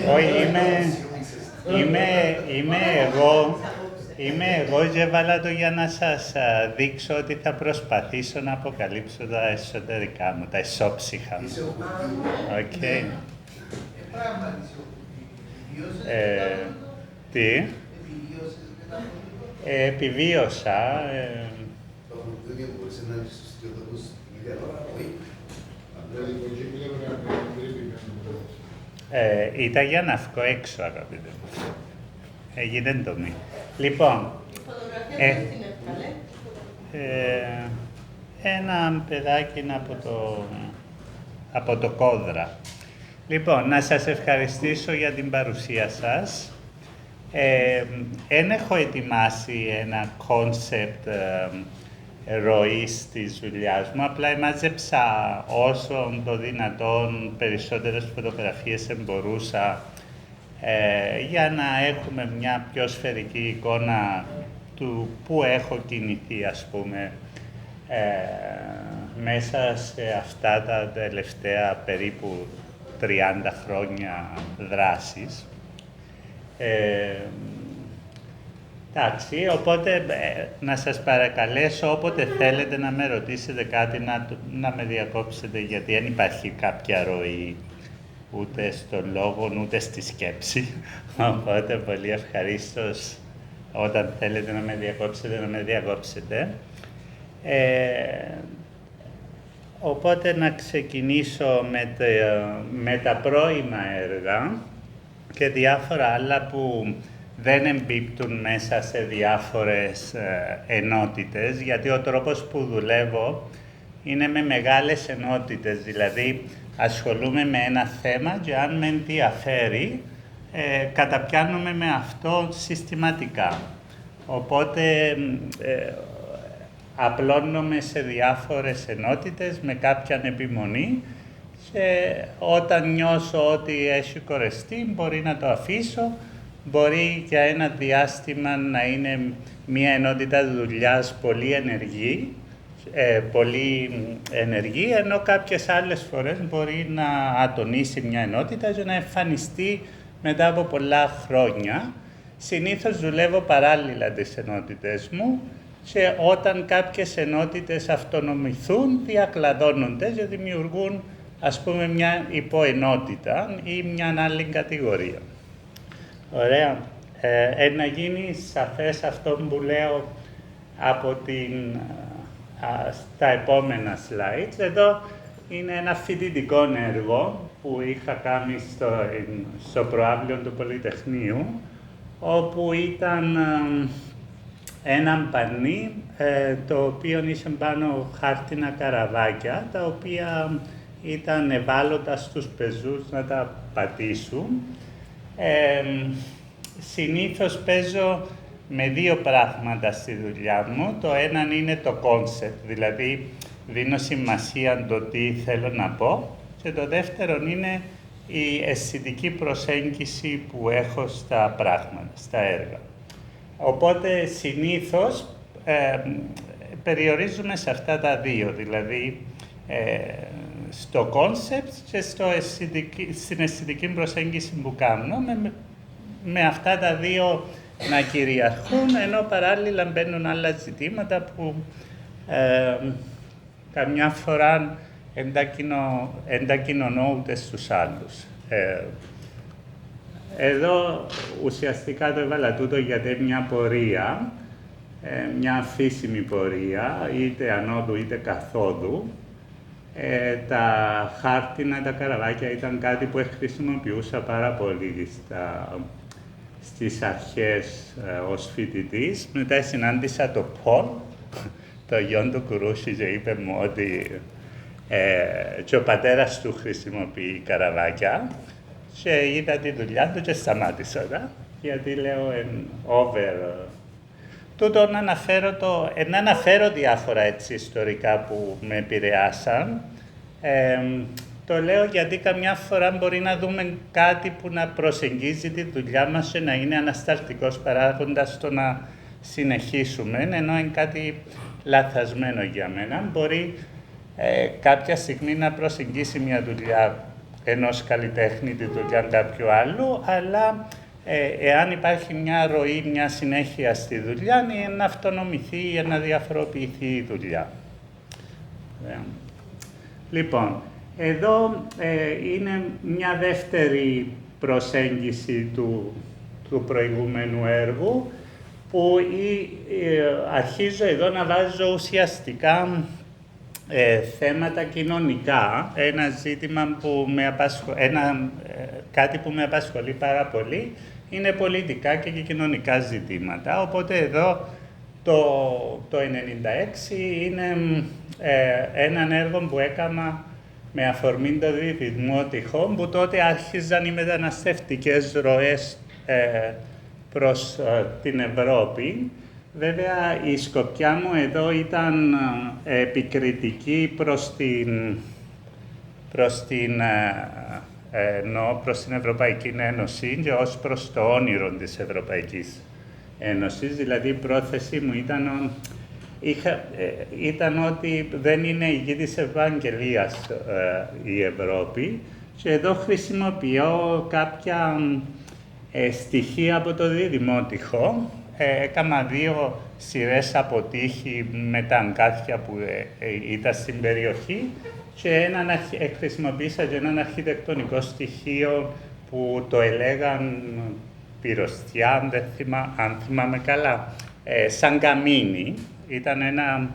Όχι, είμαι εγώ και έβαλα το για να σας δείξω ότι θα προσπαθήσω να αποκαλύψω τα εσωτερικά μου, τα εσώψυχα μου. Οκ. Τι? Επιβίωσα. Ήταν για να βγω έξω, αγαπητέ μου. Έγινε το μη. Λοιπόν, ένα παιδάκι από το Κόδρα. Λοιπόν, να σας ευχαριστήσω για την παρουσία σας. Εν έχω ετοιμάσει ένα κόνσεπτ ροής της δουλειάς μου, απλά μάζεψα όσο το δυνατόν περισσότερες φωτογραφίες μπορούσα για να έχουμε μια πιο σφαιρική εικόνα του πού έχω κινηθεί, ας πούμε, μέσα σε αυτά τα τελευταία περίπου 30 χρόνια δράσης. Εντάξει, οπότε να σας παρακαλέσω όποτε θέλετε να με ρωτήσετε κάτι να με διακόψετε, γιατί δεν υπάρχει κάποια ροή ούτε στον λόγο ούτε στη σκέψη. Οπότε πολύ ευχαρίστως όταν θέλετε να με διακόψετε, να με διακόψετε. Οπότε να ξεκινήσω με τα πρώιμα έργα και διάφορα άλλα που δεν εμπίπτουν μέσα σε διάφορες ενότητες, γιατί ο τρόπος που δουλεύω είναι με μεγάλες ενότητες, δηλαδή ασχολούμαι με ένα θέμα και αν με ενδιαφέρει, καταπιάνομαι με αυτό συστηματικά. Οπότε απλώνομαι σε διάφορες ενότητες με κάποια επιμονή και όταν νιώσω ότι έχει κορεστεί μπορεί να το αφήσω. Μπορεί για ένα διάστημα να είναι μια ενότητα δουλειάς πολύ ενεργή, ενώ κάποιες άλλες φορές μπορεί να ατονίσει μια ενότητα και να εμφανιστεί μετά από πολλά χρόνια. Συνήθως δουλεύω παράλληλα τις ενότητες μου και όταν κάποιες ενότητες αυτονομηθούν, διακλαδώνονται και δημιουργούν, ας πούμε, μια υποενότητα ή μια άλλη κατηγορία. Ωραία. Να γίνει σαφές αυτό που λέω στα επόμενα slides. Εδώ είναι ένα φοιτητικό έργο που είχα κάνει στο προαύλιο του Πολυτεχνείου, όπου ήταν ένα πανί το οποίο είχε πάνω χάρτινα καραβάκια, τα οποία ήταν ευάλωτα στους πεζούς να τα πατήσουν. Συνήθως παίζω με δύο πράγματα στη δουλειά μου. Το ένα είναι το concept, δηλαδή δίνω σημασία το τι θέλω να πω, και το δεύτερο είναι η αισθητική προσέγγιση που έχω στα πράγματα, στα έργα. Οπότε συνήθως περιορίζουμε σε αυτά τα δύο, δηλαδή στο concept και στην αισθητική προσέγγιση που κάνω, με αυτά τα δύο να κυριαρχούν, ενώ παράλληλα μπαίνουν άλλα ζητήματα που καμιά φορά εντακοινωνώ ούτε στους άλλους. Εδώ ουσιαστικά το έβαλα τούτο γιατί μια πορεία, μια αφήσιμη πορεία, είτε ανόδου είτε καθόδου. Τα χάρτινα, τα καραβάκια ήταν κάτι που χρησιμοποιούσα πάρα πολύ στις αρχές ως φοιτητής. Μετά συνάντησα το Πολ, το γιο του Κουρούση, και είπε μου ότι και ο πατέρας του χρησιμοποιεί καραβάκια και είδα τη δουλειά του και σταμάτησα, γιατί λέω τούτο να αναφέρω διάφορα έτσι ιστορικά που με επηρεάσαν. Το λέω γιατί καμιά φορά μπορεί να δούμε κάτι που να προσεγγίζει τη δουλειά μας και να είναι ανασταλτικός παράγοντας στο να συνεχίσουμε, ενώ είναι κάτι λαθασμένο για μένα. Μπορεί κάποια στιγμή να προσεγγίσει μια δουλειά ενός καλλιτέχνη, τη δουλειά κάποιου άλλου, αλλά εάν υπάρχει μια ροή, μια συνέχεια στη δουλειά, να αυτονομηθεί, να διαφοροποιηθεί η δουλειά. Λοιπόν, εδώ είναι μια δεύτερη προσέγγιση του προηγούμενου έργου, που αρχίζω εδώ να βάζω ουσιαστικά θέματα κοινωνικά, ένα ζήτημα που κάτι που με απασχολεί πάρα πολύ είναι πολιτικά και κοινωνικά ζητήματα. Οπότε εδώ το 1996 είναι έναν έργο που έκανα με αφορμή το διδυμό τυχών, που τότε άρχιζαν οι μεταναστευτικές ροές προς την Ευρώπη. Βέβαια, η σκοπιά μου εδώ ήταν επικριτική προς την Ευρωπαϊκή Ένωση και ως προς το όνειρο της Ευρωπαϊκής Ένωσης. Δηλαδή, η πρόθεση μου ήταν ότι δεν είναι η γη της Ευαγγελίας η Ευρώπη, και εδώ χρησιμοποιώ κάποια στοιχεία από το διδυμότυχο. Έκανα 2 σειρές από τύχη με τα αγκάθια που ήταν στην περιοχή, και χρησιμοποίησα και έναν αρχιτεκτονικό στοιχείο που το ελέγαν πυροστιά, αν θυμάμαι καλά, σαν καμίνι. Ήταν ένα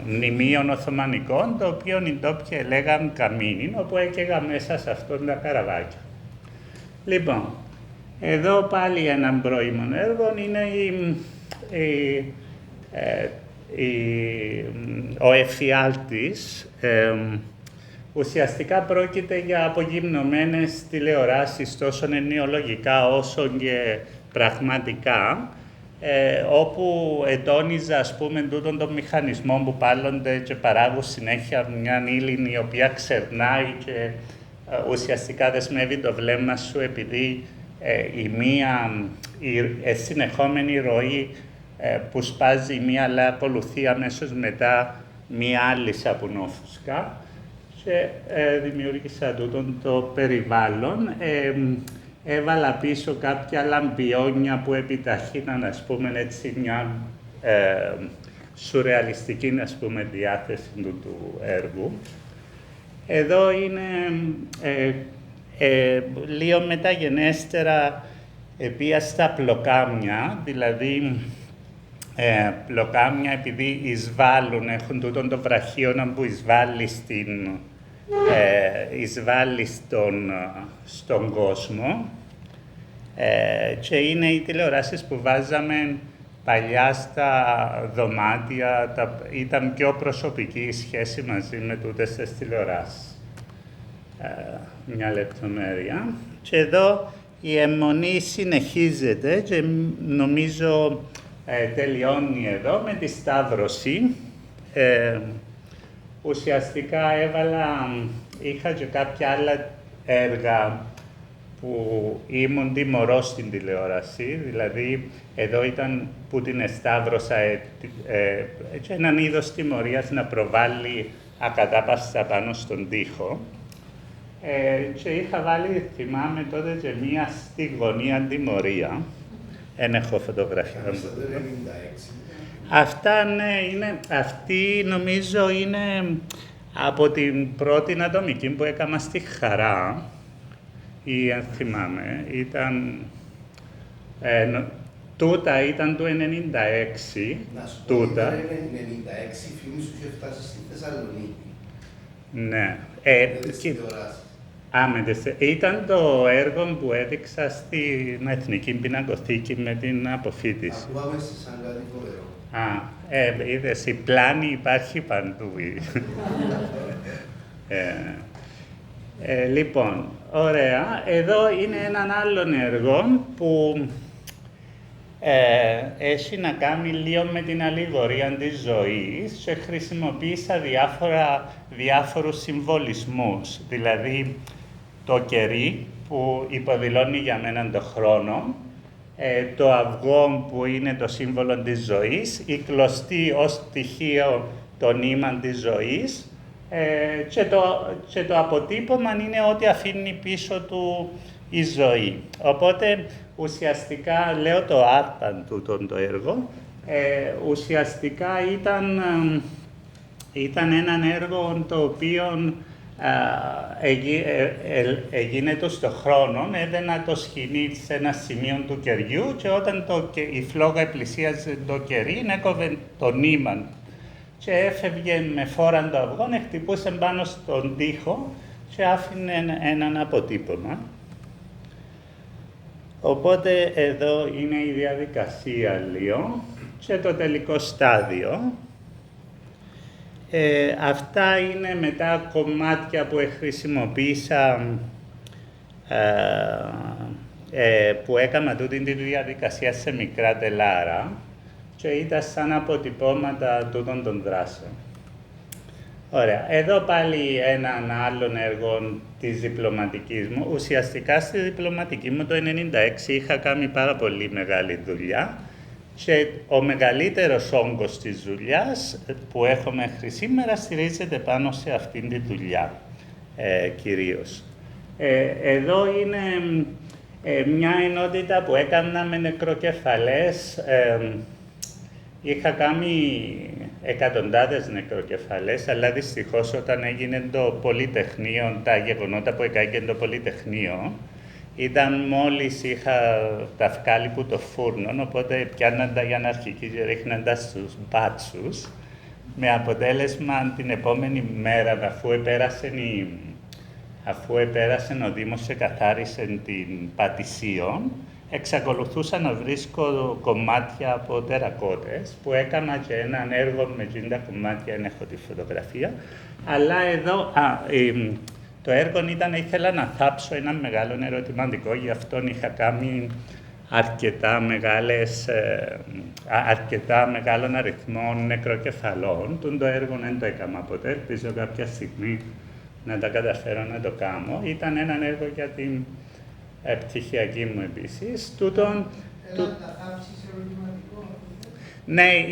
μνημείο Οθωμανικών, το οποίο οι ντόπιοι έλεγαν καμίνι, όπου έκαιγα μέσα σε αυτόν τα καραβάκια. Λοιπόν, εδώ πάλι έναν πρώιμον έργο είναι ο εφιάλτης. Ουσιαστικά πρόκειται για απογυμνωμένες τηλεοράσεις τόσο ενοιολογικά όσο και πραγματικά, όπου ετώνιζα, ας πούμε, τούτον των μηχανισμών που πάλλονται και παράγουν συνέχεια μια ύλη η οποία ξερνάει και ουσιαστικά δεσμεύει το βλέμμα σου, επειδή η συνεχόμενη ροή που σπάζει μία, αλλά ακολουθεί αμέσως μετά μία άλλη σαπουνόφουσκα, και δημιούργησα τούτον το περιβάλλον. Έβαλα πίσω κάποια λαμπιόνια που επιταχύναν, ας πούμε, έτσι μια σουρεαλιστική, ας πούμε, διάθεση του έργου. Εδώ είναι λίγο μεταγενέστερα επία στα πλοκάμια, δηλαδή πλοκάμια επειδή εισβάλλουν, έχουν τούτον το βραχίωνα που εισβάλλει στον κόσμο, και είναι οι τηλεοράσεις που βάζαμε παλιά στα δωμάτια, ήταν πιο προσωπική η σχέση μαζί με τούτες τις τηλεοράσεις. Μια λεπτομέρεια. Και εδώ η αιμονή συνεχίζεται και νομίζω τελειώνει εδώ με τη Σταύρωση. Ουσιαστικά είχα και κάποια άλλα έργα που ήμουν τιμωρός στην τηλεόραση, δηλαδή εδώ ήταν που την εσταύρωσα και έναν είδος τιμωρίας να προβάλλει ακατάπαυστα πάνω στον τοίχο. Και είχα βάλει, θυμάμαι τότε, και μία στη γωνία τιμωρία. Εν έχω φωτογραφία. Αυτά, ναι, αυτή νομίζω είναι από την πρώτη ατομική που έκανα στη Χαρά, ή αν θυμάμαι, τούτα ήταν του 1996. Να σου πω, το 1996 η φήμη σου είχε φτάσει στη Θεσσαλονίκη. Ναι. Ήταν το έργο που έδειξα στην Εθνική Πινακοθήκη με την αποφοίτηση. Ακούγαμε σαν κάτι φοβερό. Είδες, η πλάνη υπάρχει παντού. Λοιπόν, ωραία. Εδώ είναι έναν άλλον έργο που έχει να κάνει λίγο με την αλληγορία της ζωής και χρησιμοποίησα διάφορους συμβολισμούς. Δηλαδή, το κερί που υποδηλώνει για μένα τον χρόνο, το αυγό που είναι το σύμβολο της ζωής, η κλωστή ως στοιχείο το νήμα της ζωής και το αποτύπωμα είναι ό,τι αφήνει πίσω του η ζωή. Οπότε ουσιαστικά, λέω το άρπαν τούτον το έργο, ουσιαστικά ήταν έναν έργο το οποίο γίνεται στον χρόνο, έδαινα το σκηνή σε ένα σημείο του κεριού και όταν η φλόγα πλησίαζε το κερί, έκοβε το νήμα και έφευγε με φόραν το αυγό, χτυπούσε πάνω στον τοίχο και άφηνε έναν αποτύπωμα. Οπότε εδώ είναι η διαδικασία λίγο και το τελικό στάδιο. Αυτά είναι μετά κομμάτια που χρησιμοποίησα, που έκανα τούτη τη διαδικασία σε μικρά τελάρα και ήταν σαν αποτυπώματα τούτων των δράσεων. Ωραία. Εδώ πάλι έναν άλλον έργο της διπλωματικής μου. Ουσιαστικά στη διπλωματική μου το 1996 είχα κάνει πάρα πολύ μεγάλη δουλειά και ο μεγαλύτερος όγκος της δουλειάς που έχω μέχρι σήμερα στηρίζεται πάνω σε αυτήν τη δουλειά κυρίως. Εδώ είναι μια ενότητα που έκανα με νεκροκεφαλές. Είχα κάνει εκατοντάδες νεκροκεφαλές, αλλά δυστυχώς όταν έγινε το Πολυτεχνείο, τα γεγονότα που έκανε το Πολυτεχνείο, ήταν μόλις είχα τα φκάλι που το φούρνον, οπότε πιάναν τα για αναρχική και ρίχναν τα στους μπάτσους, με αποτέλεσμα την επόμενη μέρα, αφού επέρασε ο Δήμος και καθάρισε την Πατησίων, εξακολουθούσα να βρίσκω κομμάτια από τερακότες, που έκανα και έναν έργο με 50 κομμάτια, έχω τη φωτογραφία, αλλά εδώ, το έργο ήθελα να θάψω ένα μεγάλο ερωτηματικό, γι' αυτό είχα κάνει αρκετά μεγάλων αριθμών νεκροκεφαλών. Το έργο δεν το έκανα ποτέ, ελπίζω κάποια στιγμή να τα καταφέρω να το κάνω. Ήταν ένα έργο για την πτυχιακή μου επίσης. Έλα να τα θάψεις ερωτηματικό. Ναι,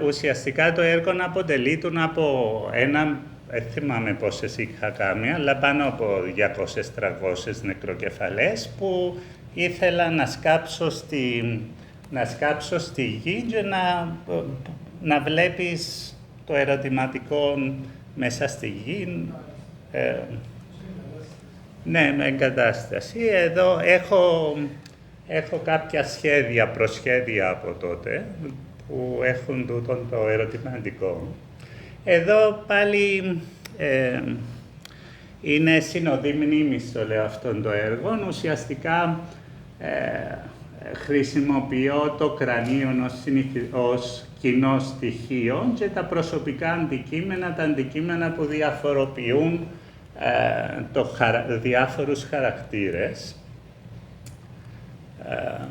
ουσιαστικά το έργο να αποτελεί από ένα, δεν θυμάμαι πόσες είχα κάνει, αλλά πάνω από 200-300 νεκροκεφαλές που ήθελα να σκάψω στη γη και να βλέπεις το ερωτηματικό μέσα στη γη. Ναι, με εγκατάσταση. Εδώ έχω κάποια προσχέδια από τότε που έχουν το ερωτηματικό. Εδώ πάλι είναι συνοδή μνήμης, το λέω αυτόν το έργο. Ουσιαστικά χρησιμοποιώ το κρανίο ως κοινό στοιχείο και τα προσωπικά αντικείμενα, τα αντικείμενα που διαφοροποιούν διάφορους χαρακτήρες,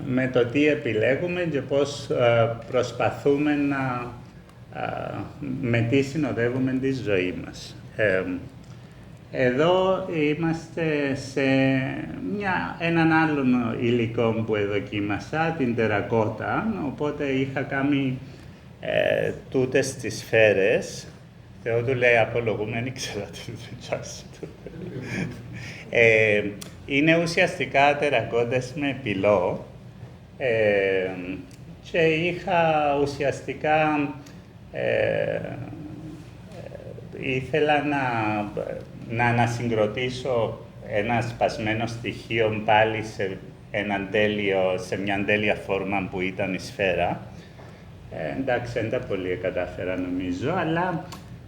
με το τι επιλέγουμε και πώς προσπαθούμε με τι συνοδεύουμε τη ζωή μας. Εδώ είμαστε σε έναν άλλον υλικό που δοκίμασα, την τερακότα, οπότε είχα κάνει τούτες τις σφαίρες. Θεό του λέει, απολογούμε, δεν ήξερα τι δουλειά σου. Είναι ουσιαστικά τερακότες με πυλό και είχα ουσιαστικά ήθελα να ανασυγκροτήσω ένα σπασμένο στοιχείο πάλι σε μια τέλεια φόρμα που ήταν η σφαίρα. Εντάξει, δεν τα πολύ κατάφερα νομίζω, αλλά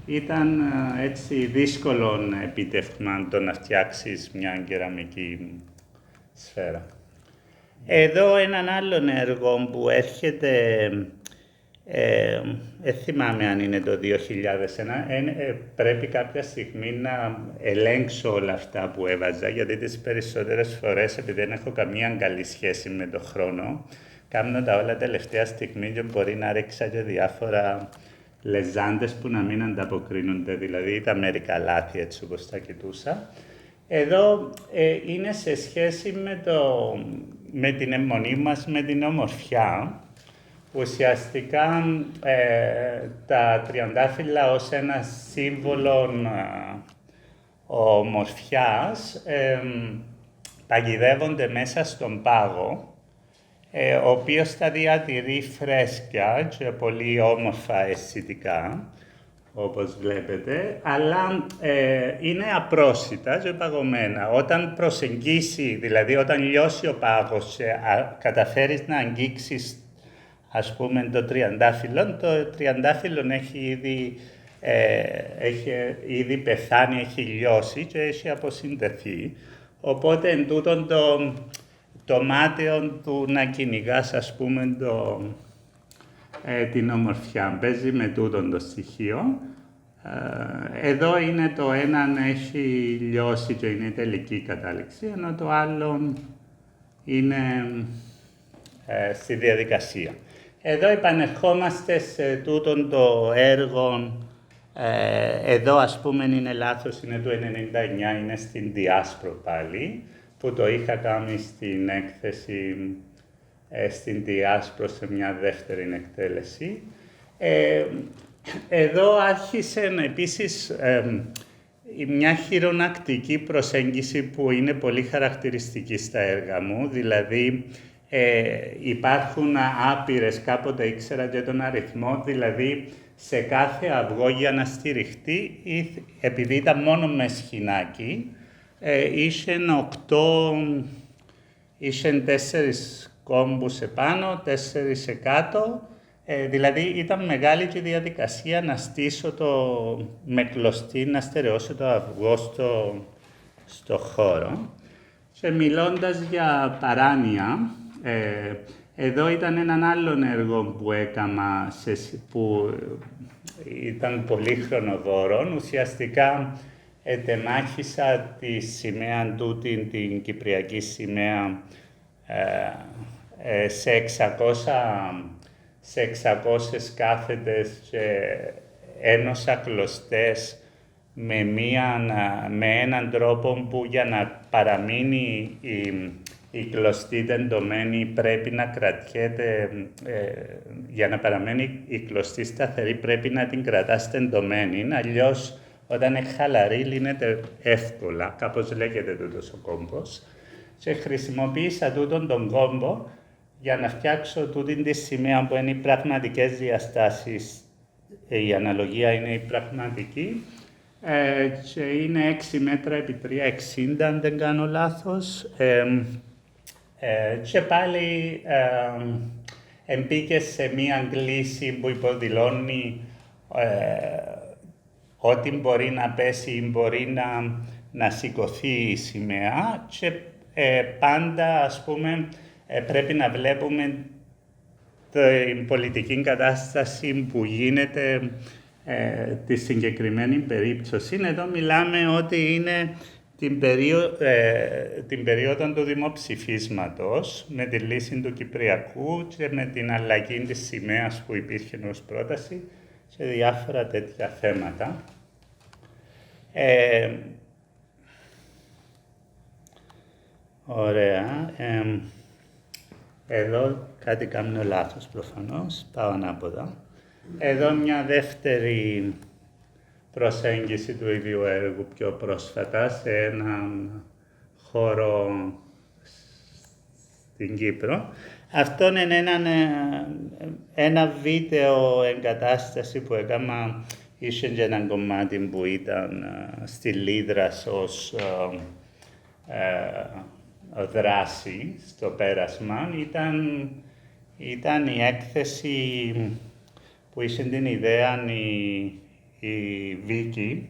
ήταν έτσι δύσκολο επίτευγμα το να φτιάξεις μια κεραμική σφαίρα. Εδώ έναν άλλον έργο που έρχεται, δεν θυμάμαι αν είναι το 2001, πρέπει κάποια στιγμή να ελέγξω όλα αυτά που έβαζα, γιατί τις περισσότερες φορές, επειδή δεν έχω καμία καλή σχέση με τον χρόνο, κάνω τα όλα τελευταία στιγμή και μπορεί να ρίξα και διάφορα λεζάντες που να μην ανταποκρίνονται, δηλαδή τα μερικά λάθη έτσι όπως τα κοιτούσα. Εδώ είναι σε σχέση με την αιμονή μας, με την ομορφιά. ουσιαστικά τα τριαντάφυλλα ως ένα σύμβολο ομορφιάς παγιδεύονται μέσα στον πάγο, ο οποίος τα διατηρεί φρέσκια και πολύ όμορφα αισθητικά, όπως βλέπετε, αλλά είναι απρόσιτα και παγωμένα. Όταν προσεγγίσει, δηλαδή όταν λιώσει ο πάγος και καταφέρεις να αγγίξεις, ας πούμε, το τριαντάφυλλο έχει ήδη πεθάνει, έχει λιώσει και έχει αποσυνδεθεί. Οπότε, εν τούτον το μάταιο του να κυνηγάς, ας πούμε, την ομορφιά. Παίζει με τούτον το στοιχείο. Εδώ είναι το έναν έχει λιώσει και είναι η τελική κατάληξη, ενώ το άλλο είναι στη διαδικασία. Εδώ επανερχόμαστε σε τούτον το έργο. Εδώ, ας πούμε, είναι λάθος, είναι του 1999, είναι στην Διάσπρο πάλι, που το είχα κάνει στην έκθεση στην Διάσπρο σε μια δεύτερη εκτέλεση. Εδώ άρχισε επίσης μια χειρονακτική προσέγγιση που είναι πολύ χαρακτηριστική στα έργα μου, δηλαδή υπάρχουν άπειρες, κάποτε ήξερα και τον αριθμό, δηλαδή σε κάθε αυγό για να στηριχτεί, επειδή ήταν μόνο με σχοινάκι, είχαν 4 κόμπους επάνω, 4 κάτω, δηλαδή ήταν μεγάλη και η διαδικασία να στήσω με κλωστή, να στερεώσω το αυγό στο χώρο. Και μιλώντας για παράνοια, εδώ ήταν έναν άλλον έργο που έκανα, που ήταν πολύ χρονοβόρο. Ουσιαστικά ετεμάχησα τη σημαία τούτη, την κυπριακή σημαία, σε 600 κάθετες και ένωσα κλωστές με έναν τρόπο που για να παραμείνει η κλωστή τεντωμένη πρέπει να κρατιέται, για να παραμένει η κλωστή σταθερή πρέπει να την κρατάς τεντωμένη, αλλιώς όταν είναι χαλαρή λύνεται εύκολα, κάπως λέγεται τούτος ο κόμπος. Και χρησιμοποίησα τούτον τον κόμπο για να φτιάξω τούτην τη σημαία που είναι οι πραγματικές διαστάσεις, η αναλογία είναι η πραγματική, και είναι 6 μέτρα επί 3,60 αν δεν κάνω λάθος. Και πάλι μπήκε σε μία κλίση που υποδηλώνει ότι μπορεί να πέσει ή μπορεί να σηκωθεί η σημαία και πάντα, ας πούμε, πρέπει να βλέπουμε την πολιτική κατάσταση που γίνεται τη συγκεκριμένη περίπτωση. Εδώ μιλάμε ότι είναι την περίοδο του δημοψηφίσματος, με τη λύση του Κυπριακού και με την αλλαγή της σημαίας που υπήρχε ως πρόταση και διάφορα τέτοια θέματα. Ωραία. Εδώ κάτι κάνω λάθος προφανώς, πάω ανάποδα. Εδώ μια δεύτερη προσέγγιση του ίδιου έργου πιο πρόσφατα σε έναν χώρο στην Κύπρο. Αυτό είναι ένα βίντεο εγκατάσταση που έκανα, είχε και έναν κομμάτι που ήταν στη Λίδρας ως δράση στο πέρασμα. Ήταν η έκθεση που είχε την ιδέα η Βίκη,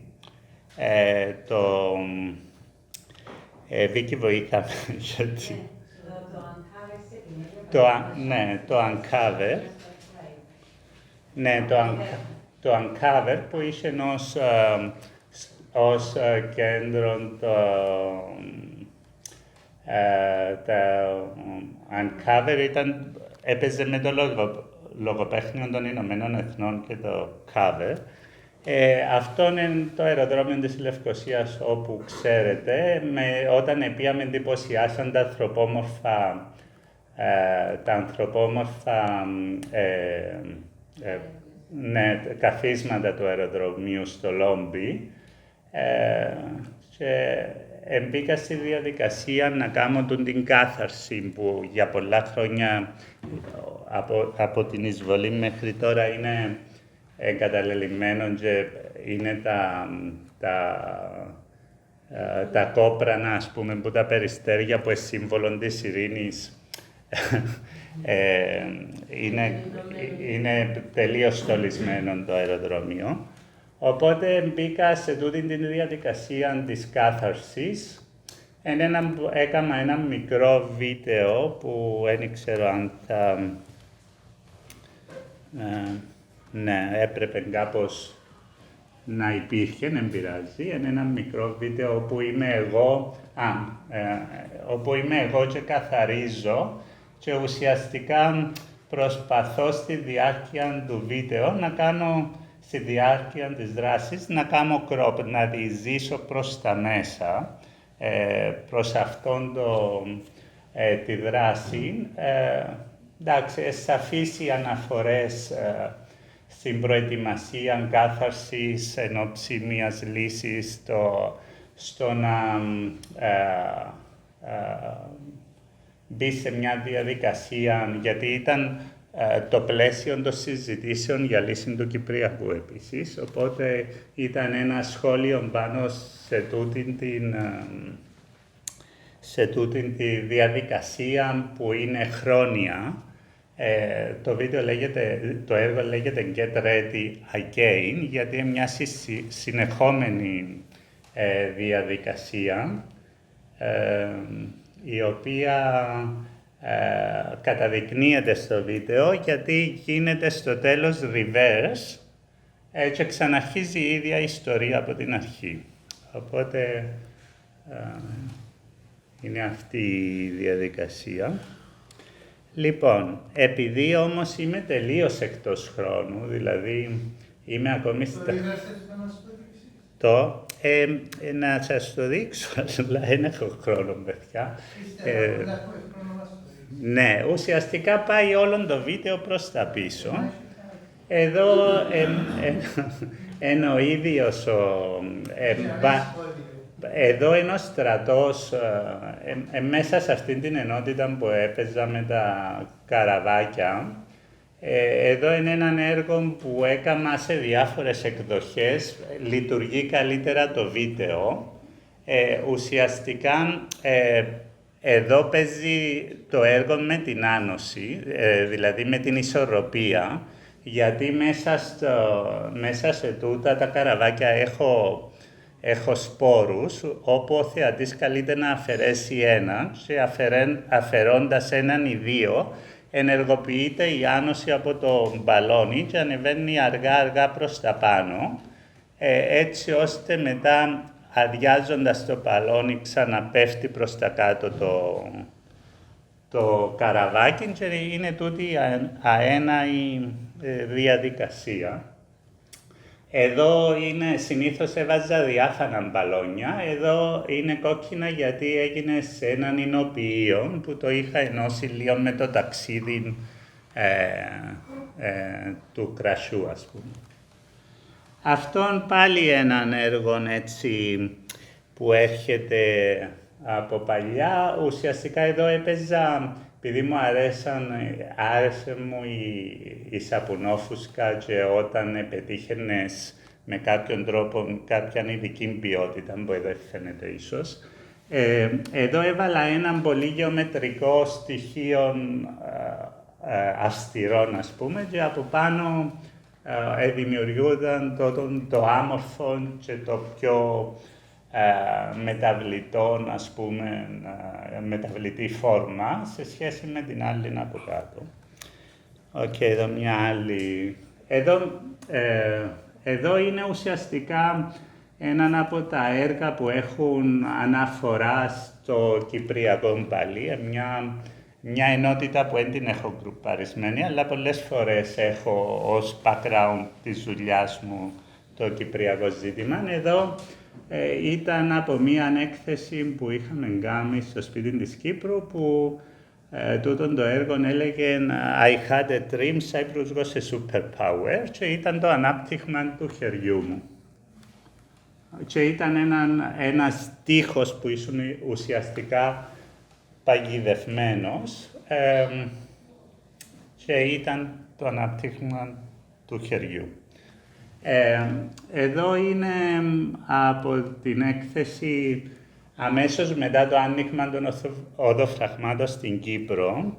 Βίκη βοήθαμε γιατί... Το Uncover. Ναι, το Uncover που είχε ως κέντρο το Uncover έπαιζε με το λογοπαίχνιο των Ηνωμένων Εθνών και το Cover. Αυτό είναι το αεροδρόμιο της Λευκωσίας, όπου ξέρετε, όταν πήγαμε εντυπωσιάσαν τα ανθρωπόμορφα τα ανθρωπόμορφα καθίσματα του αεροδρομίου στο Λόμπι και μπήκα στη διαδικασία να κάνω την κάθαρση που για πολλά χρόνια από την εισβολή μέχρι τώρα είναι εγκαταλελειμμένο και είναι τα κόπρανα, ας πούμε, που τα περιστέρια που είναι σύμβολο της ειρήνης είναι τελείως στολισμένο το αεροδρόμιο. Οπότε μπήκα σε τούτη την διαδικασία της κάθαρσης. Έκανα ένα μικρό βίντεο που δεν ξέρω αν θα... ναι, έπρεπε κάπως να υπήρχε, δεν πειράζει. Είναι ένα μικρό βίντεο όπου είμαι εγώ, και καθαρίζω και ουσιαστικά προσπαθώ στη διάρκεια του βίντεο να κάνω, στη διάρκεια της δράσης, να κάνω crop, να διεισδύσω προς τα μέσα, προς αυτόν τη δράση. Εντάξει, σαφείς οι αναφορές στην προετοιμασία κάθαρσης εν ώψη μιας λύσης στο να μπει σε μια διαδικασία, γιατί ήταν το πλαίσιο των συζητήσεων για λύση του Κυπριακού επίσης, οπότε ήταν ένα σχόλιο πάνω σε τούτην τη διαδικασία που είναι χρόνια. Το έργο λέγεται Get Ready Again, γιατί είναι μια συνεχόμενη διαδικασία, η οποία καταδεικνύεται στο βίντεο, γιατί γίνεται στο τέλος reverse και ξαναρχίζει η ίδια ιστορία από την αρχή. Οπότε είναι αυτή η διαδικασία. Λοιπόν, επειδή όμως είμαι τελείως εκτός χρόνου, δηλαδή είμαι ακόμη στα... να σας το δείξω, αλλά δεν έχω χρόνο, παιδιά. Ναι, ουσιαστικά πάει όλο το βίντεο προς τα πίσω. Εδώ είναι ο ίδιος εδώ είναι ο στρατός, μέσα σε αυτήν την ενότητα που έπαιζα με τα καραβάκια. Εδώ είναι ένα έργο που έκανα σε διάφορες εκδοχές, λειτουργεί καλύτερα το βίντεο. Ουσιαστικά, εδώ παίζει το έργο με την άνωση, δηλαδή με την ισορροπία, γιατί μέσα σε τούτα τα καραβάκια έχω σπόρους, όπου ο θεατής καλείται να αφαιρέσει ένα και αφαιρώντας έναν ή δύο, ενεργοποιείται η άνωση από το μπαλόνι και ανεβαίνει αργά προς τα πάνω, έτσι ώστε μετά, αδειάζοντας το μπαλόνι, ξαναπέφτει προς τα κάτω το καραβάκι και είναι τούτη αέναη διαδικασία. Εδώ συνήθως έβαζα διάφανα μπαλόνια, εδώ είναι κόκκινα γιατί έγινε σε έναν εινοποιείο που το είχα ενώσει λίγο με το ταξίδι του κρασιού, ας πούμε. Αυτόν πάλι έναν έργο έτσι που έρχεται από παλιά. Ουσιαστικά εδώ έπαιζα, επειδή μου άρεσε μου η σαπουνόφουσκα και όταν πετύχαινες με κάποιον τρόπο κάποια ειδική ποιότητα, που εδώ φαίνεται ίσως. Εδώ έβαλα έναν πολύ γεωμετρικό στοιχείο αυστηρών, ας πούμε, και από πάνω δημιουργούνταν το άμορφο και το πιο μεταβλητό, ας πούμε, μεταβλητή φόρμα σε σχέση με την άλλη από κάτω. Εδώ μια άλλη. Εδώ είναι ουσιαστικά έναν από τα έργα που έχουν αναφορά στο Κυπριακό πάλι, μια ενότητα που δεν την έχω γκρουπαρισμένη, αλλά πολλές φορές έχω ως background της δουλειάς μου το Κυπριακό ζήτημα. Εδώ ήταν από μια έκθεση που είχαμε κάνει στο σπίτι της Κύπρου, που τούτον το έργο έλεγε «I had a dream, Cyprus was a superpower» και ήταν το ανάπτυγμα του χεριού μου. Και ήταν ένας στίχος που ήσουν ουσιαστικά παγιδευμένος και ήταν το ανάπτυγμα του χεριού. Εδώ είναι από την έκθεση αμέσως μετά το άνοιγμα των οδοφραγμάτων στην Κύπρο,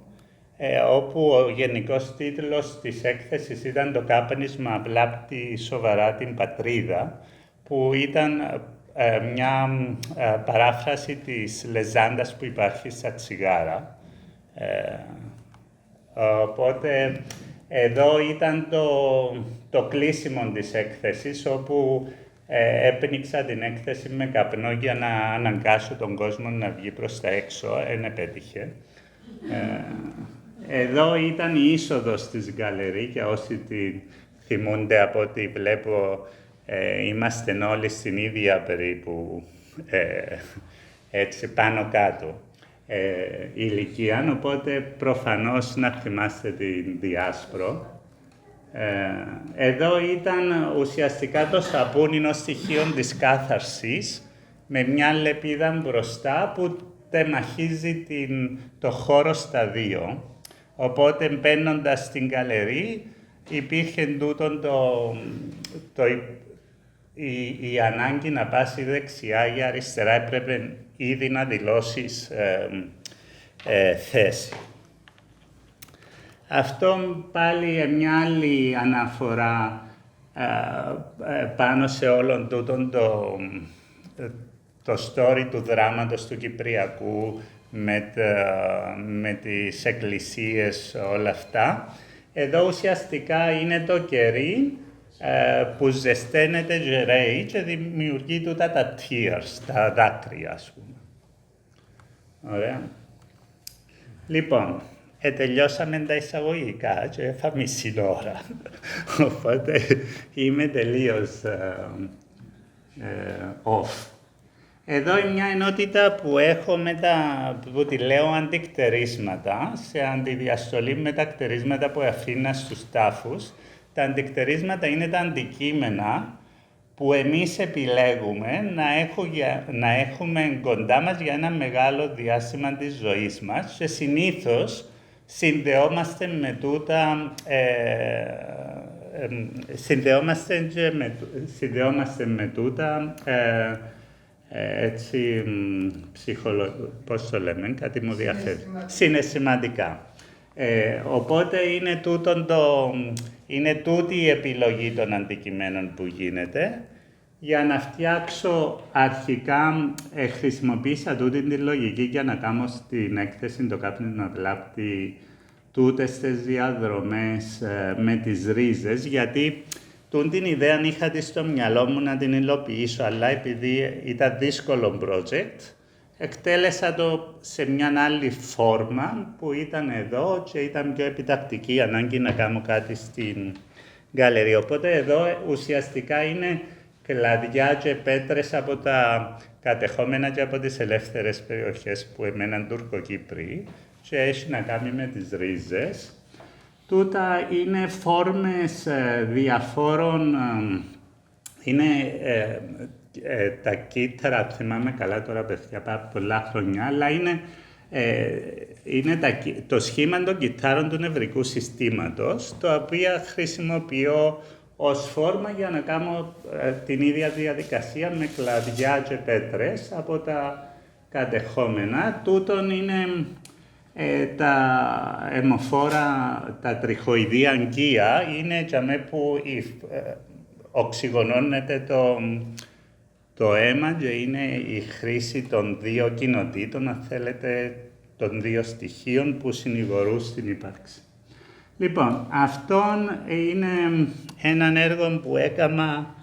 όπου ο γενικός τίτλος της έκθεσης ήταν «Το κάπνισμα βλάπτει σοβαρά την πατρίδα», που ήταν μια παράφραση της λεζάντας που υπάρχει στα τσιγάρα. Οπότε εδώ ήταν το κλείσιμο της έκθεσης, όπου έπνιξα την έκθεση με καπνό για να αναγκάσω τον κόσμο να βγει προς τα έξω, εν επέτυχε. Εδώ ήταν η είσοδος της γκαλερί, για όσοι τη θυμούνται από ό,τι βλέπω, είμαστε όλοι στην ίδια περίπου, έτσι πάνω κάτω ηλικία, οπότε προφανώς να θυμάστε την διάσπρο. Εδώ ήταν ουσιαστικά το σαπούνινο στοιχείο της κάθαρσης, με μια λεπίδα μπροστά που τεμαχίζει το χώρο στα δύο. Οπότε μπαίνοντας στην γκαλερί υπήρχε τούτον η ανάγκη να πας δεξιά ή αριστερά, έπρεπε ήδη να δηλώσεις θέση. Αυτό πάλι μια άλλη αναφορά πάνω σε όλον τούτον το story του δράματος του Κυπριακού με τις εκκλησίες, όλα αυτά. Εδώ ουσιαστικά είναι το κερί που ζεσταίνεται και ρέει και δημιουργεί τούτα τα tears, τα δάκρυα, ας πούμε. Ωραία. Λοιπόν, τελειώσαμε τα εισαγωγικά και θα μισή ώρα. Οπότε είμαι τελείως off. Εδώ είναι μια ενότητα που έχω που τη λέω αντικτερίσματα, σε αντιδιαστολή με τα κτερίσματα που αφήνα στους τάφους. Τα αντικτερίσματα είναι τα αντικείμενα που εμείς επιλέγουμε να έχουμε κοντά μας για ένα μεγάλο διάστημα της ζωής μας και συνήθως συνδεόμαστε με τούτα έτσι πώς το λέμε, κάτι μου διαφέρει. Συναισθηματικά. Οπότε είναι τούτη η επιλογή των αντικειμένων που γίνεται. Για να φτιάξω αρχικά, χρησιμοποίησα τούτη τη λογική για να κάνω στην έκθεση το κάπνισμα βλάπτει τούτες τις διαδρομές με τις ρίζες, γιατί την ιδέα είχα τη στο μυαλό μου να την υλοποιήσω, αλλά επειδή ήταν δύσκολο project, εκτέλεσα το σε μια άλλη φόρμα που ήταν εδώ και ήταν πιο επιτακτική ανάγκη να κάνω κάτι στην γκαλερί. Οπότε εδώ ουσιαστικά είναι κλαδιά και πέτρες από τα κατεχόμενα και από τις ελεύθερες περιοχές που εμέναν Τουρκοκύπροι και έχει να κάνει με τις ρίζες. Τούτα είναι φόρμες διαφόρων, είναι τα κύτταρα, θυμάμαι καλά τώρα παιδιά, πάρα πολλά χρόνια, αλλά είναι το σχήμα των κυττάρων του νευρικού συστήματος, το οποίο χρησιμοποιώ ως φόρμα για να κάνω την ίδια διαδικασία με κλαδιά και πέτρες από τα κατεχόμενα. Τούτον είναι τα αιμοφόρα, τα τριχοειδή αγκία, είναι για μέ που οξυγονώνεται το αίμα και είναι η χρήση των δύο κοινοτήτων, αν θέλετε, των δύο στοιχείων που συνηγορούν στην ύπαρξη. Λοιπόν, αυτόν είναι έναν έργο που έκανα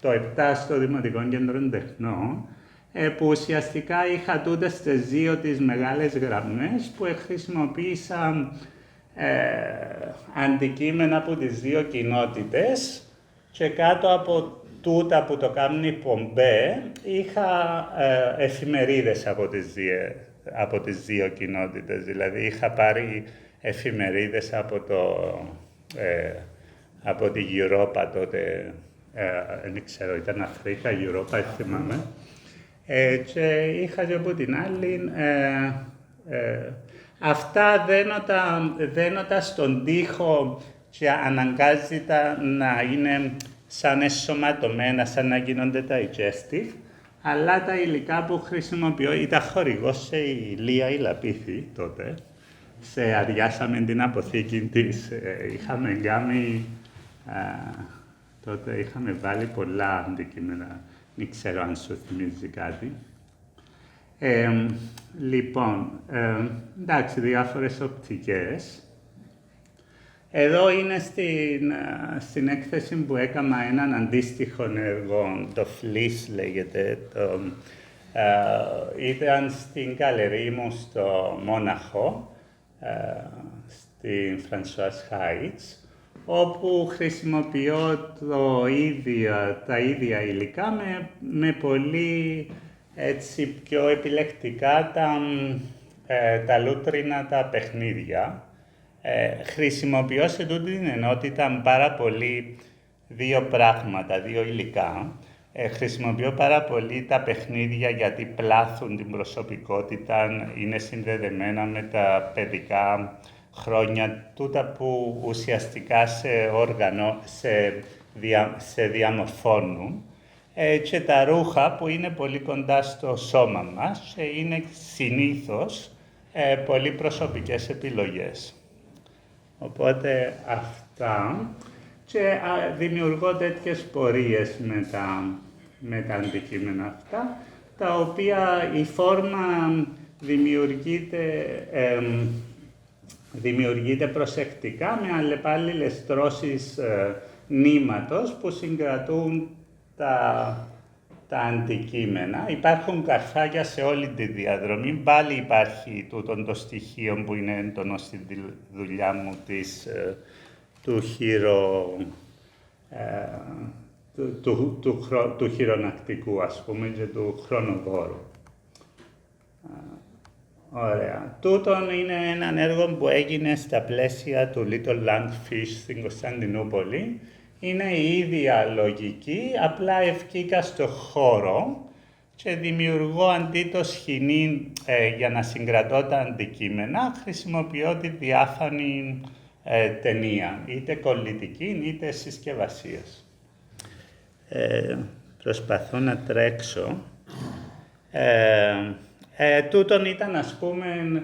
το 7 στο Δημοτικό Κέντρο Τεχνών, που ουσιαστικά είχα τούτες τις δύο τις μεγάλες γραμμές που χρησιμοποίησα αντικείμενα από τις δύο κοινότητες και κάτω από τούτα που το κάνουν πομπέ, είχα εφημερίδες από τις δύο κοινότητες. Δηλαδή, είχα πάρει εφημερίδες από τη Europa τότε, δεν ξέρω, ήταν Αφρικά, Europa, δεν θυμάμαι. Και είχα και από την άλλη, αυτά δένοντα στον τοίχο και αναγκάζει τα να είναι σαν εσωματωμένα, σαν να γίνονται digestive, αλλά τα υλικά που χρησιμοποιώ, ήταν χορηγός σε ηλία ή λαπίθη τότε, αδειάσαμε την αποθήκη της, είχαμε κάνει, τότε είχαμε βάλει πολλά αντικείμενα, δεν ξέρω αν σου θυμίζει κάτι. Λοιπόν, εντάξει, διάφορες οπτικές. Εδώ είναι στην έκθεση που έκανα έναν αντίστοιχο έργο, το Fleece λέγεται, ήταν στην καλερί μου στο Μόναχο, στην François Heights, όπου χρησιμοποιώ τα ίδια υλικά με πολύ έτσι, πιο επιλεκτικά τα λούτρινα τα παιχνίδια. Χρησιμοποιώ σε τούτη την ενότητα πάρα πολύ δύο πράγματα, δύο υλικά. Χρησιμοποιώ πάρα πολύ τα παιχνίδια γιατί πλάθουν την προσωπικότητα, είναι συνδεδεμένα με τα παιδικά χρόνια, τούτα που ουσιαστικά σε διαμορφώνουν. Και τα ρούχα που είναι πολύ κοντά στο σώμα μας και είναι συνήθως πολύ προσωπικές επιλογές. Οπότε αυτά και δημιουργώ τέτοιες πορείες με τα αντικείμενα αυτά, τα οποία η φόρμα δημιουργείται προσεκτικά με αλλεπάλληλες στρώσεις νήματος που συγκρατούν τα αντικείμενα. Υπάρχουν καρφάκια σε όλη τη διαδρομή. Πάλι υπάρχει τούτο το στοιχείο που είναι έντονο στη δουλειά μου του χειρονακτικού, ας πούμε, και του χρονοβόρου. Ωραία. Τούτον είναι ένα έργο που έγινε στα πλαίσια του Little Land Fish στην Κωνσταντινούπολη. Είναι η ίδια λογική, απλά ευκήκα στο χώρο και δημιουργώ αντί το σχοινί για να συγκρατώ τα αντικείμενα, χρησιμοποιώ τη διάφανη ταινία, είτε κολλητική είτε συσκευασίας. Προσπαθώ να τρέξω. Τούτον ήταν, ας πούμε,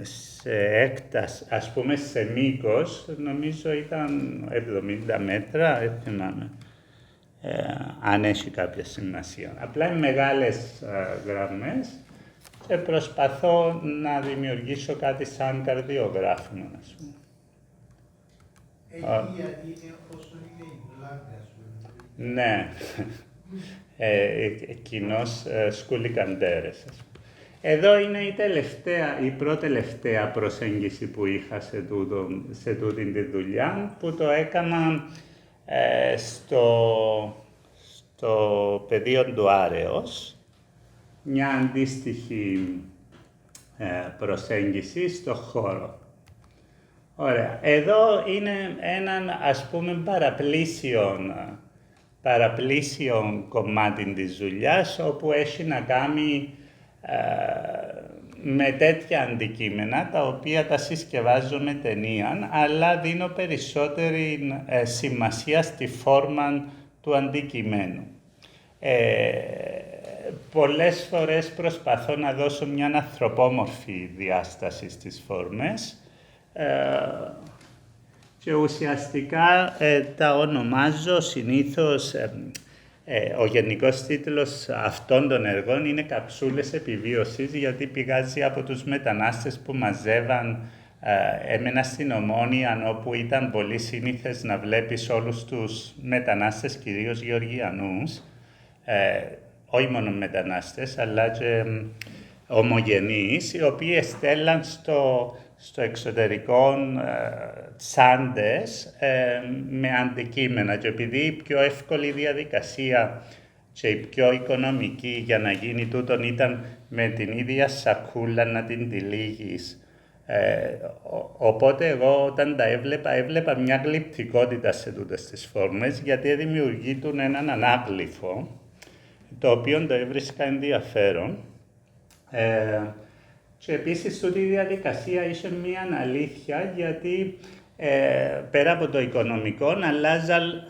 σε έκταση, ας πούμε, σε μήκος, νομίζω ήταν 70 μέτρα, δεν θυμάμαι, αν έχει κάποια σημασία. Απλά είναι μεγάλες γραμμές και προσπαθώ να δημιουργήσω κάτι σαν καρδιογράφημα, ας πούμε. Όσο είναι η πλάκα σου. Ναι, κοινώς σκουλικαντέρες, ας πούμε. Εδώ είναι η πρώτη-τελευταία προσέγγιση που είχα σε τούτη τη δουλειά, που το έκανα στο πεδίο του Άρεος, μια αντίστοιχη προσέγγιση στο χώρο. Ωραία. Εδώ είναι έναν, ας πούμε, παραπλήσιο κομμάτι της δουλειάς, όπου έχει να κάνει με τέτοια αντικείμενα, τα οποία τα συσκευάζω με ταινία, αλλά δίνω περισσότερη σημασία στη φόρμα του αντικειμένου. Πολλές φορές προσπαθώ να δώσω μια ανθρωπόμορφη διάσταση στις φόρμες και ουσιαστικά τα ονομάζω συνήθως. Ο γενικός τίτλος αυτών των έργων είναι «Καψούλες επιβίωσης», γιατί πηγάζει από τους μετανάστες που μαζεύαν. Έμενα στην Ομόνια, όπου ήταν πολύ σύνηθες να βλέπεις όλους τους μετανάστες, κυρίως Γεωργιανούς, όχι μόνο μετανάστες, αλλά και ομογενείς, οι οποίοι στέλναν στο εξωτερικό τσάντες με αντικείμενα. Και επειδή η πιο εύκολη διαδικασία και η πιο οικονομική για να γίνει τούτον ήταν με την ίδια σακούλα να την τυλίγεις. Οπότε εγώ όταν τα έβλεπα μια γλυπτικότητα σε τούτες τις φόρμες, γιατί δημιουργείτουν έναν ανάγλυφο, το οποίο το έβρισκα ενδιαφέρον. Και επίσης τούτη η διαδικασία είχε μία αλήθεια, γιατί πέρα από το οικονομικό αλλάζαν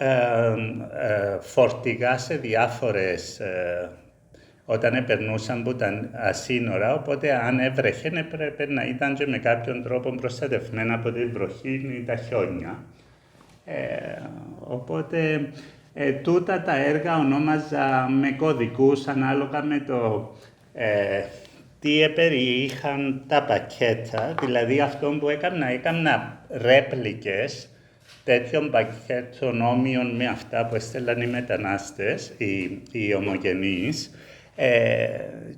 φορτηγά σε διάφορες, όταν περνούσαν από τα σύνορα, οπότε αν έβρεχε έπρεπε να ήταν και με κάποιον τρόπο προστατευμένα από την βροχή ή τα χιόνια. Οπότε τούτα τα έργα ονόμαζα με κωδικούς ανάλογα με το τι περιείχαν τα πακέτα, δηλαδή αυτό που έκανα ρέπλικες τέτοιων πακέτων όμοιων με αυτά που έστελναν οι μετανάστες, οι ομογενείς,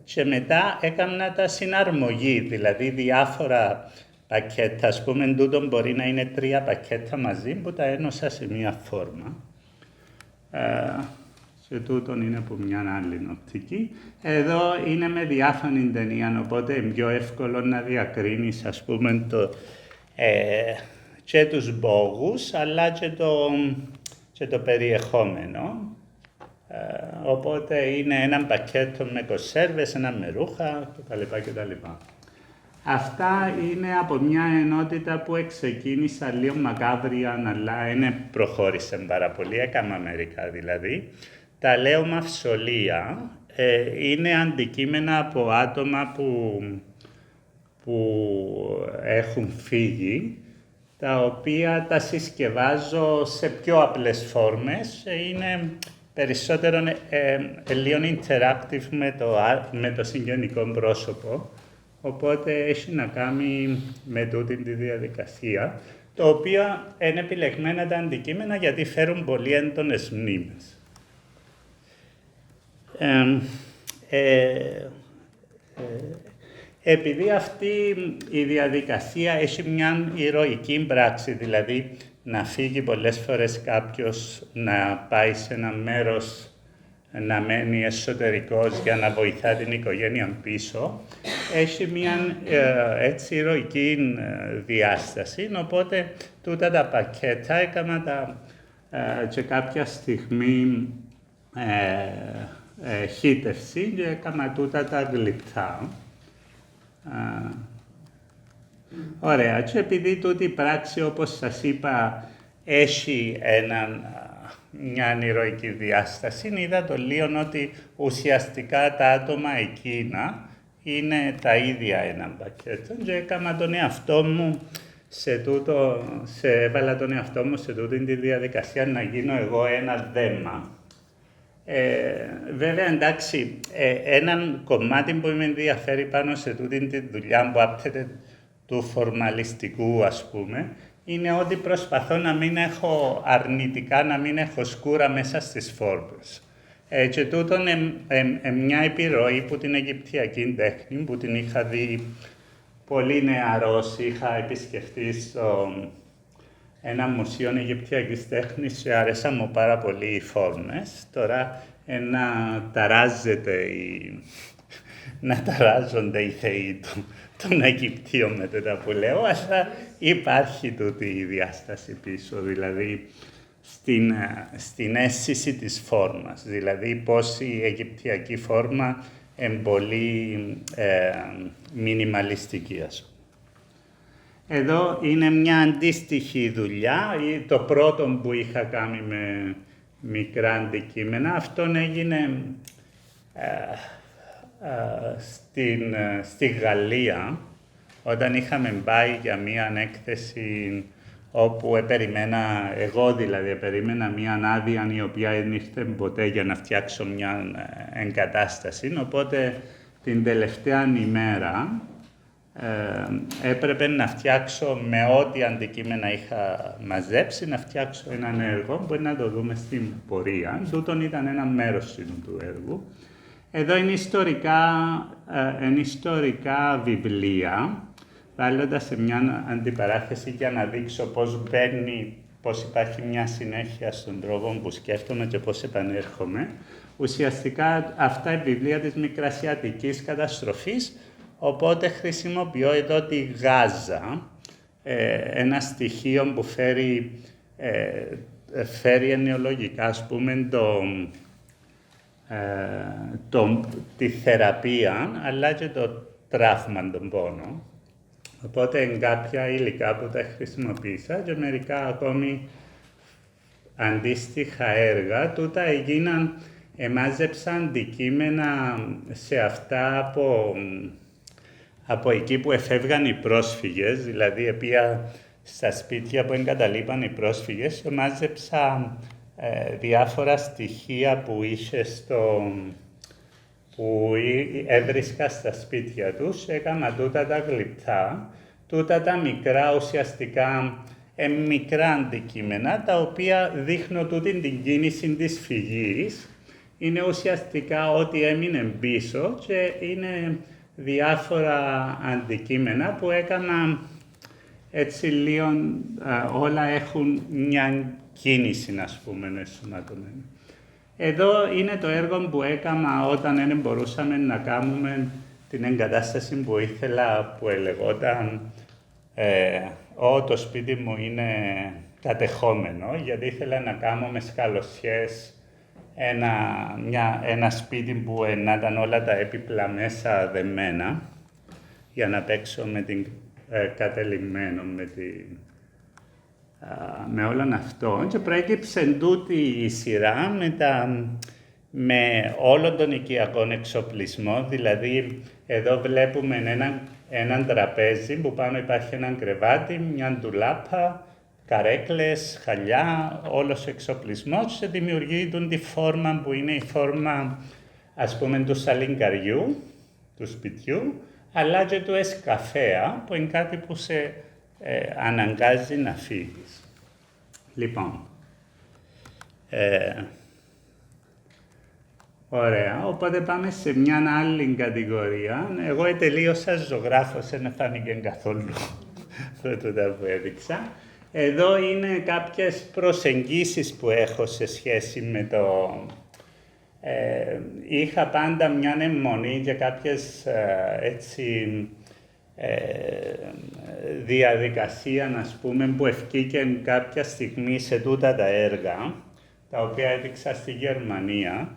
και μετά έκανα τα συναρμογή, δηλαδή διάφορα πακέτα, ας πούμε, τούτο μπορεί να είναι 3 πακέτα μαζί που τα ένωσα σε μία φόρμα. Και τούτον είναι από μια άλλη οπτική. Εδώ είναι με διάφανη ταινία, οπότε είναι πιο εύκολο να διακρίνεις, ας πούμε, και τους μπόγους, αλλά και το περιεχόμενο. Οπότε είναι ένα πακέτο με κονσέρβες, ένα με ρούχα κτλ. Αυτά είναι από μια ενότητα που ξεκίνησα λίγο μακάβρια, αλλά δεν προχώρησε πάρα πολύ, έκανα μερικά δηλαδή. Τα λέω μαυσολία, είναι αντικείμενα από άτομα που έχουν φύγει, τα οποία τα συσκευάζω σε πιο απλές φόρμες, είναι περισσότερο λίγο interactive με το συγγενικό πρόσωπο, οπότε έχει να κάνει με τούτη τη διαδικασία, το οποίο είναι επιλεγμένα τα αντικείμενα γιατί φέρουν πολύ έντονες μνήμες. Επειδή αυτή η διαδικασία έχει μια ηρωική πράξη, δηλαδή να φύγει πολλές φορές κάποιος να πάει σε ένα μέρος να μένει εσωτερικός για να βοηθά την οικογένεια πίσω, έχει μια έτσι ηρωική διάσταση, οπότε τούτα τα πακέτα έκανα και κάποια στιγμή χύτευση και έκανα τούτα τα γλυπτά. Ωραία, και επειδή τούτη η πράξη, όπως σας είπα, έχει μια ηρωική διάσταση, είδα το λίγο ότι ουσιαστικά τα άτομα εκείνα είναι τα ίδια ένα πακέτο και έκανα τον εαυτό μου έβαλα τον εαυτό μου σε τούτη τη διαδικασία να γίνω εγώ ένα δέμα. Βέβαια, εντάξει, έναν κομμάτι που με ενδιαφέρει πάνω σε τούτη τη δουλειά που άπτεται του φορμαλιστικού, ας πούμε, είναι ότι προσπαθώ να μην έχω αρνητικά, να μην έχω σκούρα μέσα στις φόρμες. Και τούτον μια επιρροή που την Αιγυπτιακή τέχνη, που την είχα δει πολύ νεαρός, είχα επισκεφτεί ένα μουσείο Αιγυπτιακής τέχνης και άρεσαν μου πάρα πολύ οι φόρμες. Τώρα να ταράζονται οι θεοί των Αιγυπτίων με τέτοια που λέω, αλλά υπάρχει τούτη η διάσταση πίσω, δηλαδή στην αίσθηση της φόρμας, δηλαδή πώς η Αιγυπτιακή φόρμα είναι πολύ μινιμαλιστική, ας πούμε. Εδώ είναι μια αντίστοιχη δουλειά, το πρώτο που είχα κάνει με μικρά αντικείμενα. Αυτόν έγινε στη Γαλλία, όταν είχαμε πάει για μια έκθεση όπου εγώ περίμενα μια άδεια η οποία δεν ήρθε ποτέ για να φτιάξω μια εγκατάσταση, οπότε την τελευταία ημέρα έπρεπε να φτιάξω με ό,τι αντικείμενα είχα μαζέψει, να φτιάξω έναν έργο που να το δούμε στην πορεία. Τούτον ήταν ένα μέρος του έργου. Εδώ είναι ιστορικά βιβλία, βάλλοντας σε μια αντιπαράθεση για να δείξω πώς υπάρχει μια συνέχεια στον τρόπο που σκέφτομαι και πώς επανέρχομαι. Ουσιαστικά αυτά είναι βιβλία της μικρασιατικής καταστροφής, οπότε χρησιμοποιώ εδώ τη Γάζα, ένα στοιχείο που φέρει ενοιολογικά, ας πούμε, τη θεραπεία, αλλά και το τραύμα, τον πόνο. Οπότε είναι κάποια υλικά που τα χρησιμοποίησα και μερικά ακόμη αντίστοιχα έργα. Τούτα έγιναν, μάζεψα αντικείμενα σε αυτά από εκεί που εφεύγαν οι πρόσφυγες, δηλαδή επία στα σπίτια που εγκαταλείπαν οι πρόσφυγες και μάζεψα διάφορα στοιχεία που έβρισκα στα σπίτια τους, έκανα τούτα τα γλυπτά, τούτα τα μικρά ουσιαστικά μικρά αντικείμενα, τα οποία δείχνω τούτη την κίνηση της φυγής, είναι ουσιαστικά ό,τι έμεινε πίσω και είναι διάφορα αντικείμενα που έκανα έτσι λίγο, όλα έχουν μια κίνηση, ας πούμε, ενσωματωμένη. Εδώ είναι το έργο που έκανα όταν δεν μπορούσαμε να κάνουμε την εγκατάσταση που ήθελα, που ελεγόταν το σπίτι μου είναι κατεχόμενο, γιατί ήθελα να κάνω με σκαλωσιές ένα σπίτι που να ήταν όλα τα έπιπλα μέσα δεμένα, για να παίξω με την κατελημμένο, με όλον αυτό, και προέκυψε τούτη η σειρά με όλον τον οικιακό εξοπλισμό. Δηλαδή, εδώ βλέπουμε έναν τραπέζι που πάνω υπάρχει έναν κρεβάτι, μια ντουλάπα, καρέκλες, χαλιά, όλος ο εξοπλισμός και δημιουργεί τη φόρμα που είναι η φόρμα, ας πούμε, του σαλιγκαριού, του σπιτιού, αλλά και του εσκαφέα, που είναι κάτι που σε αναγκάζει να φύγεις. Λοιπόν, ωραία, οπότε πάμε σε μια άλλη κατηγορία. Εγώ τελείωσα ζωγράφος, δεν φάνηκε καθόλου τούτα που έδειξα. Εδώ είναι κάποιες προσεγγίσεις που έχω σε σχέση με το... είχα πάντα μια αιμονή και κάποιες διαδικασία, ας πούμε, που ευκήκε κάποια στιγμή σε τούτα τα έργα, τα οποία έδειξα στη Γερμανία,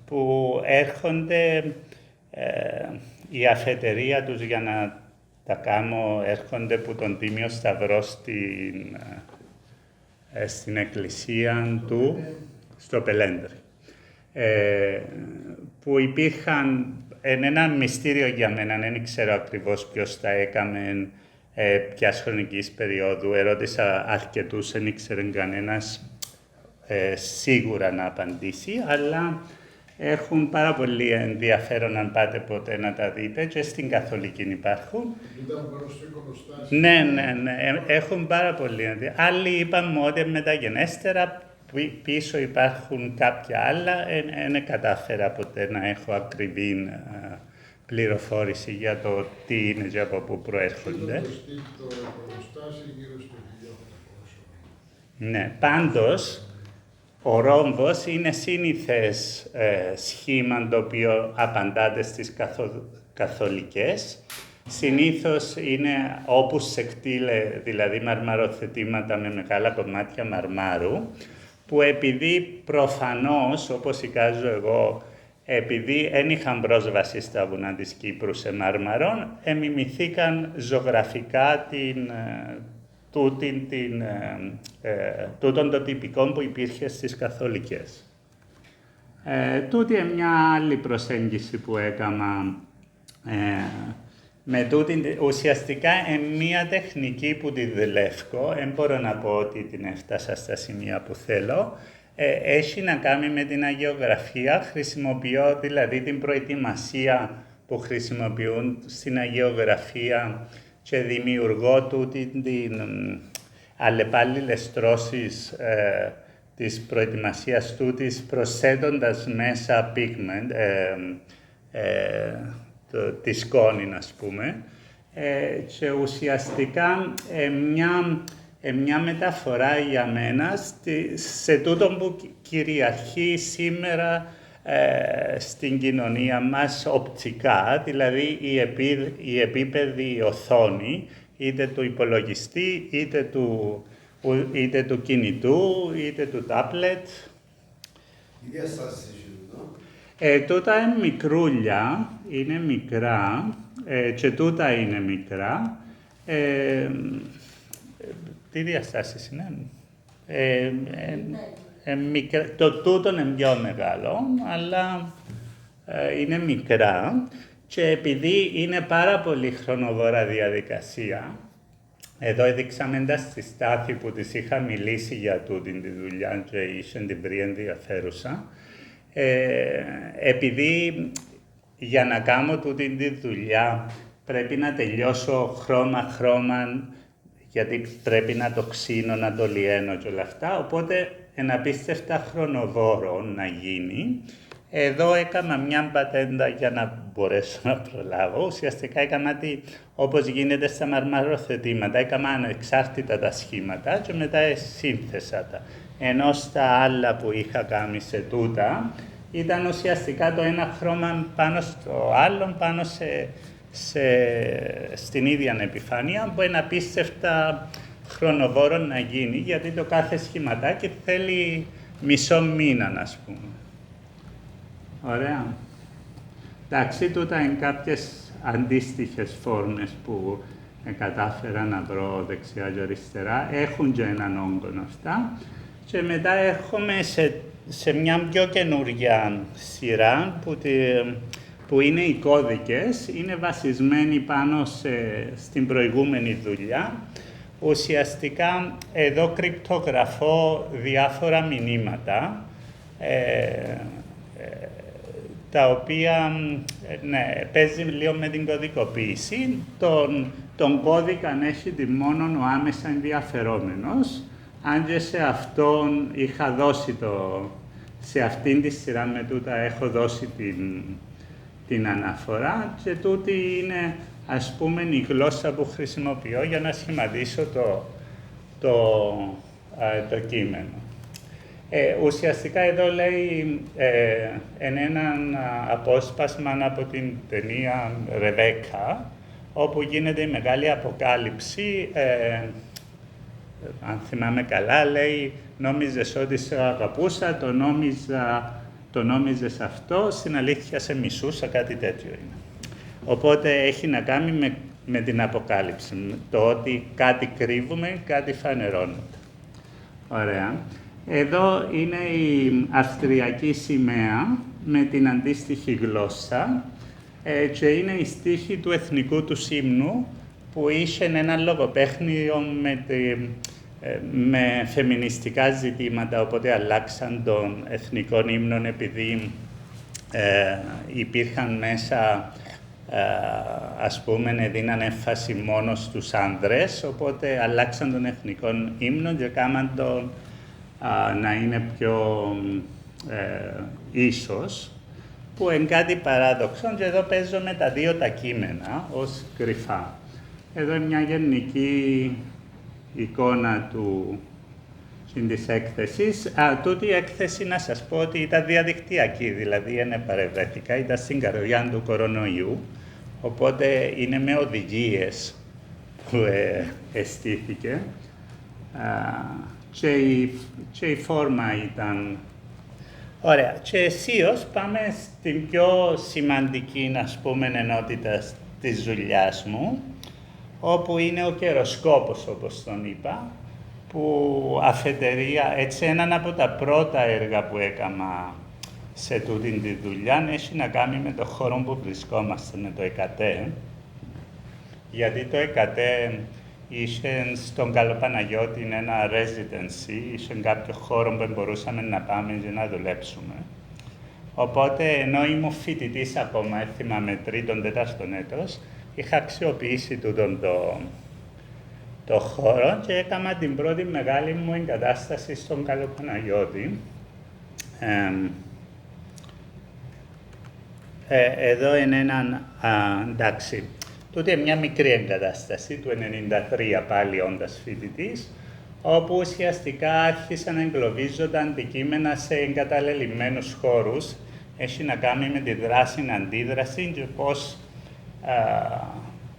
που έρχονται η αφετηρία τους για να τα κάνω, έρχονται που τον Τίμιο Σταυρό στην εκκλησία του, στο Πελέντρι, που υπήρχαν ένα μυστήριο για μένα, δεν ξέρω ακριβώς ποιος τα έκαμε, ποιας χρονικής περίοδου. Ερώτησα αρκετούς, δεν ήξερε κανένας σίγουρα να απαντήσει, αλλά έχουν πάρα πολύ ενδιαφέρον αν πάτε ποτέ να τα δείτε, και στην Καθολική υπάρχουν. Ναι, έχουν πάρα πολύ ενδιαφέρον. Άλλοι είπαν μου ότι μεταγενέστερα πίσω υπάρχουν κάποια άλλα, δεν κατάφερα ποτέ να έχω ακριβή πληροφόρηση για το τι είναι και από πού προέρχονται. Ναι, πάντως, ο ρόμβος είναι σύνηθες σχήμα το οποίο απαντάται στις καθολικές. Συνήθως είναι opus sectile, δηλαδή μαρμαροθετήματα με μεγάλα κομμάτια μαρμάρου, που επειδή προφανώς, όπως εικάζω εγώ, επειδή δεν είχαν πρόσβαση στα βουνά της Κύπρου σε μάρμαρο, μιμηθήκαν ζωγραφικά τούτον το τυπικό που υπήρχε στις καθολικές. Τούτη είναι μια άλλη προσέγγιση που έκανα. Με τούτη, ουσιαστικά μια τεχνική που τη δουλεύω, δεν μπορώ να πω ότι την έφτασα στα σημεία που θέλω, έχει να κάνει με την αγιογραφία. Χρησιμοποιώ δηλαδή την προετοιμασία που χρησιμοποιούν στην αγιογραφία και δημιουργώ τούτη την αλλεπάλληλες τρώσεις της προετοιμασίας τούτης προσθέτοντας μέσα pigment, τη σκόνη, ας πούμε, και ουσιαστικά μια μεταφορά για μένα σε τούτο που κυριαρχεί σήμερα στην κοινωνία μας οπτικά, δηλαδή η επίπεδη οθόνη, είτε του υπολογιστή, είτε του κινητού, είτε του τάπλετ. Τι διαστάσεις έχει τούτο? Τούτα είναι μικρούλια, είναι μικρά, και τούτα είναι μικρά. Τι διαστάσεις είναι? Το τούτο είναι πιο μεγάλο, αλλά είναι μικρά. Και επειδή είναι πάρα πολύ χρονοβόρα διαδικασία, εδώ έδειξαμε τα στη Στάθη που της είχα μιλήσει για τούτη τη δουλειά και είχε την βρει ενδιαφέρουσα. Επειδή για να κάνω τούτη τη δουλειά πρέπει να τελειώσω χρώμα, γιατί πρέπει να το ξύνω, να το λιένω και όλα αυτά, οπότε είναι απίστευτα χρονοβόρο να γίνει. Εδώ έκανα μια πατέντα για να μπορέσω να προλάβω. Ουσιαστικά έκανα όπως γίνεται στα μαρμαροθετήματα, έκανα ανεξάρτητα τα σχήματα και μετά σύνθεσα τα. Ενώ στα άλλα που είχα κάνει σε τούτα, ήταν ουσιαστικά το ένα χρώμα πάνω στο άλλο, πάνω στην ίδια επιφάνεια, που είναι απίστευτα χρονοβόρο να γίνει, γιατί το κάθε σχηματάκι θέλει μισό μήνα, ας πούμε. Ωραία. Εντάξει, τούτα είναι κάποιες αντίστοιχες φόρμες που κατάφερα να βρω δεξιά και αριστερά. Έχουν και έναν όγκο αυτά. Και μετά έρχομαι σε μια πιο καινούργια σειρά που είναι οι κώδικες. Είναι βασισμένοι πάνω στην προηγούμενη δουλειά. Ουσιαστικά εδώ κρυπτογραφώ διάφορα μηνύματα, τα οποία παίζει λίγο με την κωδικοποίηση. Τον κώδικα έχει μόνο ο άμεσα ενδιαφερόμενος, αν και σε αυτόν είχα δώσει σε αυτήν τη σειρά με τούτα έχω δώσει την αναφορά, και τούτη είναι, ας πούμε, η γλώσσα που χρησιμοποιώ για να σχηματίσω το κείμενο. Ουσιαστικά εδώ λέει έναν απόσπασμα από την ταινία Ρεβέκα, όπου γίνεται η μεγάλη αποκάλυψη. Αν θυμάμαι καλά, λέει, νόμιζες ότι σε αγαπούσα, το νόμιζες αυτό, στην αλήθεια σε μισούσα, κάτι τέτοιο είναι. Οπότε έχει να κάνει με την αποκάλυψη, το ότι κάτι κρύβουμε, κάτι φανερώνεται. Ωραία. Εδώ είναι η αυστριακή σημαία με την αντίστοιχη γλώσσα και είναι η στίχη του εθνικού του ύμνου, που είχε ένα λογοπαίχνιο με φεμινιστικά ζητήματα, οπότε αλλάξαν τον εθνικό ύμνο επειδή υπήρχαν μέσα, ας πούμε, δίναν έμφαση μόνο στους άνδρες, οπότε αλλάξαν τον εθνικό ύμνο και κάμαν τον να είναι πιο ίσος, που είναι κάτι παράδοξο, και εδώ παίζω με τα δύο τα κείμενα ως κρυφά. Εδώ είναι μια γενική εικόνα της έκθεσης. Τούτη η έκθεση, να σας πω ότι ήταν διαδικτυακή, δηλαδή δεν παρευρέθηκα, ήταν στην καρδιά του κορονοϊού, οπότε είναι με οδηγίες που εστήθηκε. Και η φόρμα ήταν. Ωραία. Και αισίως πάμε στην πιο σημαντική, ας πούμε, ενότητα της δουλειάς μου, όπου είναι ο καιροσκόπος, όπως τον είπα, που αφετηρία, έτσι, έναν από τα πρώτα έργα που έκανα σε τούτη τη δουλειά έχει να κάνει με το χώρο που βρισκόμαστε, με το ΕΚΑΤΕ, γιατί το ΕΚΑΤΕ είχε στον Καλοπαναγιώτη ένα residency, είχε κάποιο χώρο που μπορούσαμε να πάμε για να δουλέψουμε. Οπότε, ενώ ήμουν φοιτητής ακόμα, θυμάμαι, τρίτον, τέταρτον έτος, είχα αξιοποιήσει το χώρο και έκανα την πρώτη μεγάλη μου εγκατάσταση στον Καλοπαναγιώτη. Εδώ είναι έναν, εντάξει, τούτη είναι μια μικρή εγκατάσταση του 1993 πάλι όντας φοιτητής, όπου ουσιαστικά άρχισαν να εγκλωβίζονται αντικείμενα σε εγκαταλελειμμένους χώρους. Έχει να κάνει με τη δράση-αντίδραση και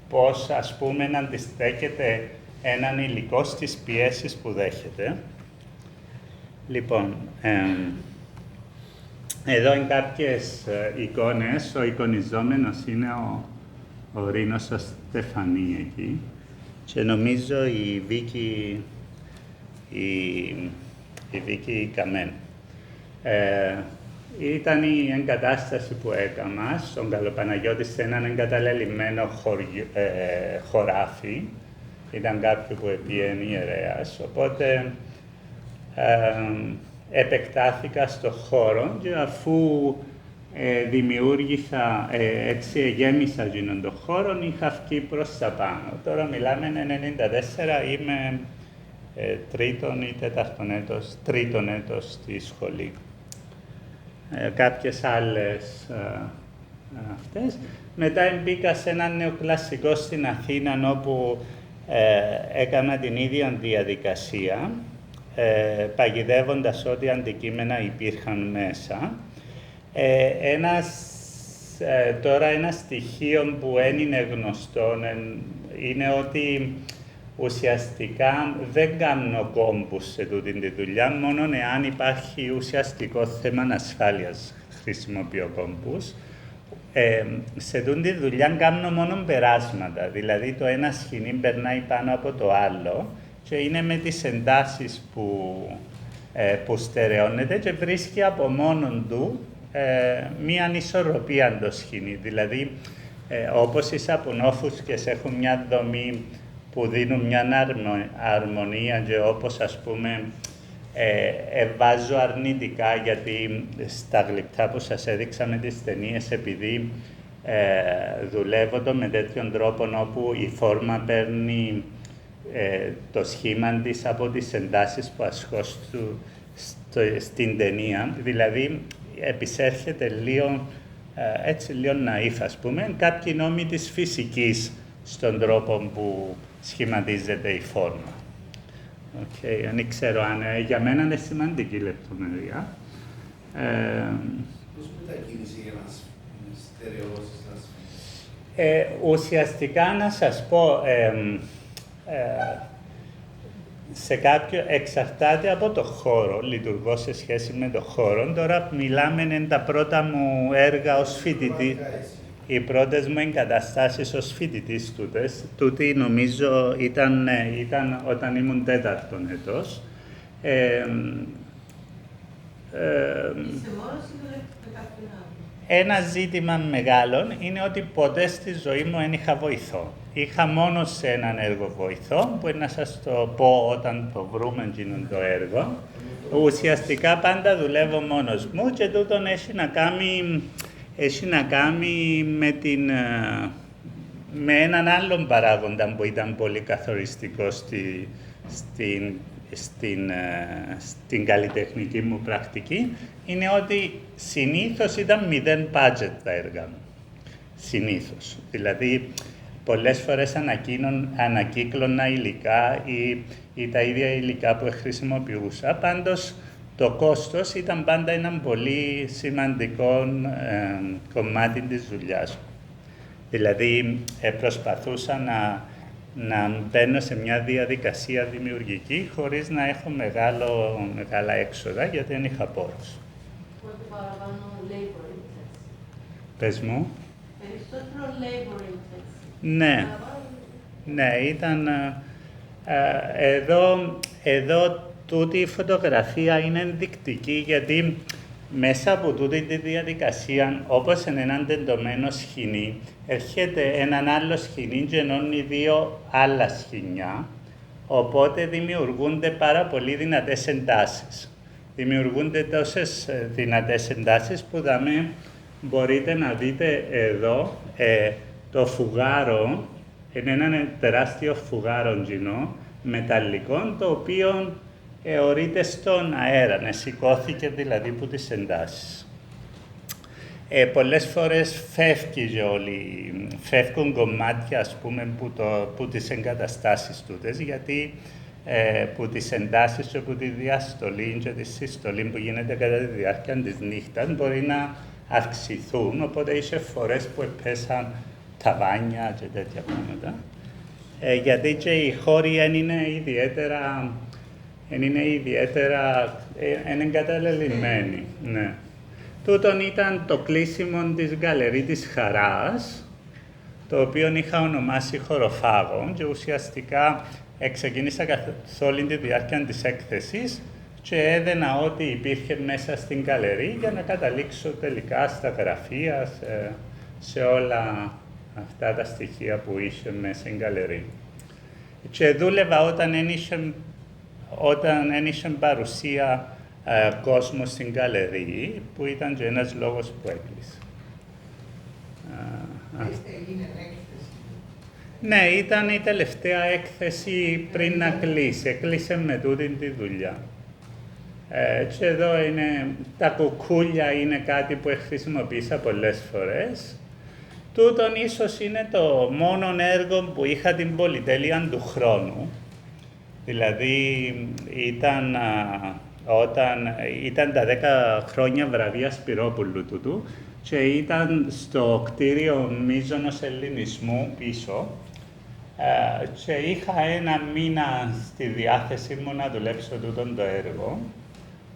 πώς ας πούμε να αντιστέκεται έναν υλικό στις πιέσεις που δέχεται. Λοιπόν, εδώ είναι κάποιες εικόνες. Ο εικονιζόμενος είναι ο Ρήνος ο Στεφανή εκεί. Και νομίζω η Βίκη Καμένη. Ήταν η εγκατάσταση που έκανα στον Καλοπαναγιώτη σε έναν εγκαταλελειμμένο χωράφι. Ήταν κάποιο που επήγαινε ιερέας, οπότε επεκτάθηκα στο χώρο και αφού δημιούργησα, έτσι γέμισα γίνον το χώρο, είχα βγει προς τα πάνω. Τώρα μιλάμε 94, είμαι τρίτον ή τρίτον έτος στη σχολή. Κάποιες άλλες αυτές. Μετά μπήκα σε ένα νεοκλασικό στην Αθήνα, όπου έκανα την ίδια διαδικασία, παγιδεύοντας ό,τι αντικείμενα υπήρχαν μέσα. Τώρα ένα στοιχείο που δεν είναι γνωστό είναι ότι ουσιαστικά δεν κάνω κόμπους σε τούτη τη δουλειά, μόνο εάν υπάρχει ουσιαστικό θέμα ασφάλειας χρησιμοποιώ κόμπους. Σε τούτη τη δουλειά κάνω μόνο περάσματα, δηλαδή το ένα σχοινί περνάει πάνω από το άλλο και είναι με τις εντάσεις που στερεώνεται και βρίσκει από μόνον του μία ανισορροπία το σχοινί. Δηλαδή, όπως οι σαπουνόφουσκες έχουν μια δομή που δίνουν μια αρμονία και όπως ας πούμε βάζω αρνητικά, γιατί στα γλυπτά που σας έδειξα με τις ταινίες, επειδή δουλεύω το με τέτοιον τρόπο όπου η φόρμα παίρνει το σχήμα της από τις εντάσεις που ασχολούν στην ταινία, δηλαδή επισέρχεται λίγο, έτσι λίγο ναΐφ, ας πούμε, κάποιοι νόμοι της φυσικής στον τρόπο που σχηματίζεται η φόρμα. Δεν ξέρω αν για μένα είναι σημαντική λεπτομέρεια. Πώς μετακίνησε για να στερεώσεις τα σφαίρα? Ουσιαστικά να σας πω, σε κάποιο εξαρτάται από το χώρο, λειτουργώ σε σχέση με το χώρο. Τώρα μιλάμε είναι τα πρώτα μου έργα ως φοιτητή. Οι πρώτες μου εγκαταστάσεις ως φοιτητής τούτη νομίζω ήταν όταν ήμουν τέταρτον έτος. Είσαι μόνος ή δουλεύεις με κάποιον άλλο? Ένα ζήτημα μεγάλο είναι ότι ποτέ στη ζωή μου δεν είχα βοηθό. Είχα μόνο σε έναν έργο βοηθό, που να σας το πω όταν το βρούμε εκείνον το έργο. Ουσιαστικά πάντα δουλεύω μόνος μου και τούτον έχει να κάνει με έναν άλλον παράγοντα που ήταν πολύ καθοριστικό στην καλλιτεχνική μου πρακτική, είναι ότι συνήθως ήταν 0 budget τα έργα μου. Συνήθως. Δηλαδή, πολλές φορές ανακύκλωνα υλικά ή τα ίδια υλικά που χρησιμοποιούσα. Πάντως, το κόστος ήταν πάντα ένα πολύ σημαντικό κομμάτι της δουλειάς μου. Δηλαδή, προσπαθούσα να μπαίνω σε μια διαδικασία δημιουργική χωρίς να έχω μεγάλα έξοδα, γιατί δεν είχα πόρους. Οπότε παραπάνω labor intensive. Πες μου. Περισσότερο labor intensive. Ναι. Ναι, ήταν... Εδώ τούτη η φωτογραφία είναι ενδεικτική, γιατί μέσα από τούτη τη διαδικασία, όπως είναι έναν τεντωμένο σχοινί, έρχεται έναν άλλο σχοινί και ενώνει δύο άλλα σχοινιά, οπότε δημιουργούνται πάρα πολύ δυνατές εντάσεις. Δημιουργούνται τόσες δυνατές εντάσεις που μπορείτε να δείτε εδώ το φουγάρο είναι ένα τεράστιο φουγάρο κοινό, μεταλλικό, το οποίο αιωρείται στον αέρα, σηκώθηκε δηλαδή από τις εντάσεις. Πολλές φορές φεύγουν κομμάτια, ας πούμε, που τις εγκαταστάσεις τούτες, γιατί που τις εντάσεις και που τη διαστολή και τη συστολή που γίνεται κατά τη διάρκεια της νύχτας μπορεί να αυξηθούν, οπότε είχε φορές που επέσαν ταβάνια και τέτοια πράγματα. Γιατί και οι χώροι είναι ιδιαίτερα εγκαταλελειμμένοι. Ναι. Τούτον ήταν το κλείσιμο της Γκαλερί της Χαράς, το οποίο είχα ονομάσει χοροφάγο και ουσιαστικά ξεκίνησα καθ' όλη τη διάρκεια της έκθεσης και έδαινα ό,τι υπήρχε μέσα στην γκαλερί για να καταλήξω τελικά στα γραφεία, σε όλα αυτά τα στοιχεία που είχε μέσα στην γκαλερί. Και δούλευα όταν ένιξε παρουσία κόσμο στην γκαλερί, που ήταν και ένας λόγος που έκλεισε. Έγινε έκθεση. Ναι, ήταν η τελευταία έκθεση πριν να κλείσει. Έκλεισε με τούτη τη δουλειά. Και εδώ είναι, τα κουκούλια είναι κάτι που χρησιμοποίησα πολλές φορές. Τούτον ίσως είναι το μόνο έργο που είχα την πολυτέλεια του χρόνου. Δηλαδή ήταν τα 10 χρόνια βραβεία Σπυρόπουλου τούτου και ήταν στο κτίριο Μίζωνος Ελληνισμού πίσω και είχα ένα μήνα στη διάθεση μου να δουλέψω τούτον το έργο,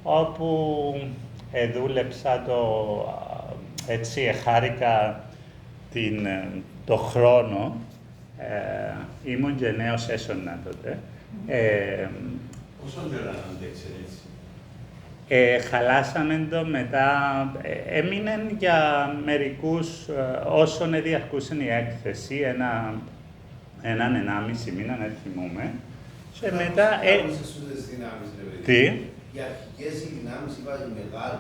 όπου δούλεψα έτσι χάρηκα το χρόνο, ήμουν και νέος έσωνα τότε. Πόσο καιρό αντέξε έτσι? Χαλάσαμε το μετά, έμεινε για μερικούς, όσον διαρκούσε η έκθεση, έναν 1,5 μήνα, δεν θυμούμαι. Και μετά... Τι? Οι αρχικές δυνάμεις είπαν μεγάλες.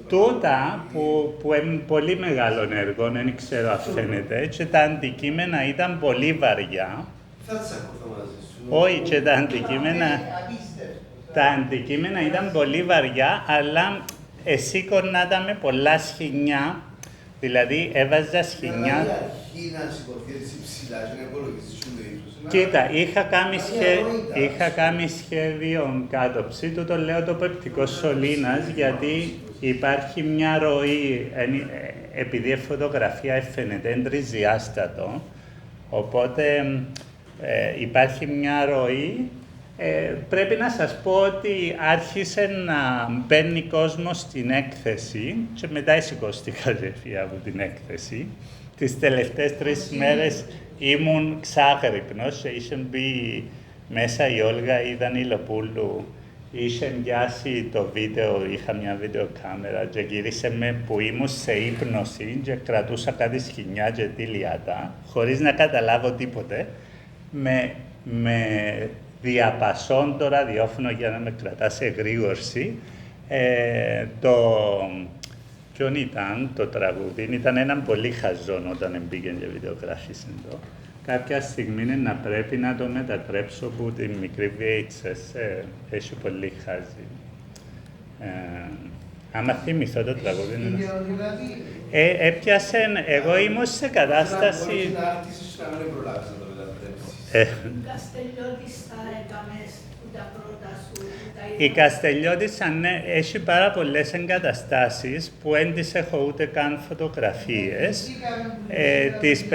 Τούτα που είναι πολύ μεγάλο έργο, δεν ξέρω αν φαίνεται, και τα αντικείμενα ήταν πολύ βαριά. Θα τις ακούω μαζί σου. Όχι, και τα αντικείμενα ήταν πολύ βαριά, αλλά σήκωνα τα με πολλά σχοινιά, δηλαδή έβαζα σχοινιά. Καλά η αρχή να σηκωθεί έτσι ψηλά και να υπολογίσεις σου ύψος. Κοίτα, είχα κάνει σχέδιο κάτωψη, το λέω το πεπτικό σωλήνας, γιατί υπάρχει μια ροή, επειδή η φωτογραφία φαίνεται, είναι τρισδιάστατο, οπότε υπάρχει μια ροή. Πρέπει να σας πω ότι άρχισε να μπαίνει κόσμο στην έκθεση και μετά σηκώστηκα από την έκθεση. Τις τελευταίες 3 μέρες ήμουν ξάγρυπνος και είχε μπει μέσα η Όλγα η Δανιλοπούλου, είχε πιάσει το βίντεο, είχα μια βιντεοκάμερα και γύρισε με που ήμουν σε ύπνωση και κρατούσα κάτι σκοινιά και τηλιάτα, χωρίς να καταλάβω τίποτε, με διαπασών το ραδιόφωνο για να με κρατά σε εγρήγορση. Ποιον ήταν το τραγούδι, ήταν έναν πολύ χαζόν όταν μπήκε και βιντεογράφησε το. Κάποια στιγμή είναι να πρέπει να το μετατρέψω που τη μικρή VHS έχει πολύ χάζι. Άμα θυμηθώ το τραγούδι... έπιασε, εγώ ήμουν σε κατάσταση... Καστελιώτης θα έκαμε τα πρώτα σου. Η Καστελιώτης έχει πάρα πολλές εγκαταστάσεις που δεν τις έχω ούτε καν φωτογραφίες. Της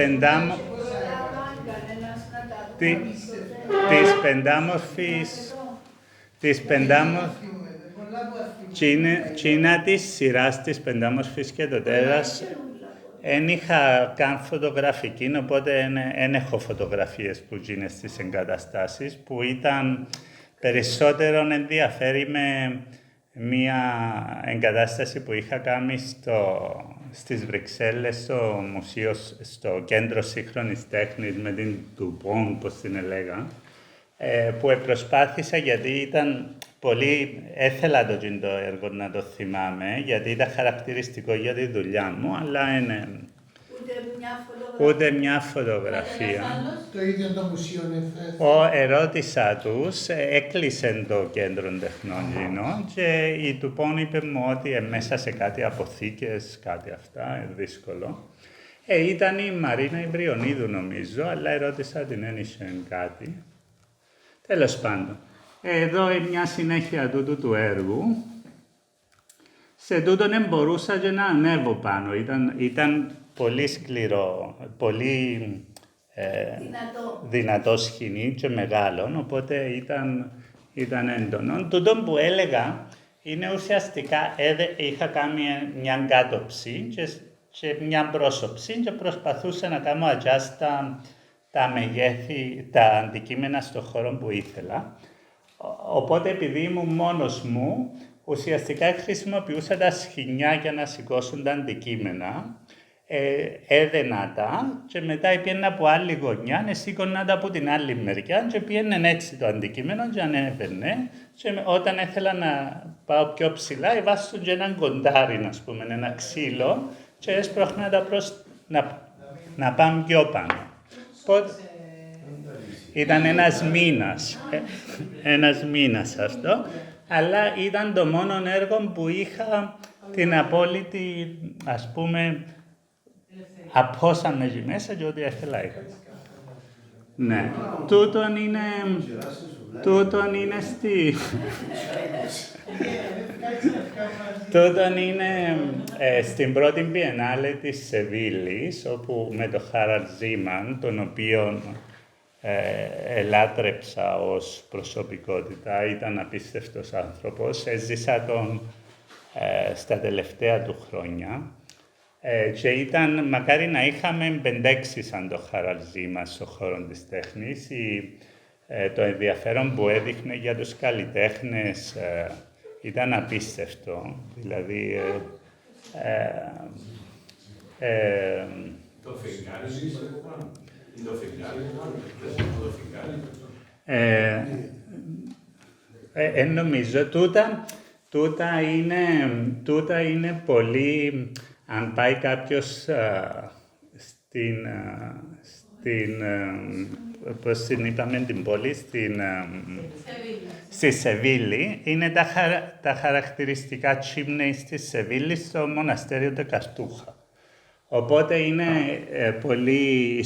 Κίνα της σειράς της Πεντάμορφης και το τέρας. Εν είχα καν φωτογραφική, οπότε δεν έχω φωτογραφίες που γίνουν στις εγκαταστάσεις, που ήταν περισσότερο ενδιαφέρει με μια εγκατάσταση που είχα κάνει στις Βρυξέλλες, στο μουσείο, στο Κέντρο Σύγχρονης Τέχνης με την Ντουμπόν, πώς την έλεγα, που προσπάθησα γιατί ήταν πολύ, έθελα το έργο να το θυμάμαι, γιατί ήταν χαρακτηριστικό για τη δουλειά μου, αλλά είναι... Ούτε μια φωτογραφία ούτε μια φωτογραφία. Το ίδιο το μουσείο είναι. Ερώτησα τους, έκλεισε το κέντρο τεχνών Γίνων και η Τουπών είπε μου ότι μέσα σε κάτι αποθήκες, κάτι αυτά, δύσκολο. Ήταν η Μαρίνα Ιμπριονίδου νομίζω, αλλά ερώτησα την ένιξε κάτι. Τέλος πάντων, εδώ είναι μια συνέχεια τούτου του έργου. Σε τούτον δεν μπορούσα και να ανέβω πάνω. Ήταν πολύ σκληρό, πολύ δυνατό σκηνή και μεγάλο, οπότε ήταν έντονο. Τούτον που έλεγα είναι ουσιαστικά, είχα κάνει μια κάτωψη και μια πρόσωψη και προσπαθούσα να κάνω adjust τα μεγέθη, τα αντικείμενα στον χώρο που ήθελα. Οπότε επειδή ήμουν μόνος μου, ουσιαστικά χρησιμοποιούσα τα σχοινιά για να σηκώσουν τα αντικείμενα, έδαινα τα και μετά πήγαινα από άλλη γωνιά, σήκωνα τα από την άλλη μεριά και πήγαινε έτσι το αντικείμενο και ανέβαινε και όταν ήθελα να πάω πιο ψηλά, έβασαν και έναν κοντάρι, ας πούμε, ένα ξύλο και έσπρωχνα τα να πάμε πιο πάνω. Ήταν ένας μήνας αυτό, αλλά ήταν το μόνο έργο που είχα την απόλυτη, ας πούμε, απόσαμε εκεί μέσα και ό,τι ήθελα είχα. Ναι, τούτον είναι στην πρώτη Biennale της Σεβίλης, όπου με τον Χάραλντ Ζήμαν, τον οποίον ελάτρεψα ως προσωπικότητα, ήταν απίστευτος άνθρωπος, έζησα τον στα τελευταία του χρόνια και ήταν, μακάρι να είχαμε 5-6 σαν το Χάραλντ Ζήμαν στον χώρο της τέχνης. Το ενδιαφέρον που έδειχνε για τους καλλιτέχνες ήταν απίστευτο, δηλαδή το φεγγάρι το φεγγάρι. Νομίζω τούτα είναι πολύ, αν πάει κάποιος πώς την είπαμε την πόλη, στη Σεβίλη, είναι τα χαρακτηριστικά τσίμνεϊ στη Σεβίλη στο μοναστήριο του Καρτούχα. Οπότε είναι πολύ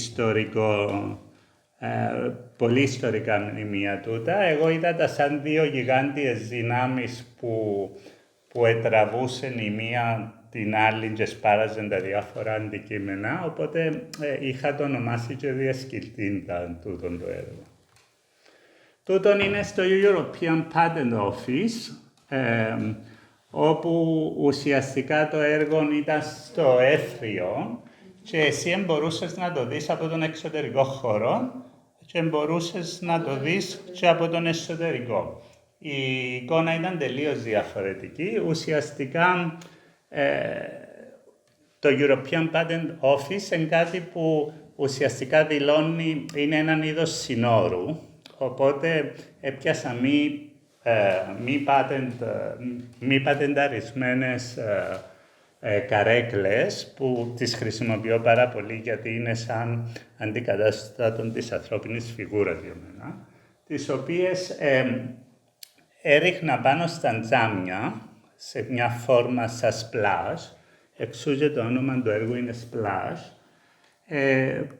ιστορικά μνημεία τούτα. Εγώ είδα τα σαν δύο γιγάντιες δυνάμεις που ετραβούσαν η μία την άλλη και σπάραζαν τα διάφορα αντικείμενα, οπότε είχα το ονομάσει και διασκυλτίντα τούτον το έργο. Τούτον είναι στο European Patent Office, όπου ουσιαστικά το έργο ήταν στο αίθριο και εσύ μπορούσες να το δεις από τον εξωτερικό χώρο και μπορούσες να το δεις και από τον εσωτερικό. Η εικόνα ήταν τελείως διαφορετική. Ουσιαστικά το European Patent Office είναι κάτι που ουσιαστικά δηλώνει, είναι έναν είδος συνόρου, οπότε έπιασα μη πατενταρισμένες καρέκλες που τις χρησιμοποιώ πάρα πολύ γιατί είναι σαν αντικατάστατο της ανθρώπινης φιγούρας για μένα, τις οποίες έριχνα πάνω στα τζάμια σε μια φόρμα σαν splash, εξού και το όνομα του έργου είναι splash,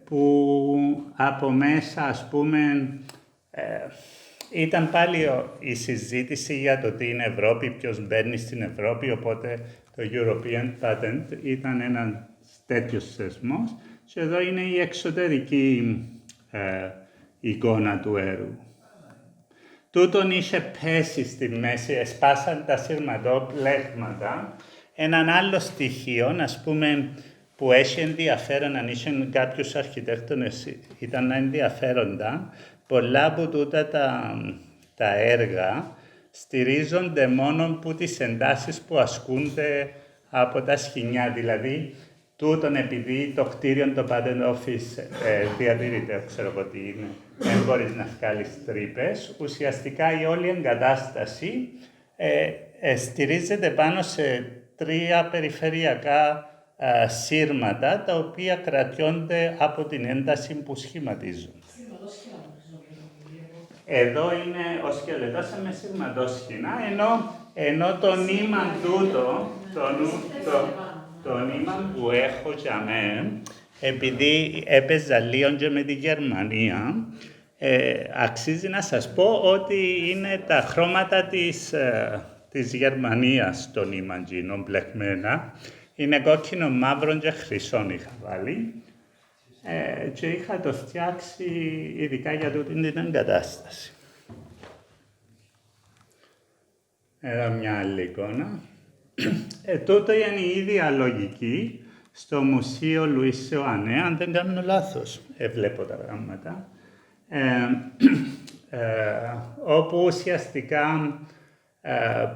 που από μέσα, ας πούμε, ήταν πάλι η συζήτηση για το τι είναι Ευρώπη, ποιος μπαίνει στην Ευρώπη, οπότε το European Patent ήταν ένας τέτοιος θεσμός και εδώ είναι η εξωτερική εικόνα του έργου. Τούτον είχε πέσει στη μέση, εσπάσαν τα σειρματόπλεγματα. Έναν άλλο στοιχείο, ας πούμε, που έχει ενδιαφέρον, αν είχε κάποιους αρχιτέκτονες, ήταν ενδιαφέροντα, πολλά από τούτα τα έργα στηρίζονται μόνο από τις εντάσεις που ασκούνται από τα σχοινιά. Δηλαδή, τούτον επειδή το κτίριο, το Patent Office διατηρείται, ξέρω εγώ τι είναι, δεν μπορείς να βγάλεις τρύπες. Ουσιαστικά η όλη εγκατάσταση στηρίζεται πάνω σε 3 περιφερειακά σύρματα τα οποία κρατιόνται από την ένταση που σχηματίζουν. Εδώ είναι ο σκελετός με σειρματόσχηνα, ενώ το νήμα τούτο, το νήμα που έχω για μέ, επειδή έπαιζα λίγο και με τη Γερμανία, αξίζει να σας πω ότι είναι τα χρώματα της Γερμανίας το νήμα γίνο μπλεκμένα. Είναι κόκκινο, μαύρο και χρυσό είχα βάλει. Και είχα το φτιάξει ειδικά για τούτη την εγκατάσταση. Εδώ μια άλλη εικόνα. Τούτο είναι η ίδια λογική στο Μουσείο Λουίς Σεωανέ, αν δεν κάνω λάθος. Βλέπω τα πράγματα. Όπου ουσιαστικά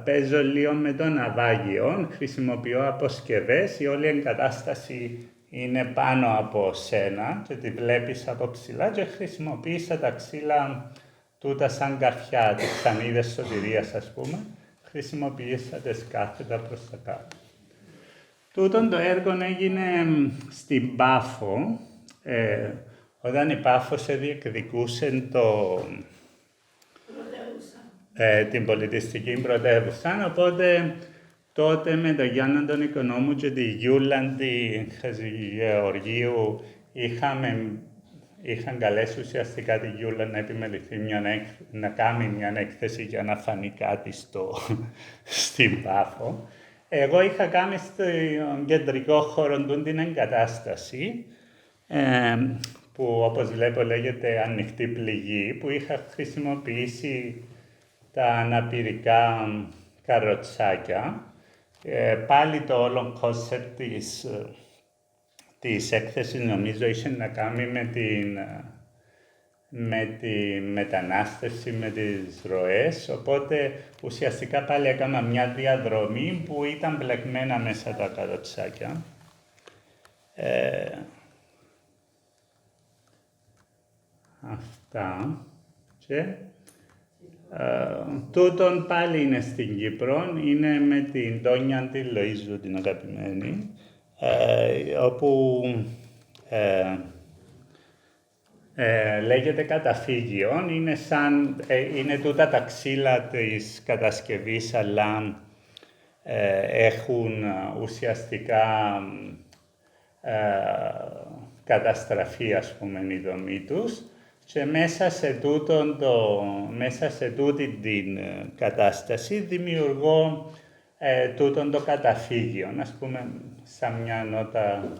παίζω λίγο με το ναυάγιο, χρησιμοποιώ αποσκευές, η όλη εγκατάσταση είναι πάνω από σένα και τη βλέπεις από ψηλά και χρησιμοποίησα τα ξύλα τούτα σαν καρφιά, τις σανίδες σωτηρίας ας πούμε, χρησιμοποίησα τις κάθετα προς τα κάτω. Τούτον το έργο έγινε στην Πάφο, όταν η Πάφος διεκδικούσε την πολιτιστική πρωτεύουσα, οπότε τότε με τον Γιάννη τον Οικονόμου και τη Γιούλαντη Χαζηγεωργίου είχαν καλέσει ουσιαστικά τη Γιούλα να επιμεληθεί να κάνει μια έκθεση για να φανεί κάτι στην Πάφο. Εγώ είχα κάνει στον κεντρικό χώρο του την εγκατάσταση, που όπως βλέπω λέγεται ανοιχτή πληγή, που είχα χρησιμοποιήσει τα αναπηρικά καροτσάκια. Πάλι το όλο κόνσεπτ της έκθεσης νομίζω είχε να κάνει με τη μετανάστευση, με τις ροές, οπότε ουσιαστικά πάλι έκανα μια διαδρομή που ήταν μπλεκμένα μέσα τα καροτσάκια. Αυτά και τούτον πάλι είναι στην Κύπρο, είναι με την Τόνια τη Λοΐζου την αγαπημένη, όπου λέγεται καταφύγιο, είναι τούτα τα ξύλα της κατασκευής, αλλά έχουν ουσιαστικά καταστραφεί, ας πούμε, η δομή τους. Και μέσα σε τούτη την κατάσταση δημιουργώ τούτον το καταφύγιο, ας πούμε, σαν μια νότα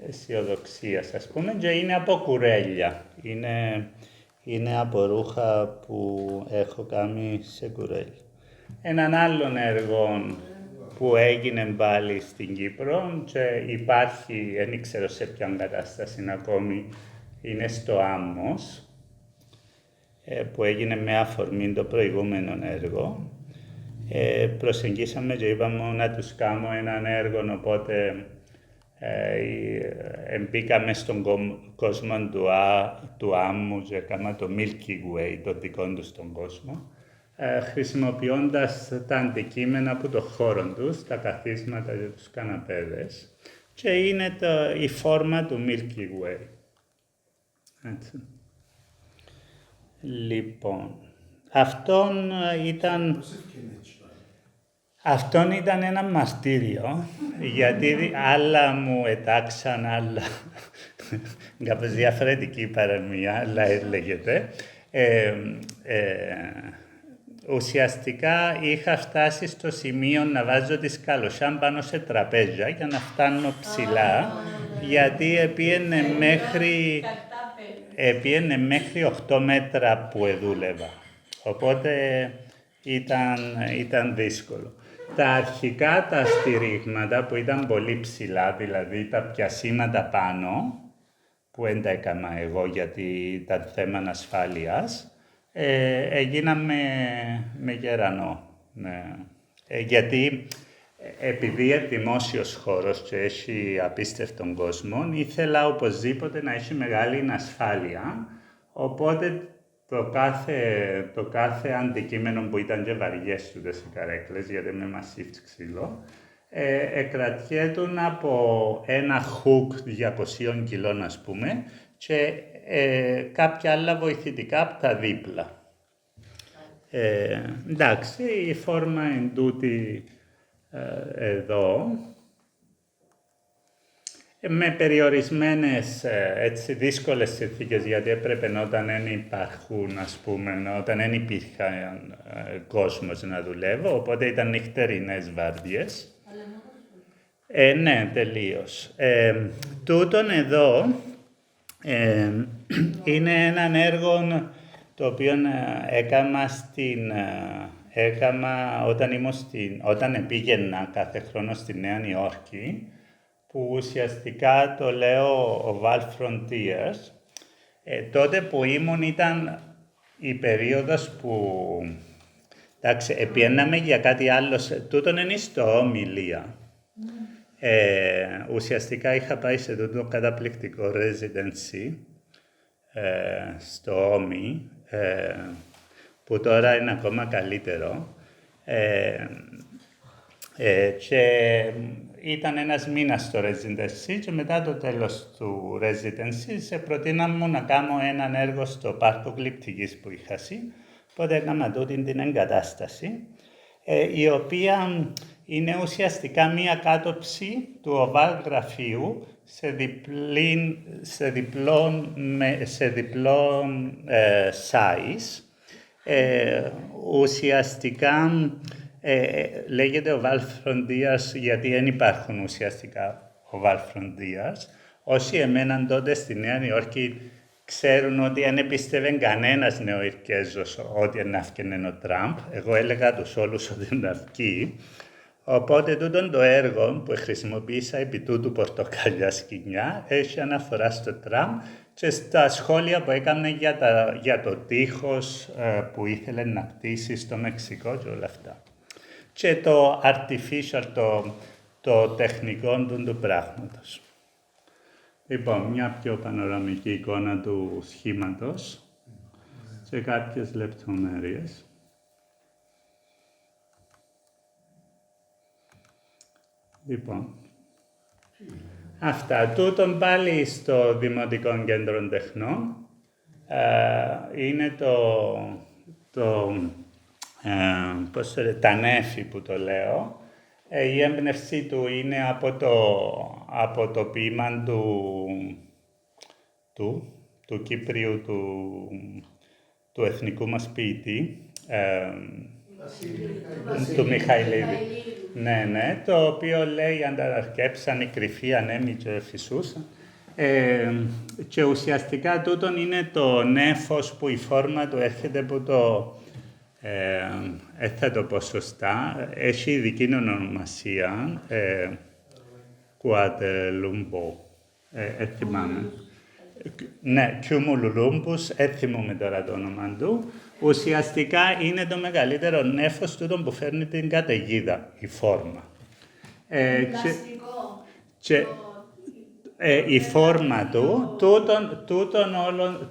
αισιοδοξίας, ας πούμε, και είναι από κουρέλια. Είναι από ρούχα που έχω κάνει σε κουρέλια. Έναν άλλον έργο που έγινε πάλι στην Κύπρο και υπάρχει, δεν ξέρω σε ποια κατάσταση είναι ακόμη, είναι στο Άμμος, που έγινε με αφορμή το προηγούμενο έργο. Προσεγγίσαμε και είπαμε να τους κάνω έναν έργο, οπότε μπήκαμε στον κόσμο του Άμμου και έκανα το Milky Way, το δικό τους τον κόσμο, χρησιμοποιώντας τα αντικείμενα από το χώρο τους, τα καθίσματα και τους καναπέδες, και είναι η φόρμα του Milky Way. Έτσι. Λοιπόν, αυτόν ήταν ένα μαστήριο, γιατί άλλα μου ετάξαν, άλλα, κάπως διαφορετική παραμία, αλλά λέγεται. Ουσιαστικά είχα φτάσει στο σημείο να βάζω τις καλοσιάν πάνω σε τραπέζια για να φτάνω ψηλά, γιατί επίενε μέχρι 8 μέτρα που εδούλευα. Οπότε ήταν δύσκολο. Τα αρχικά τα στηρίγματα που ήταν πολύ ψηλά, δηλαδή τα πιασίματα πάνω, που δεν τα έκανα εγώ γιατί ήταν θέμα ασφάλειας, έγιναν με γερανό. Γιατί επειδή είναι δημόσιος χώρος και έχει απίστευτον κόσμο, ήθελα οπωσδήποτε να έχει μεγάλη ασφάλεια, οπότε το κάθε αντικείμενο που ήταν και βαριές τούτες οι καρέκλες, γιατί με μασίφ ξύλο, εκρατιέτουν από ένα hook 200 κιλών, ας πούμε, και κάποια άλλα βοηθητικά από τα δίπλα. Εντάξει, η φόρμα είναι τούτη εδώ, με περιορισμένες έτσι, δύσκολες συνθήκες, γιατί έπρεπε όταν δεν υπάρχουν, ας πούμε, όταν δεν υπήρχε κόσμος να δουλεύω, οπότε ήταν νυχτερινές βάρδιες. Ναι, τελείως. Τούτον εδώ είναι έναν έργο το οποίο έκανα όταν πήγαινα κάθε χρόνο στη Νέα Υόρκη, που ουσιαστικά το λέω ο Val Frontiers. Τότε που ήμουν ήταν η περίοδος που, εντάξει, επιέναμε για κάτι άλλο, τούτον είναι στο ομιλία. Ουσιαστικά είχα πάει σε τούτο καταπληκτικό residency στο ΟΜΗ, που τώρα είναι ακόμα καλύτερο. Και ήταν ένας μήνας στο residency και μετά το τέλος του residency σε προτείναν μου να κάνω έναν έργο στο πάρκο Γλυπτικής που είχα σει, οπότε έκανα τούτη την εγκατάσταση, η οποία είναι ουσιαστικά μία κάτωψη του οβάλ γραφείου σε διπλό size. Ουσιαστικά λέγεται Oval Frontiers γιατί δεν υπάρχουν ουσιαστικά Oval Frontiers. Όσοι εμέναν τότε στη Νέα Υόρκη ξέρουν ότι αν επίστευε κανένας Νεοϊρκέζος ότι να έφτιανε ο Τραμπ, εγώ έλεγα τους όλους ότι να βγει. Οπότε τούτον το έργο που χρησιμοποίησα επί τούτου πορτοκαλιά σκηνιά έχει αναφορά στο Τραμπ και στα σχόλια που έκανε για το τείχος που ήθελε να κτίσει στο Μεξικό και όλα αυτά. Και το artificial, το τεχνικό του πράγματος. Λοιπόν, μια πιο πανοραμική εικόνα του σχήματος και κάποιες λεπτομέρειες. Λοιπόν, αυτά. Τούτον πάλι στο Δημοτικό Κέντρο Τεχνών. Είναι τα νέφη που το λέω. Η έμπνευσή του είναι από το ποίημα του Κύπριου, του εθνικού μας ποιητή, του Μιχαηλίδη. Ναι, το οποίο λέει «Ανταρκέψαν οι κρυφοί ανέμοι και φυσούσαν». Και ουσιαστικά τούτον είναι το νέφος που η φόρμα του έρχεται από το... θα το πω σωστά, έχει ειδική ονομασία, Κουατελούμπο, θυμάμαι. Ναι, Cumulolumbus, θυμούμαι τώρα το όνομα του. Ουσιαστικά είναι το μεγαλύτερο νέφος τούτον που φέρνει την καταιγίδα, η φόρμα. Η φόρμα του,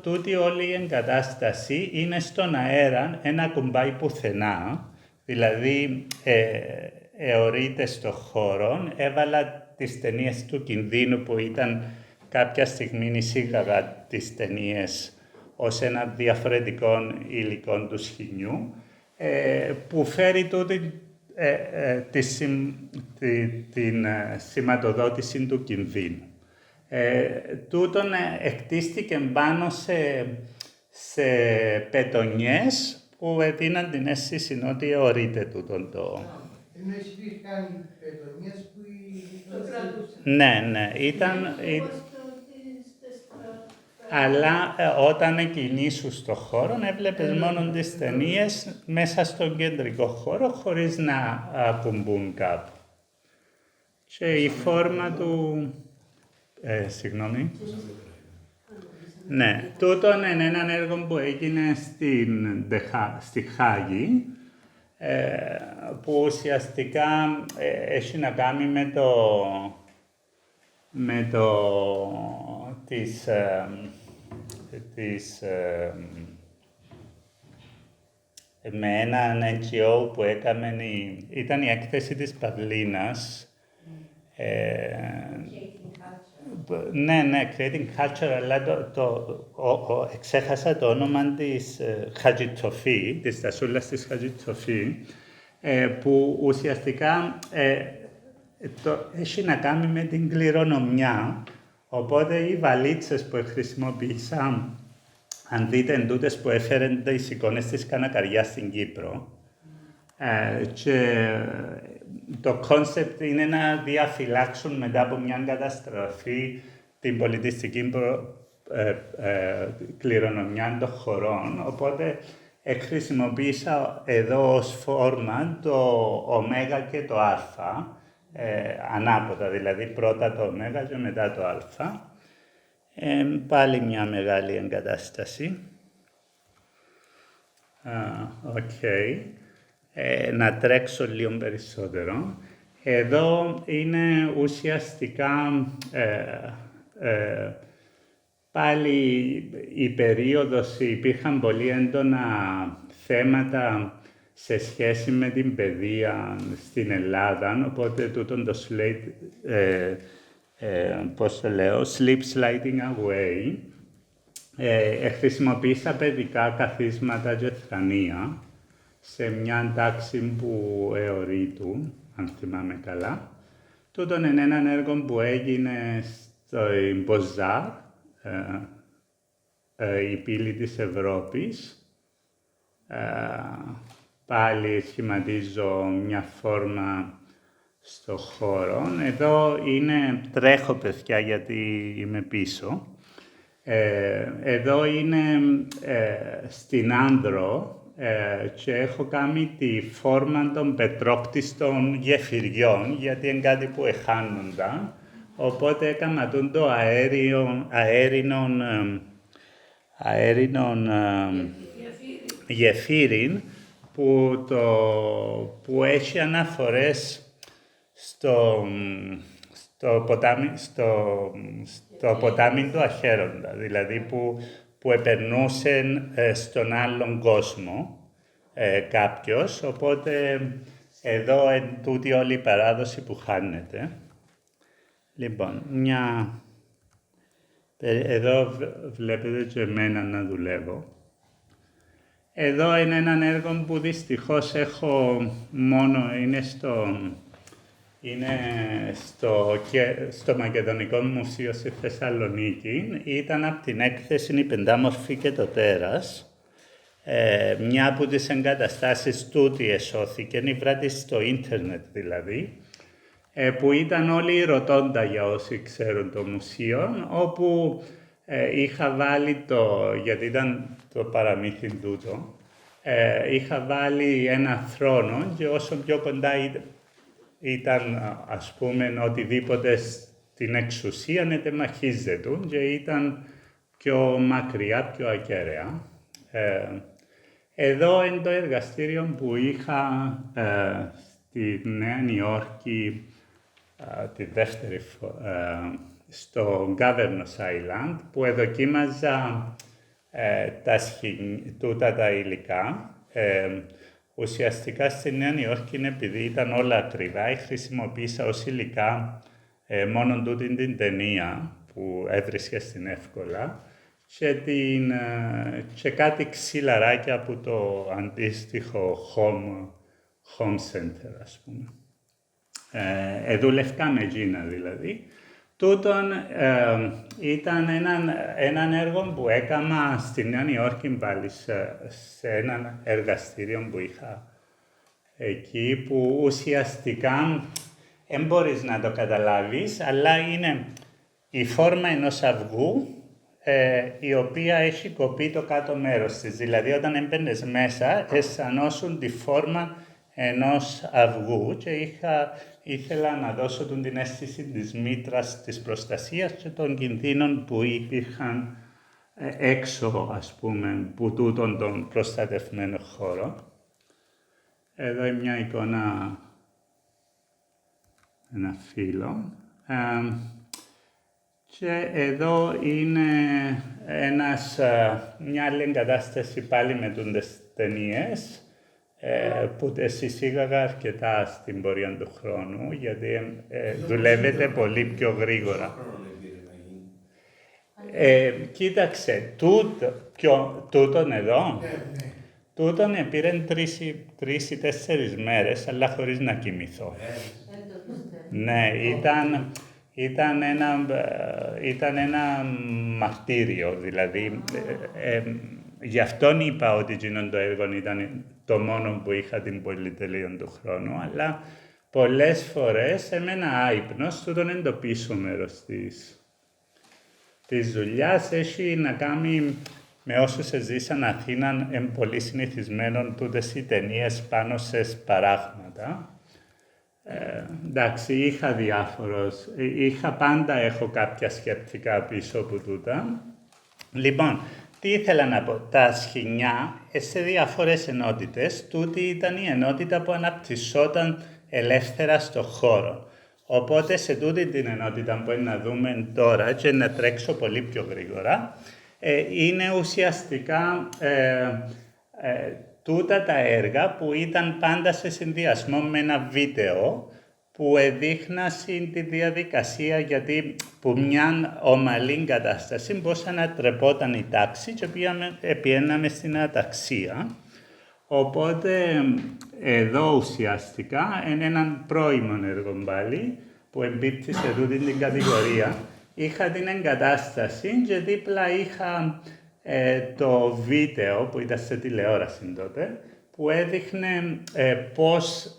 τούτη όλη η εγκατάσταση είναι στον αέρα, ένα κουμπάει πουθενά, δηλαδή εωρείται στο χώρο. Έβαλα τις ταινίες του κινδύνου που ήταν κάποια στιγμή εισήγαγα τις ταινίες ως ένα διαφορετικό υλικό του σχοινιού, που φέρει τούτη την σηματοδότηση του κινδύνου. Τούτον εκτίστηκε πάνω σε πετονιές που έδιναν την αίσθηση ότι εωρείται τούτον το... Εννοείς υπήρχαν πετονιές που το κρατούσαν. Ναι, ήταν... Αλλά όταν κινήσου στο χώρο, έβλεπες μόνο τις ταινίες μέσα στον κεντρικό χώρο, χωρίς να ακουμπούν κάπου. Και η φόρμα του... Συγγνώμη. Ναι, τούτον είναι ένα έργο που έγινε στη Χάγη, που ουσιαστικά έχει να κάνει με έναν NGO που έκαμε, ήταν η έκθεση της Παυλίνας, Ναι, creating culture, αλλά εξέχασα το όνομα της Χατζητσοφή, της Τασούλας της Χατζητσοφή, που ουσιαστικά έχει να κάνει με την κληρονομιά, οπότε οι βαλίτσες που χρησιμοποίησα, αν δείτε εντούτες που έφεραν τις εικόνες της Κανακαριάς στην Κύπρο, και το κόνσεπτ είναι να διαφυλάξουν μετά από μια καταστροφή την πολιτιστική κληρονομιά των χωρών, οπότε χρησιμοποίησα εδώ ως φόρμα το ω και το α, ανάποδα, δηλαδή πρώτα το ω και μετά το α. Πάλι μια μεγάλη εγκατάσταση. Να τρέξω λίγο περισσότερο. Εδώ είναι ουσιαστικά πάλι η περίοδος, υπήρχαν πολύ έντονα θέματα σε σχέση με την παιδεία στην Ελλάδα, οπότε τούτον το Sleep Sliding Away, χρησιμοποίησα παιδικά καθίσματα και θρανία σε μια τάξη που εωρείτου, αν θυμάμαι καλά. Τούτον είναι ένα έργο που έγινε στο Μποζάρ, η πύλη της Ευρώπης. Πάλι σχηματίζω μια φόρμα στο χώρο. Εδώ τρέχω παιδιά γιατί είμαι πίσω. Εδώ είναι στην Άνδρο και έχω κάνει τη φόρμα των πετρόκτιστων γεφυριών, γιατί είναι κάτι που εχάνονταν. Οπότε έκανα το αέρινον γεφύριν που έχει αναφορές στο ποτάμι του Αχέροντα, δηλαδή που επερνούσε στον άλλον κόσμο κάποιος, οπότε εδώ είναι τούτη όλη η παράδοση που χάνεται. Λοιπόν, εδώ βλέπετε και εμένα να δουλεύω. Εδώ είναι έναν έργο που δυστυχώς έχω μόνο, είναι στο Μακεδονικό Μουσείο στη Θεσσαλονίκη. Ήταν από την έκθεση «Η Πεντάμορφη και το Τέρας». Μια από τις εγκαταστάσεις τούτη εσώθηκε, νυβράτη στο ίντερνετ δηλαδή, που ήταν όλοι ρωτώντα για όσοι ξέρουν το μουσείο, όπου είχα βάλει γιατί ήταν το παραμύθι τούτο, είχα βάλει ένα θρόνο και όσο πιο κοντά ήταν, ας πούμε, οτιδήποτε στην εξουσία ετεμαχίζεται και ήταν πιο μακριά, πιο ακέραια. Εδώ είναι το εργαστήριο που είχα στη Νέα Νιόρκη τη δεύτερη φορά, στο Governors Island, που εδοκίμαζα τούτα τα υλικά. Ουσιαστικά στη Νέα Νιόρκη, επειδή ήταν όλα ακριβά, χρησιμοποίησα ως υλικά μόνο τούτη την ταινία που έβρισκε στην εύκολα και κάτι ξυλαράκια από το αντίστοιχο home center, ας πούμε. Δούλευκα με εκείνα δηλαδή. Τούτον ήταν έναν έργο που έκανα στη Νέα Νιόρκη πάλι σε έναν εργαστήριο που είχα εκεί, που ουσιαστικά δεν μπορείς να το καταλάβεις, αλλά είναι η φόρμα ενός αυγού η οποία έχει κοπεί το κάτω μέρος της. Δηλαδή όταν έμπαινες μέσα αισθανόσουν τη φόρμα ενός αυγού και ήθελα να δώσω την αίσθηση της μήτρας, της προστασίας και των κινδύνων που υπήρχαν έξω, ας πούμε, που τούτον τον προστατευμένο χώρο. Εδώ είναι μια εικόνα, ένα φύλλο. Και εδώ είναι μια άλλη εγκατάσταση πάλι με τις ταινίες. που τις εισήγαγα αρκετά στην πορεία του χρόνου, γιατί δουλεύετε πολύ πιο γρήγορα. Κοίταξε, τούτον εδώ, τούτον πήρε 3 ή 4 μέρες, αλλά χωρίς να κοιμηθώ. Ναι, ήταν ένα μαρτύριο, δηλαδή, γι' αυτόν είπα ότι εκείνο το έργο ήταν το μόνο που είχα την πολυτελεία του χρόνου, αλλά πολλές φορές έμενα άυπνος, τούτον είναι το πίσω μέρος της δουλειάς. Έχει να κάνει με όσους ζήσαν Αθήνα, είναι πολύ συνηθισμένο τούτες οι ταινίες πάνω σε σπαράγματα. Εντάξει, πάντα έχω κάποια σκεπτικά πίσω από τούτα. Λοιπόν, τι ήθελα να πω, τα σχοινιά σε διάφορες ενότητες, τούτη ήταν η ενότητα που αναπτυσσόταν ελεύθερα στο χώρο. Οπότε σε τούτη την ενότητα που να δούμε τώρα και να τρέξω πολύ πιο γρήγορα, είναι ουσιαστικά τούτα τα έργα που ήταν πάντα σε συνδυασμό με ένα βίντεο που εδείχνασαν τη διαδικασία, γιατί που μια ομαλή κατάσταση πώς ανατρεπόταν η τάξη και πιέναμε στην αταξία. Οπότε εδώ ουσιαστικά είναι έναν πρώιμο έργο πάλι που εμπίπτει σε τούτη την κατηγορία. Είχα την εγκατάσταση και δίπλα είχα το βίντεο που ήταν σε τηλεόραση τότε, που έδειχνε πώς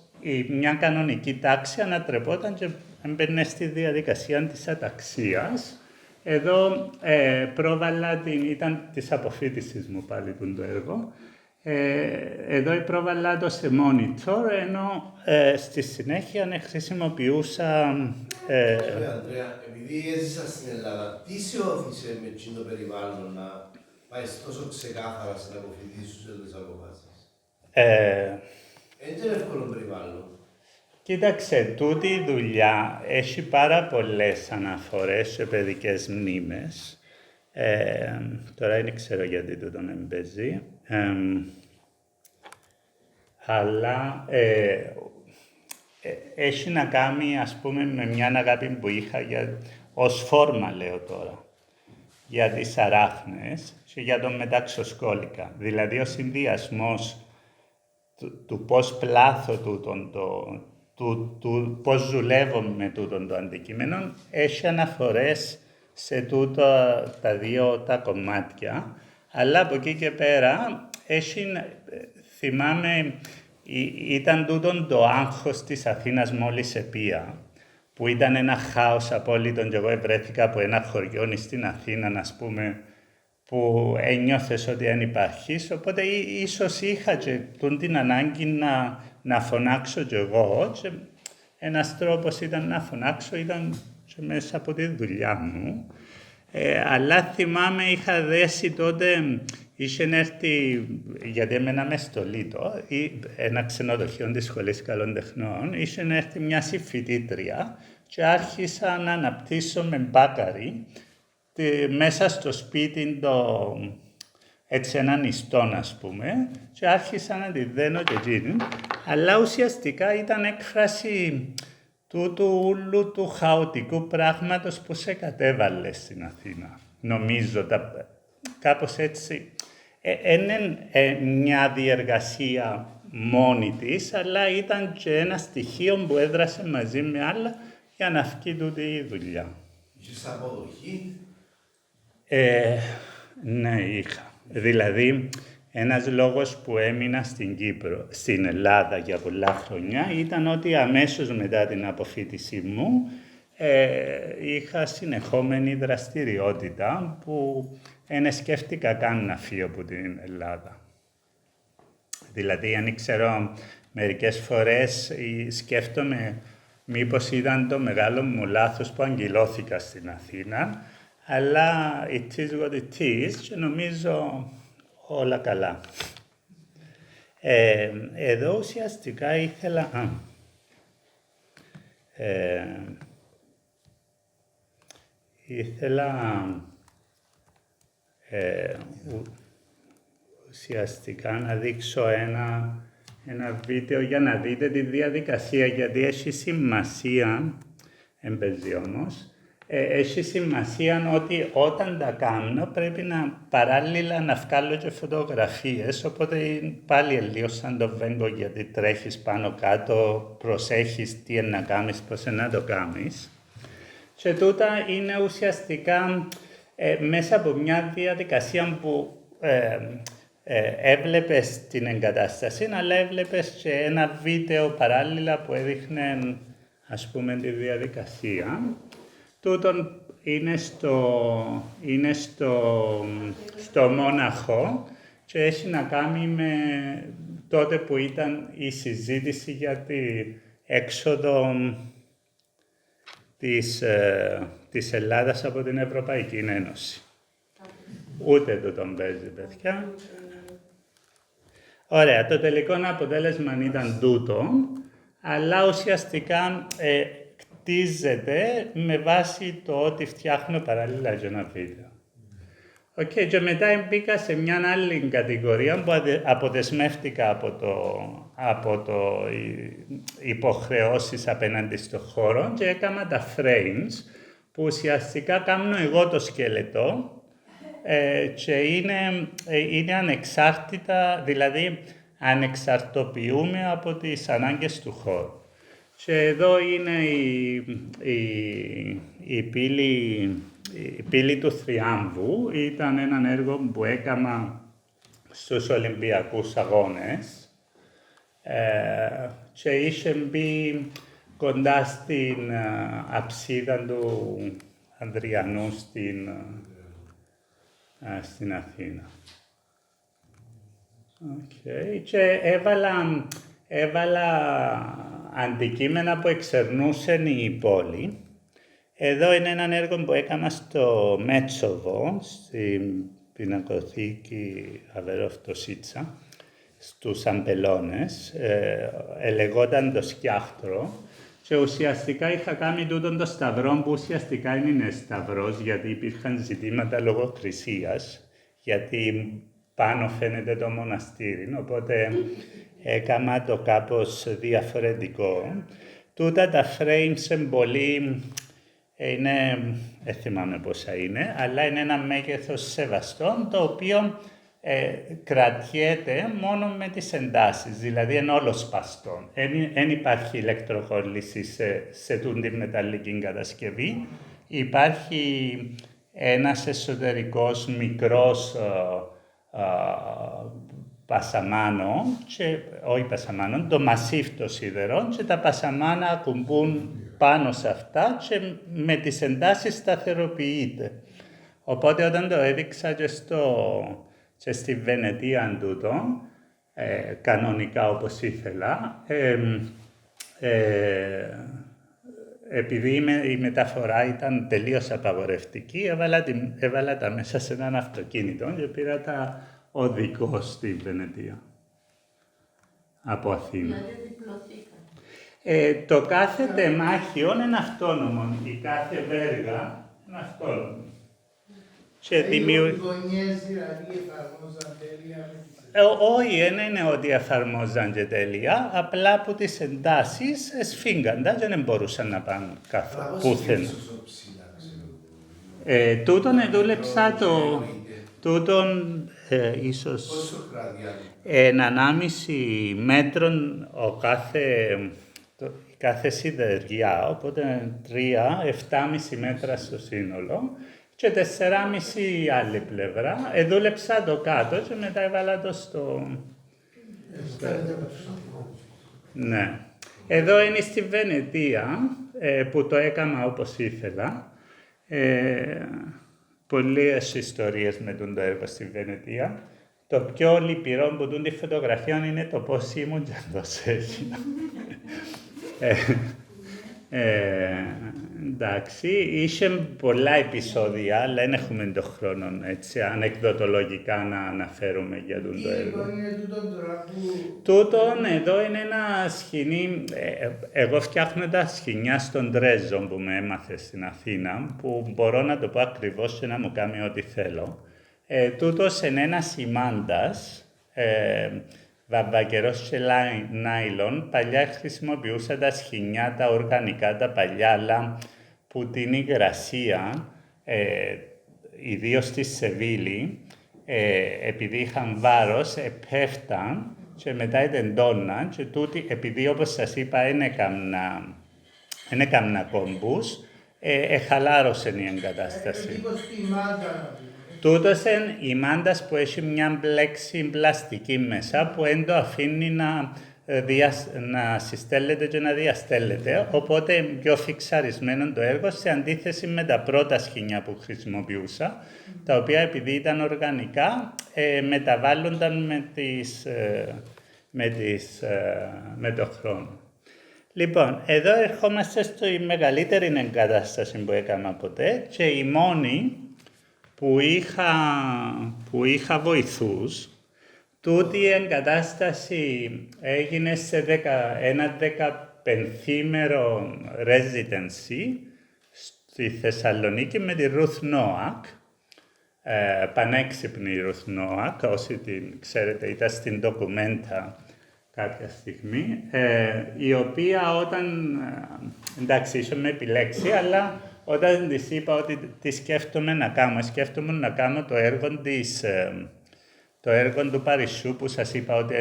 μια κανονική τάξη ανατρεπόταν και έμπαινε στη διαδικασία της αταξίας. Εδώ πρόβαλα ήταν της αποφοίτησης μου πάλι το έργο. Εδώ πρόβαλα το σε monitor, ενώ στη συνέχεια χρησιμοποιούσα... Ανδρέα, επειδή έζησα στην Ελλάδα, τι σε όθησε με το περιβάλλον να πάει τόσο ξεκάθαρα στην αποφοιτήσεις σου τις αποφάσεις? Είναι εύκολο περιβάλλον. Κοίταξε, τούτη η δουλειά έχει πάρα πολλές αναφορές σε παιδικές μνήμες. Τώρα δεν ξέρω γιατί το τον εμπέζει. Αλλά έχει να κάνει, ας πούμε, με μια αγάπη που είχα ως φόρμα, λέω τώρα, για τις αράχνες και για τον μεταξοσκόλικα. Δηλαδή, ο συνδυασμός του πώς πλάθω πώς δουλεύω με τούτον το αντικείμενο, έχει αναφορές σε τα δύο τα κομμάτια, αλλά από εκεί και πέρα, θυμάμαι, ήταν τούτον το άγχος της Αθήνας μόλις επία, που ήταν ένα χάος απόλυτο και εγώ βρέθηκα από ένα χωριό στην Αθήνα, ας πούμε, που ένιωθες ότι δεν υπάρχεις, οπότε ίσως είχα και την ανάγκη να φωνάξω κι εγώ και ένας τρόπος ήταν να φωνάξω, ήταν και μέσα από τη δουλειά μου. Αλλά θυμάμαι είχα δέσει τότε, είχε έρθει, γιατί έμενα στο Λίτο, ένα ξενοδοχείο της Σχολής Καλών Τεχνών, είχε έρθει μια συμφοιτήτρια και άρχισα να αναπτύσσω με μπάκαρι μέσα στο σπίτι έτσι έναν ιστόν, ας πούμε, και άρχισα να τη δένω και εκείνη, αλλά ουσιαστικά ήταν έκφραση τούτου ούλου του χαοτικού πράγματος που σε κατέβαλε στην Αθήνα. Νομίζω, κάπως έτσι, είναι μια διεργασία μόνη της, αλλά ήταν και ένα στοιχείο που έδρασε μαζί με άλλα για να βγει τούτη η δουλειά. Είχες αποδοχή? Ναι, είχα. Δηλαδή, ένας λόγος που έμεινα στην Ελλάδα για πολλά χρόνια ήταν ότι αμέσως μετά την αποφοίτησή μου είχα συνεχόμενη δραστηριότητα που δεν σκέφτηκα καν να φύγω από την Ελλάδα. Δηλαδή, αν ξέρω, μερικές φορές σκέφτομαι μήπως ήταν το μεγάλο μου λάθος που αγγυλώθηκα στην Αθήνα, αλλά it is what it is και νομίζω όλα καλά. Εδώ ουσιαστικά ήθελα... ουσιαστικά να δείξω ένα βίντεο για να δείτε τη διαδικασία, γιατί έχει σημασία, εμπαιζεί όμως, έχει σημασία ότι όταν τα κάνω πρέπει να παράλληλα να βγάλω και φωτογραφίες, οπότε πάλι λίγο σαν το βέγκο, γιατί τρέχεις πάνω κάτω, προσέχεις τι να κάνεις, πώς να το κάνεις. Και τούτα είναι ουσιαστικά μέσα από μια διαδικασία που έβλεπες την εγκατάσταση, αλλά έβλεπες και ένα βίντεο παράλληλα που έδειχνε, ας πούμε, τη διαδικασία. Τούτον είναι στο Μόναχο και έχει να κάνει με τότε που ήταν η συζήτηση για την έξοδο της Ελλάδας από την Ευρωπαϊκή Ένωση. Ούτε τούτον παίζει, παιδιά. Ωραία, το τελικό αποτέλεσμα ήταν τούτο, αλλά ουσιαστικά χτίζεται με βάση το ότι φτιάχνω παράλληλα και ένα βίντεο. Και μετά μπήκα σε μια άλλη κατηγορία που αποδεσμεύτηκα από το υποχρεώσεις απέναντι στο χώρο και έκανα τα frames, που ουσιαστικά κάνω εγώ το σκελετό και είναι ανεξάρτητα, δηλαδή ανεξαρτοποιούμε από τις ανάγκες του χώρου. Και εδώ είναι η πύλη του Θριάμβου. Ήταν ένα έργο που έκανα στους Ολυμπιακούς Αγώνες και είχε μπει κοντά στην αψίδα του Ανδριανού στην Αθήνα. Και έβαλα αντικείμενα που εξερνούσαν η πόλη. Εδώ είναι ένα έργο που έκανα στο Μέτσοβο, στην πινακοθήκη Αβερόφτο-Σίτσα, στους Αμπελώνες. Ελεγόταν το Σκιάχτρο και ουσιαστικά είχα κάνει τούτον το σταυρό που ουσιαστικά είναι σταυρός, γιατί υπήρχαν ζητήματα λογοκρισίας, γιατί πάνω φαίνεται το μοναστήρι, οπότε έκανα το κάπως διαφορετικό. Τούτα τα frames πολύ, δεν θυμάμαι πόσα είναι, αλλά είναι ένα μέγεθος σεβαστό, το οποίο κρατιέται μόνο με τις εντάσεις, δηλαδή είναι όλο σπαστό. Δεν υπάρχει ηλεκτροχόληση σε τούτη μεταλλική κατασκευή. Υπάρχει ένας εσωτερικός μικρός πασαμάνο, όχι πασαμάνο, το μασίφ των σιδερών, και τα πασαμάνα ακουμπούν πάνω σε αυτά και με τις εντάσεις σταθεροποιείται. Οπότε όταν το έδειξα και στη Βενετία τούτο, κανονικά όπως ήθελα, επειδή η μεταφορά ήταν τελείως απαγορευτική, έβαλα τα μέσα σε έναν αυτοκίνητο και πήρα τα οδικό στη Βενετία, από Αθήνα. Το κάθε τεμάχιο είναι αυτόνομο, η κάθε βέργα είναι αυτόνομη. Οι γωνιές δηλαδή εφαρμόζαν τέλεια με τις... Όχι, δεν είναι ότι εφαρμόζαν και τέλεια, απλά που τις εντάσεις σφίγγαντα και δεν μπορούσαν να πάνε πουθενά. Τούτον δούλεψα τούτον ίσως 1,5 μέτρων κάθε σιδεριά, οπότε 3,7,5 μέτρα στο σύνολο και 4,5 άλλη πλευρά. Δούλεψα το κάτω και μετά έβαλα το στο... Ναι. Εδώ είναι στη Βενετία που το έκανα όπως ήθελα. Πολλές ιστορίες με το έργο στη Βενετία. Το πιο λυπηρό που τούν τη φωτογραφία είναι το πώς ήμουν και πώς έγινα. Εντάξει, είχε πολλά επεισόδια, αλλά δεν έχουμε τον χρόνο έτσι, ανεκδοτολογικά να αναφέρουμε για το έργο. Τούτον εδώ είναι ένα σκηνή, εγώ φτιάχνω τα σκηνιά στον Τρέζο που με έμαθε στην Αθήνα, που μπορώ να το πω ακριβώς και να μου κάνει ό,τι θέλω. Τούτος είναι ένας ημάντας, βαμβακερός και νάιλον. Παλιά χρησιμοποιούσαν τα σχοινιά, τα οργανικά, τα παλιά, αλλά που την υγρασία, ιδίως στη Σεβίλη, επειδή είχαν βάρος, επέφταν και μετά εντώναν και τούτοι, επειδή όπως σας είπα δεν έκαμνα κόμπους, εχαλάρωσε η εγκατάσταση. Τούτος είναι η μάντας που έχει μια μπλέξη πλαστική μέσα που δεν το αφήνει να συστέλλεται και να διαστέλλεται, οπότε πιο φιξαρισμένο το έργο σε αντίθεση με τα πρώτα σχοινιά που χρησιμοποιούσα, τα οποία επειδή ήταν οργανικά μεταβάλλονταν με το χρόνο. Λοιπόν, εδώ ερχόμαστε στη μεγαλύτερη εγκατάσταση που έκανα ποτέ και η μόνη που είχα βοηθούς. Τούτη η εγκατάσταση έγινε σε ένα 15ημερο residency στη Θεσσαλονίκη με τη Ruth Noack, πανέξυπνη Ruth Noack, όσοι την ξέρετε, ήταν στην ντοκουμέντα κάποια στιγμή, η οποία εντάξει, είχε με επιλέξει, αλλά όταν της είπα ότι τι σκέφτομαι να κάνω το έργο του Παρισιού που σας είπα ότι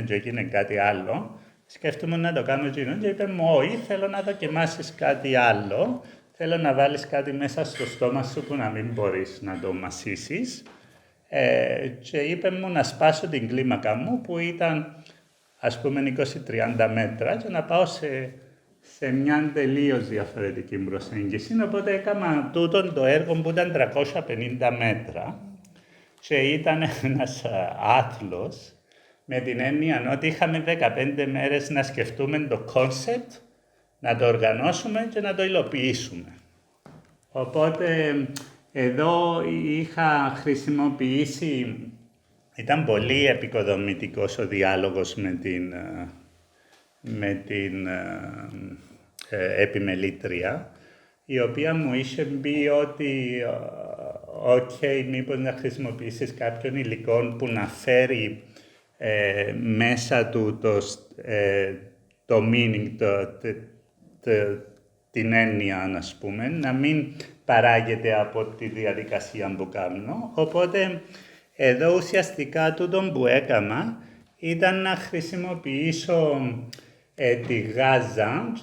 έγινε κάτι άλλο, σκέφτομαι να το κάνω εκείνο και είπε μου όχι, θέλω να δοκιμάσεις κάτι άλλο, θέλω να βάλεις κάτι μέσα στο στόμα σου που να μην μπορείς να το μασίσεις και είπε μου να σπάσω την κλίμακα μου που ήταν ας πούμε 20-30 μέτρα και να πάω σε μια τελείως διαφορετική προσέγγιση, οπότε έκανα τούτον το έργο που ήταν 350 μέτρα και ήταν ένας άθλος με την έννοια ότι είχαμε 15 μέρες να σκεφτούμε το κόνσεπτ, να το οργανώσουμε και να το υλοποιήσουμε. Οπότε εδώ είχα χρησιμοποιήσει, ήταν πολύ επικοδομητικός ο διάλογος με την επιμελήτρια, η οποία μου είχε πει ότι μήπως να χρησιμοποιήσεις κάποιον υλικό που να φέρει μέσα του το meaning, την έννοια, ας πούμε, να μην παράγεται από τη διαδικασία που κάνω. Οπότε, εδώ ουσιαστικά τούτο που έκανα ήταν να χρησιμοποιήσω τη γάζα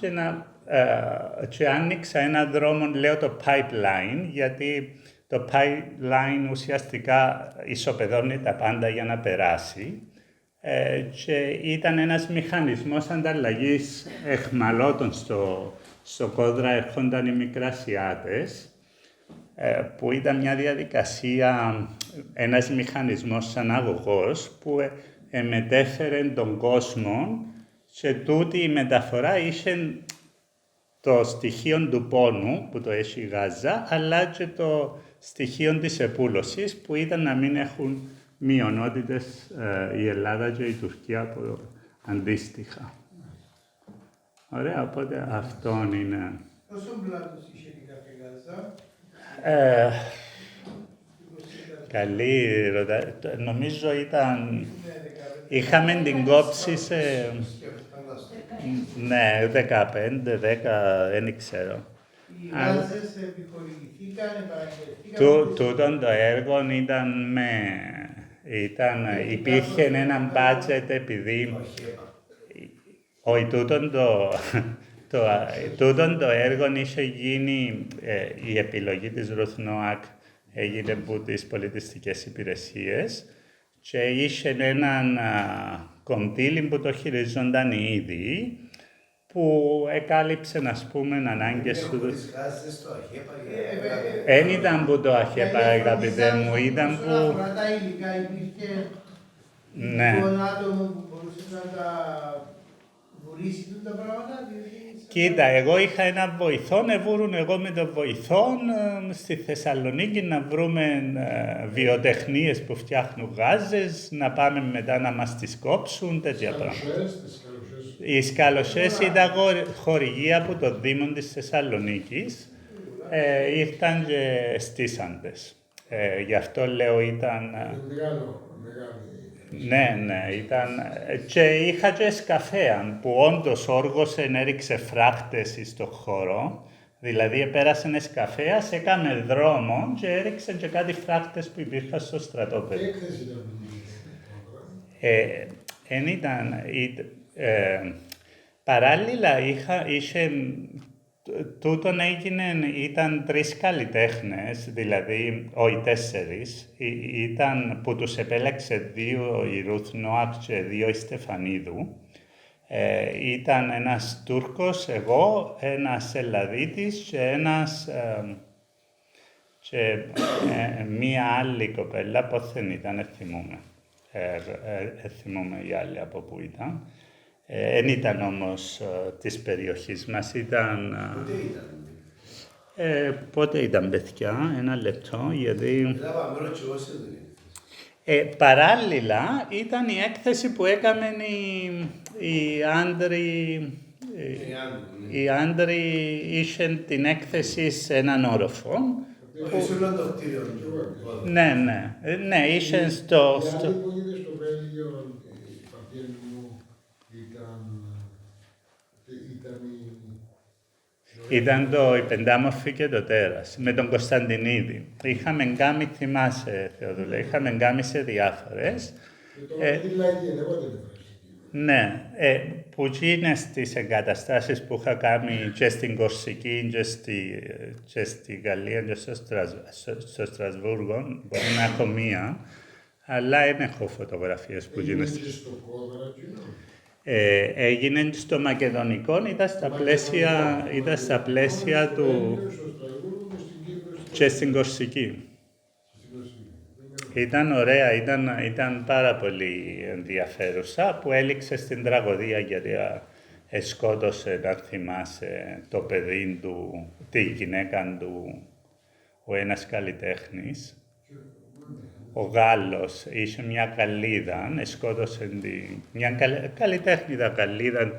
και άνοιξα ένα δρόμο, λέω το pipeline, γιατί το pipeline ουσιαστικά ισοπεδώνει τα πάντα για να περάσει και ήταν ένας μηχανισμός ανταλλαγής αιχμαλώτων στο κόδρα έρχονταν οι μικρασιάτες, που ήταν μια διαδικασία, ένας μηχανισμός σαν αγωγός που μετέφερε τον κόσμο και τούτη η μεταφορά είχε το στοιχείο του πόνου που το έχει η γάζα, αλλά και το στοιχείο της επούλωσης που ήταν να μην έχουν μειονότητες η Ελλάδα και η Τουρκία αντίστοιχα. Ωραία, οπότε αυτόν είναι. Πόσο πλάτος είχε η κάθε γάζα? Καλή ρωτά. Νομίζω ήταν. Είχαμε την κόψει σε. Ναι, 15, 10, δεν ξέρω. Οι γάζες επιχορηγηθήκαν, επαναγγελθήκαν. Τούτον το έργο υπήρχε ένα budget επειδή. Όχι, τούτον το έργο είχε γίνει, η επιλογή της Ruth Noack έγινε από τις πολιτιστικές υπηρεσίες και είχε έναν κονδύλι που το χειριζόνταν οι ίδιοι, που εκάλυψε, ας πούμε, ανάγκες του. Εν ήταν που το ΑΧΕΠΑ, αγαπητέ μου, ήταν που. Όλα τα υλικά υπήρχε λοιπόν άτομο που μπορούσε να τα βουρήσει τα πράγματα. Κοίτα, εγώ είχα έναν βοηθό, εβούρουν εγώ με τον βοηθό στη Θεσσαλονίκη να βρούμε βιοτεχνίες που φτιάχνουν γάζες, να πάμε μετά να μας τις κόψουν, τέτοια πράγματα. Οι σκαλωσές ήταν χορηγία από το Δήμο της Θεσσαλονίκης, ήρθαν και στήσαντες. Γι' αυτό λέω ήταν. Ναι, ήταν. Και είχα και σκαφέα που όντως όργωσε, έριξε φράχτες στο χώρο. Δηλαδή, πέρασε σκαφέα, έκαμε δρόμο και έριξε και κάτι φράχτες που υπήρχαν στο στρατόπεδο. Τι έκθεση ήταν που Εν ήταν. Παράλληλα, τούτον ήταν 3 καλλιτέχνες, δηλαδή, όχι 4, ήταν που τους επέλεξε 2 η Ρουθ Νόακ και 2 η Στεφανίδου. Ήταν ένας Τούρκος, εγώ, ένας Ελλαδίτης και μία άλλη κοπέλα, πώς δεν ήταν, θυμούμαι. Θυμούμαι η άλλη από πού ήταν. Εν ήταν όμως της περιοχής μας, ήταν... Πότε ήταν, παιδιά, ένα λεπτό, γιατί... Παράλληλα, ήταν η έκθεση που έκαμε οι άντροι είχαν την έκθεση σε έναν όροφο. Ναι, είχαν στο... Ήταν η Πεντάμορφη και το Τέρας, με τον Κωνσταντινίδη. Είχαμε γκάμει, θυμάσαι, Θεοδούλε, είχαμε γκάμει σε διάφορες. Ναι, που είναι στις εγκαταστάσεις που είχα κάνει και στην Κορσική και στη Γαλλία και στο Στρασβούργο, μπορεί να έχω μία, αλλά δεν έχω φωτογραφίες που γίνονται. Έγινε στο Μακεδονικό, ήταν στα πλαίσια του και στην Κορσική. Ήταν ωραία, ήταν πάρα πολύ ενδιαφέρουσα που έληξε στην τραγωδία γιατί σκότωσε, να θυμάσαι, το παιδί του, τη γυναίκα του, ο ένας καλλιτέχνης. Ο Γάλλος είχε μια καλύδα, σκότωσε μια καλλιτέχνηδα καλύδα,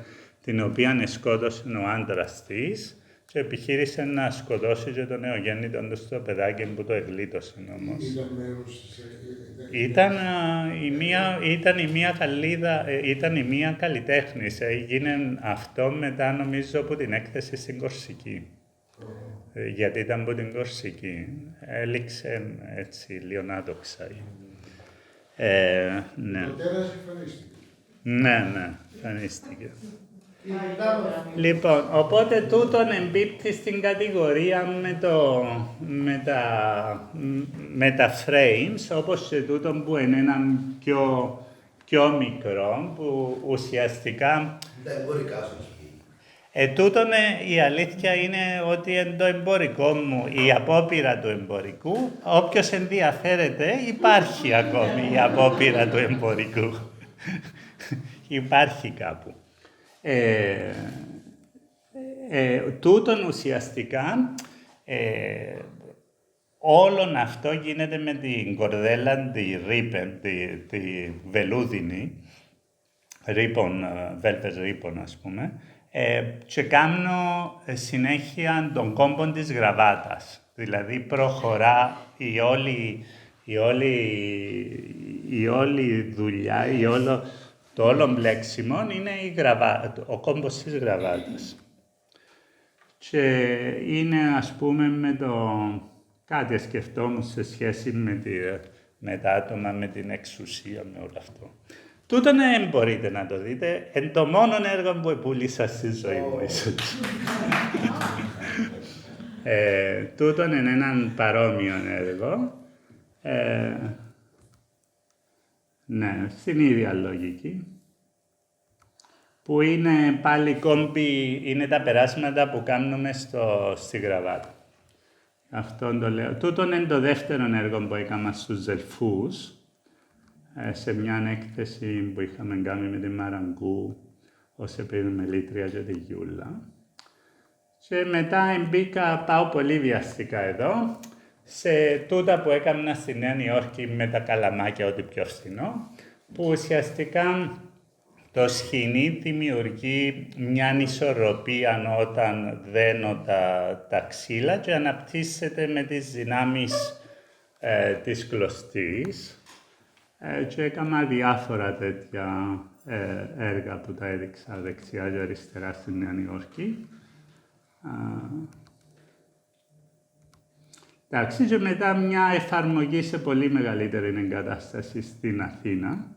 την οποία σκότωσε ο άντρας της και επιχείρησε να σκοτώσει και τον νεογέννητο του στο παιδάκι που το εγλίτωσε όμως. Ήταν η μία καλλιτέχνης, έγινε αυτό μετά νομίζω από την έκθεση στην Κορσική. Γιατί ήταν από την Κορσική. Έληξε έτσι, λίγο άδοξα. Ναι. Το Τέρας εμφανίστηκε. Ναι, εμφανίστηκε. Λοιπόν, οπότε τούτον εμπίπτει στην κατηγορία με τα frames, όπως και τούτον που είναι έναν πιο μικρό, που ουσιαστικά... Τα εμπορικά σου. Τούτον η αλήθεια είναι ότι εν το εμπορικό μου, η απόπειρα του εμπορικού, όποιος ενδιαφέρεται, υπάρχει ακόμη η απόπειρα του εμπορικού. Υπάρχει κάπου. Τούτον ουσιαστικά, όλον αυτό γίνεται με την κορδέλα τη βελούδινη, velvet ribbon ας πούμε, και κάνω συνέχεια τον κόμπο της γραβάτας. Δηλαδή προχωρά η όλη δουλειά, το όλο μπλέξιμο είναι ο κόμπος της γραβάτας. Και είναι ας πούμε κάτι σκεφτόμουν σε σχέση με τα άτομα, με την εξουσία, με όλο αυτό. Τούτο δεν μπορείτε να το δείτε, εν το μόνο έργο που πούλησα στη ζωή μου ίσως. Τούτο είναι έναν παρόμοιο έργο. Ναι, στην ίδια λογική. Που είναι πάλι κόμπι, είναι τα περάσματα που κάνουμε στη γραβάτα. Αυτό το λέω. Τούτο είναι το δεύτερο έργο που έκανα στους Δελφούς. Σε μια έκθεση που είχαμε κάνει με τη Μαραγκού, ως επιμελήτρια και τη Γιούλα. Και μετά πάω πολύ βιαστικά εδώ, σε τούτα που έκανα στη Νέα Υόρκη με τα καλαμάκια, ό,τι πιο φθηνό, που ουσιαστικά το σχοινί δημιουργεί μια ισορροπία όταν δένω τα ξύλα και αναπτύσσεται με τις δυνάμεις της κλωστής. Και έκανα διάφορα τέτοια έργα που τα έδειξα δεξιά και αριστερά στη Νέα Υόρκη. Εντάξει, και μετά μια εφαρμογή σε πολύ μεγαλύτερη εγκατάσταση στην Αθήνα.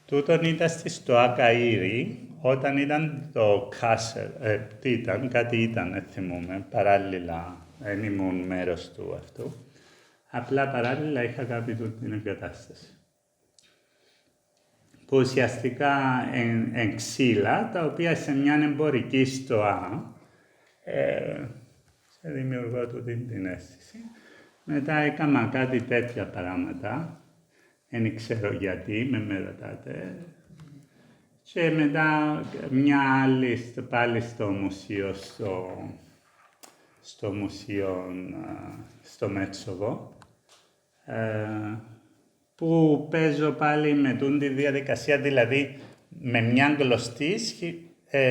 Τούτον ήταν στη Στοά Καΐρη, όταν ήταν το Κάσερ, τι ήταν, κάτι ήταν, δεν θυμούμαι, παράλληλα, δεν ήμουν μέρος του αυτού. Απλά παράλληλα είχα κάνει την εγκατάσταση. Που ουσιαστικά εν ξύλα, τα οποία σε μια εμπορική στοά, σε δημιουργώ τούτη την αίσθηση. Μετά έκανα κάτι τέτοια πράγματα, δεν ξέρω γιατί, με ρωτάτε. Και μετά μια άλλη, πάλι στο μουσείο, στο Μέτσοβο, που παίζω πάλι με τη διαδικασία, δηλαδή με μια γλωστή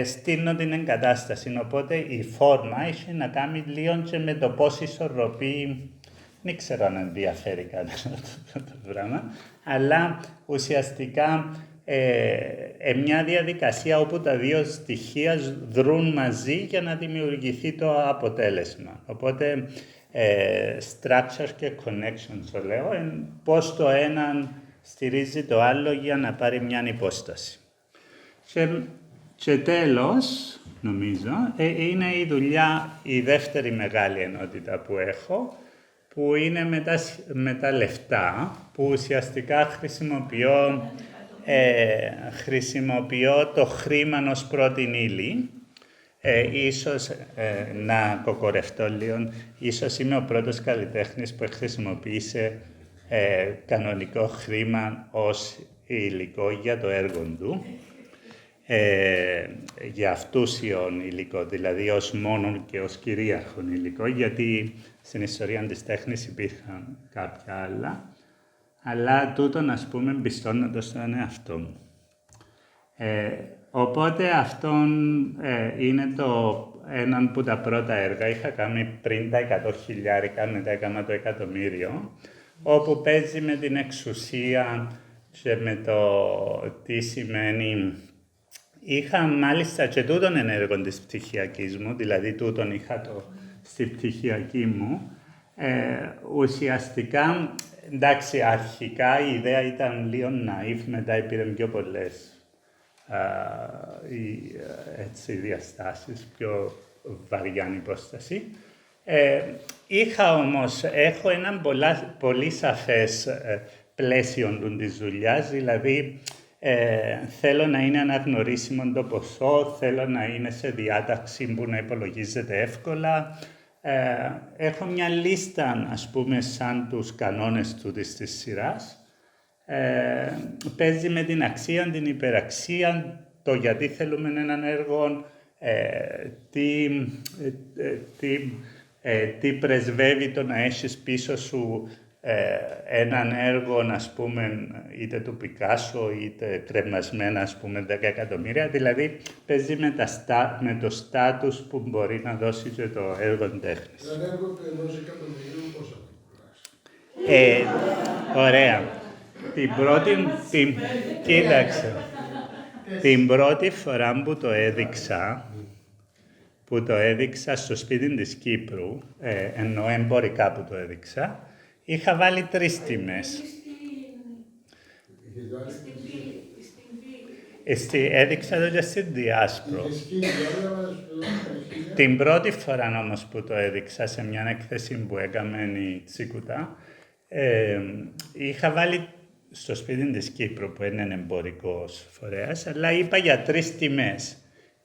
στείλω την εγκατάσταση. Οπότε η φόρμα έχει να κάνει λίγο και με το πώς ισορροπεί. Δεν ξέρω αν ενδιαφέρει κάτι αυτό το πράγμα, αλλά ουσιαστικά μια διαδικασία όπου τα δύο στοιχεία δρούν μαζί για να δημιουργηθεί το αποτέλεσμα. Οπότε, structure και connection το λέω, πώς το ένα στηρίζει το άλλο για να πάρει μια υπόσταση. Και τέλος, νομίζω, είναι η δουλειά, η δεύτερη μεγάλη ενότητα που έχω, που είναι με τα λεφτά, που ουσιαστικά χρησιμοποιώ το χρήμα ως πρώτη ύλη. Ίσως να κοκορευτώ λίγο, ίσως είμαι ο πρώτος καλλιτέχνης που χρησιμοποίησε κανονικό χρήμα ως υλικό για το έργο του. Για αυτούσιον υλικό, δηλαδή ως μόνον και ως κυρίαρχον υλικό, γιατί στην ιστορία της τέχνης υπήρχαν κάποια άλλα, αλλά τούτον, ας πούμε, πιστώνοντας στον εαυτό μου. Οπότε αυτόν είναι έναν από τα πρώτα έργα. Είχα κάνει πριν τα 100.000, μετά έκανα το 1.000.000, όπου παίζει με την εξουσία και με το τι σημαίνει. Είχα μάλιστα και τούτον ενέργο της πτυχιακής μου, δηλαδή τούτον είχα στη πτυχιακή μου. Ουσιαστικά, εντάξει, αρχικά η ιδέα ήταν λίγο ναΐφ, μετά πήραν πιο πολλές διαστάσεις, πιο βαριά υπόσταση. Έχω έναν πολύ σαφές πλαίσιο της δουλειάς, δηλαδή θέλω να είναι αναγνωρίσιμο το ποσό, θέλω να είναι σε διάταξη που να υπολογίζεται εύκολα. Έχω μια λίστα, ας πούμε, σαν τους κανόνες της σειράς. Παίζει με την αξία, την υπεραξία, το γιατί θέλουμε έναν έργο, τι πρεσβεύει το να έχεις πίσω σου έναν έργο, ας πούμε, είτε του Πικάσο, είτε κρεμασμένα, ας πούμε, 10 εκατομμύρια. Δηλαδή, παίζει με το στάτους που μπορεί να δώσει και το έργο τέχνης. Ένα έργο του 1 εκατομμυρίου πόσα θα Ωραία. Κοίταξε. Την πρώτη φορά που το έδειξα στο σπίτι της Κύπρου, ενώ εμπορικά που το έδειξα, είχα βάλει 3 τιμές. Έδειξα το και στην Διάσπρο. Την πρώτη φορά όμως που το έδειξα σε μια έκθεση που έκαμε η Τσίκουτα, είχα βάλει στο σπίτι της Κύπρου, που είναι εμπορικός φορέας, αλλά είπα για 3 τιμές.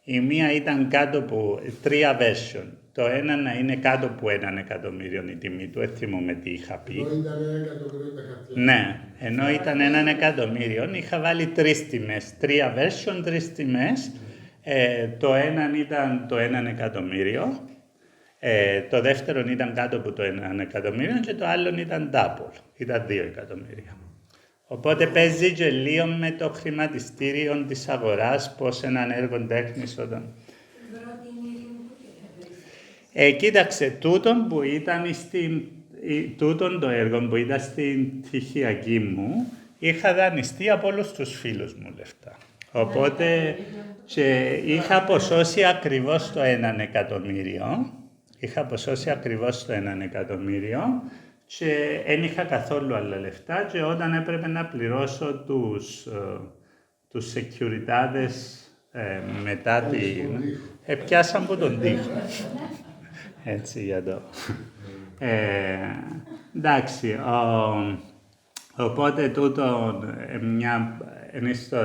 Η μία ήταν κάτω από 3 version. Το ένα να είναι κάτω από 1 εκατομμύριο η τιμή του, θυμούμαι τι είχα πει. Ενώ ήταν 1 εκατομμύριο τα χαρτιά. Ναι, ενώ ήταν 1 εκατομμύριο, είχα βάλει 3 τιμές. 3 version, 3 τιμές. Το ένα ήταν το 1 εκατομμύριο, το δεύτερο ήταν κάτω από το 1 εκατομμύριο και το άλλο ήταν double, ήταν 2 εκατομμύρια. Οπότε παίζει και λίγο με το χρηματιστήριο της αγοράς, πώς έναν έργο τέχνης όταν... Κοίταξε, τούτον το έργο που ήταν στην πτυχιακή μου, είχα δανειστεί από όλους τους φίλους μου λεφτά. Οπότε και είχα αποσώσει ακριβώς το 1 εκατομμύριο. Και δεν είχα καθόλου άλλα λεφτά και όταν έπρεπε να πληρώσω τους σεκιουριτάδες μετά την... πιάσαν από τον τοίχο. Έτσι για το... εντάξει, οπότε τούτο είναι στο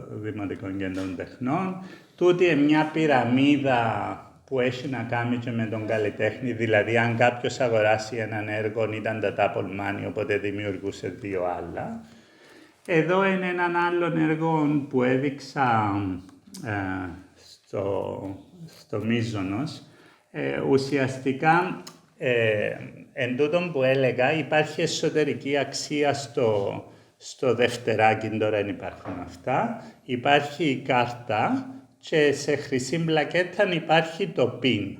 Δημοτικό Κέντρο Τεχνών. Τούτη είναι μια πυραμίδα που έχει να κάνει και με τον καλλιτέχνη, δηλαδή αν κάποιος αγοράσει έναν έργο ήταν τα double money, οπότε δημιουργούσε 2 άλλα. Εδώ είναι έναν άλλον έργο που έδειξα στο Μίζωνος. Ουσιαστικά, εν τούτον που έλεγα, υπάρχει εσωτερική αξία στο δευτεράκι, τώρα δεν υπάρχουν αυτά. Υπάρχει η κάρτα και σε χρυσή μπλακέτα υπάρχει το PIN.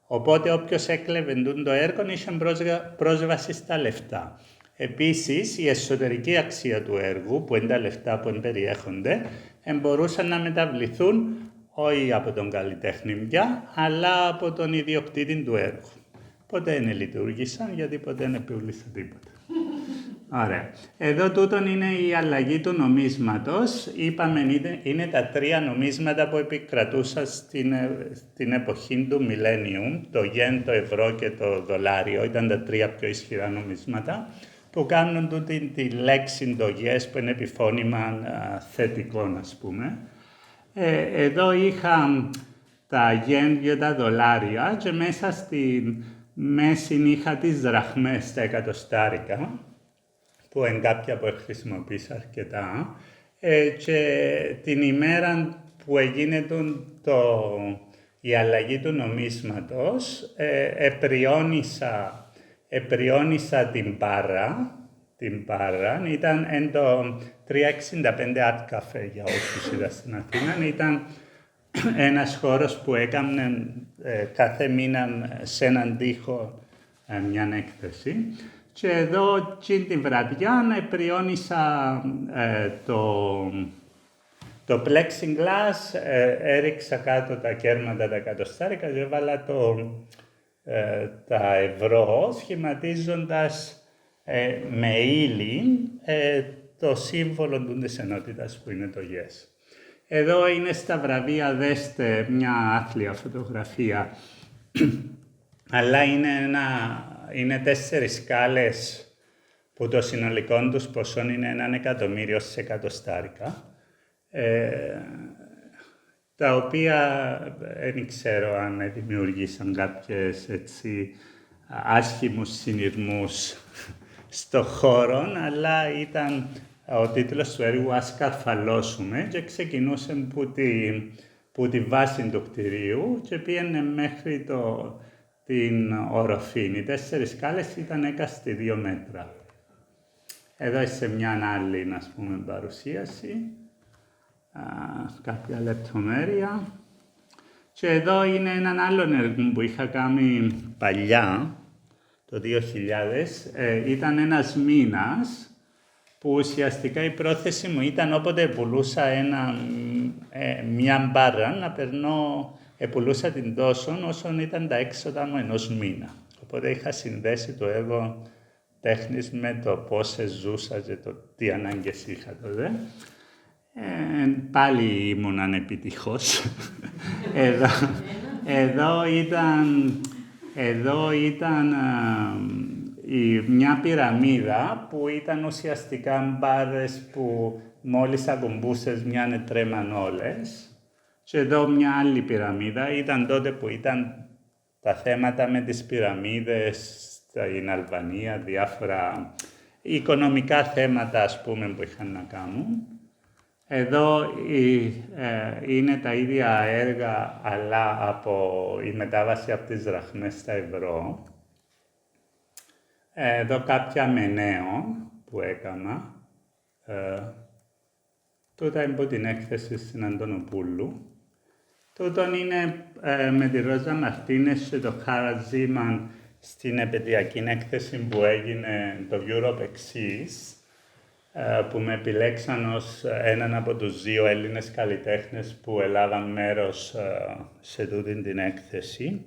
Οπότε όποιος έκλεβε το έργο είχε πρόσβαση στα λεφτά. Επίσης, η εσωτερική αξία του έργου, που είναι τα λεφτά που περιέχονται, μπορούσαν να μεταβληθούν όχι από τον καλλιτέχνη πια, αλλά από τον ιδιοκτήτη του έργου. Ποτέ δεν λειτουργήσαν, γιατί ποτέ δεν επούλησε τίποτα. Ωραία. Εδώ τούτον είναι η αλλαγή του νομίσματος. Είπαμε, είναι τα 3 νομίσματα που επικρατούσαν στην εποχή του Millennium, το γεν, το ευρώ και το δολάριο. Ήταν τα 3 πιο ισχυρά νομίσματα, που κάνουν τη λέξη το yes, που είναι επιφώνημα θετικό, ας πούμε. Εδώ είχα τα γεν και τα δολάρια και μέσα στη μέση είχα τις δραχμές, τα εκατοστάρικα, που είναι κάποια που χρησιμοποίησα αρκετά. Και την ημέρα που έγινε η αλλαγή του νομίσματος, επριώνησα την μπάρα. Ήταν το 365 Art Cafe για όσους είδα στην Αθήνα. Ήταν ένας χώρος που έκανε κάθε μήνα σε έναν τοίχο μια έκθεση. Και εδώ, την βραδιά, επριώνησα το plexiglass, έριξα κάτω τα κέρματα τα εκατοστάρικα και έβαλα τα ευρώ, σχηματίζοντας με ύλη το σύμβολο της ενότητας που είναι το yes. Εδώ είναι στα βραβεία, δέστε μια άθλια φωτογραφία, αλλά είναι 4 σκάλες που το συνολικό τους ποσό είναι 1 εκατομμύριο σε εκατοστάρικα, τα οποία δεν ξέρω αν δημιουργήσαν κάποιες άσχημους συνειρμούς στο χώρο, αλλά ήταν ο τίτλος του έργου «Ας καρφαλώσουμε» και ξεκινούσε που τη βάση του κτηρίου και πήγαινε μέχρι την οροφή. Οι 4 σκάλες ήταν έκαστη 2 μέτρα. Εδώ σε μια άλλη, παρουσίαση, κάποια λεπτομέρεια. Και εδώ είναι έναν άλλον έργο που είχα κάνει παλιά, το 2000. Ήταν ένας μήνας που ουσιαστικά η πρόθεση μου ήταν όποτε πουλούσα μια μπάρα να πουλούσα την τόσο όσο ήταν τα έξοδα μου ενός μήνα. Οπότε είχα συνδέσει το έργο τέχνης με το πώς ζούσα και το τι ανάγκες είχα τότε. Πάλι ήμουν ανεπιτυχώς. Εδώ ήταν μια πυραμίδα που ήταν ουσιαστικά μπάρες που μόλις ακουμπούσες μιαν τρέμαν όλες. Και εδώ μια άλλη πυραμίδα, ήταν τότε που ήταν τα θέματα με τις πυραμίδες στην Αλβανία, διάφορα οικονομικά θέματα, που είχαν να κάνουν. Εδώ είναι τα ίδια έργα, αλλά η μετάβαση από τις δραχμές στα ευρώ. Εδώ κάποια μενέο που έκανα. Τούτα είναι από την έκθεση στην Αντωνοπούλου. Τούτον είναι με τη Ρόζα Μαρτίνες και το Χάρα Ζήμαν στην επαιτειακή έκθεση που έγινε το Europe Exis, που με επιλέξαν ως έναν από τους 2 Έλληνες καλλιτέχνες που έλαβαν μέρος σε τούτη την έκθεση.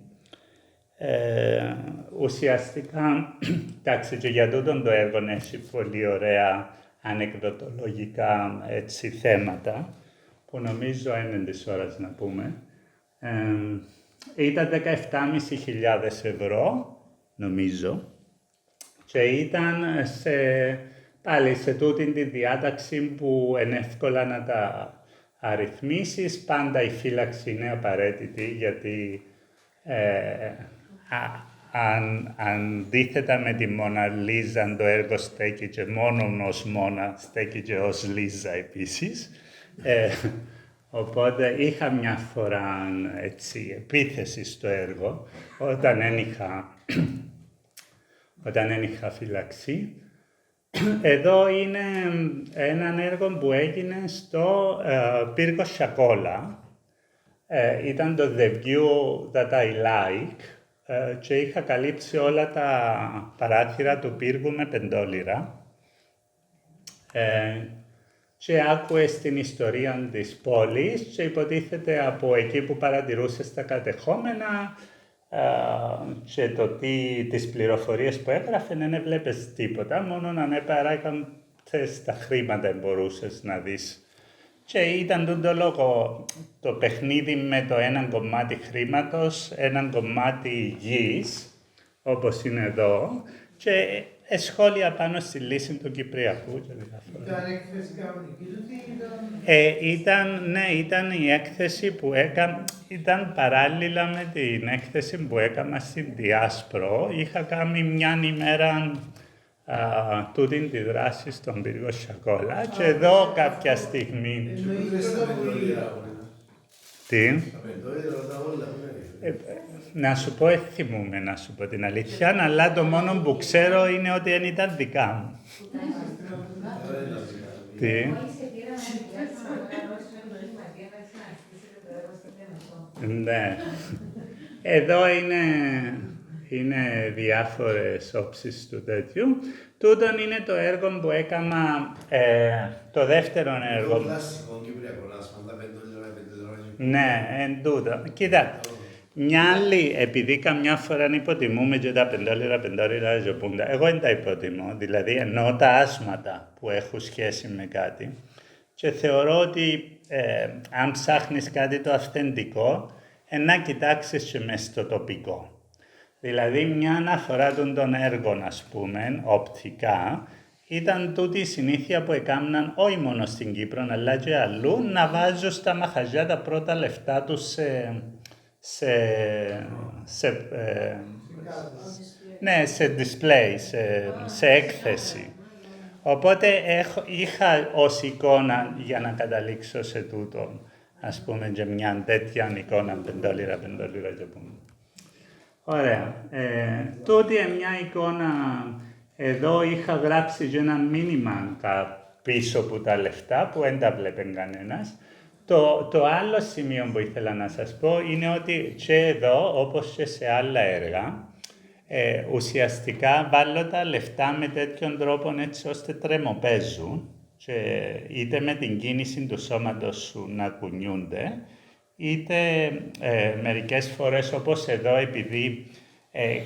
Ουσιαστικά, εντάξει, και για τούτον το έργο έχει πολύ ωραία ανεκδοτολογικά έτσι, θέματα, που νομίζω είναι της ώρας να πούμε. Ήταν 17.500 ευρώ, νομίζω, και ήταν πάλι σε τούτη τη διάταξη που είναι εύκολα να τα αριθμίσεις. Πάντα η φύλαξη είναι απαραίτητη, γιατί αντίθετα με τη Μόνα Λίζα, το έργο στέκει και μόνο ως Μόνα, στέκει και ως Λίζα επίσης. Οπότε είχα μια φορά έτσι, επίθεση στο έργο, όταν δεν είχα φυλαξεί. Εδώ είναι ένα έργο που έγινε στο πύργο Σακόλα. Ήταν το The View That I Like και είχα καλύψει όλα τα παράθυρα του πύργου με πεντόλιρα. Και άκουε την ιστορία της πόλης και υποτίθεται από εκεί που παρατηρούσες τα κατεχόμενα και τις πληροφορίες που έγραφε δεν έβλεπες τίποτα, μόνο να παράγαν τα χρήματα μπορούσες να δεις. Και ήταν το λόγο το παιχνίδι με το έναν κομμάτι χρήματος, έναν κομμάτι γης, όπως είναι εδώ, και σχόλια πάνω στη λύση του Κυπριακού και διάφορα. Ήταν έκθεση κανονική του ή ήταν η έκθεση που έκανα, ήταν παράλληλα με την έκθεση που έκανα στην Διάσπρο. Είχα κάνει μια ημέρα τούτη τη δράση στον πύργο Σακόλα και εδώ κάποια στιγμή... Τι? Να σου πω, θυμούμαι να σου πω την αλήθεια, αλλά το μόνο που ξέρω είναι ότι δεν ήταν δικά μου. Τι? Ναι. Εδώ είναι διάφορες όψεις του τέτοιου. Τούτον είναι το έργο που έκανα, το δεύτερο έργο. Το κλασικό κυπριακό, να σπάντα πεντόλιρα. Ναι, εν τούτο. Κοίτα, μια άλλη, επειδή καμιά φορά υποτιμούμε και τα πεντόλιρα ζωπούντα, εγώ δεν τα υποτιμώ, δηλαδή εννοώ τα άσματα που έχουν σχέση με κάτι και θεωρώ ότι αν ψάχνεις κάτι το αυθεντικό, να κοιτάξεις και μες στο τοπικό. Δηλαδή, μια αναφορά των έργων, ας πούμε, οπτικά, ήταν τούτη η συνήθεια που έκαναν όχι μόνο στην Κύπρο, αλλά και αλλού, να βάζουν στα μαχαζιά τα πρώτα λεφτά τους σε display, σε έκθεση. Οπότε είχα ως εικόνα για να καταλήξω σε τούτο, ας πούμε, και μια τέτοια εικόνα, πεντόλιρα και πούμε. Ωραία. Τούτη μια εικόνα, εδώ είχα γράψει και ένα μήνυμα πίσω από τα λεφτά που δεν τα βλέπει κανένας. Το άλλο σημείο που ήθελα να σας πω είναι ότι και εδώ, όπως και σε άλλα έργα, ουσιαστικά βάλω τα λεφτά με τέτοιον τρόπο έτσι ώστε τρεμοπαίζουν και είτε με την κίνηση του σώματος σου να κουνιούνται, είτε μερικές φορές όπως εδώ, επειδή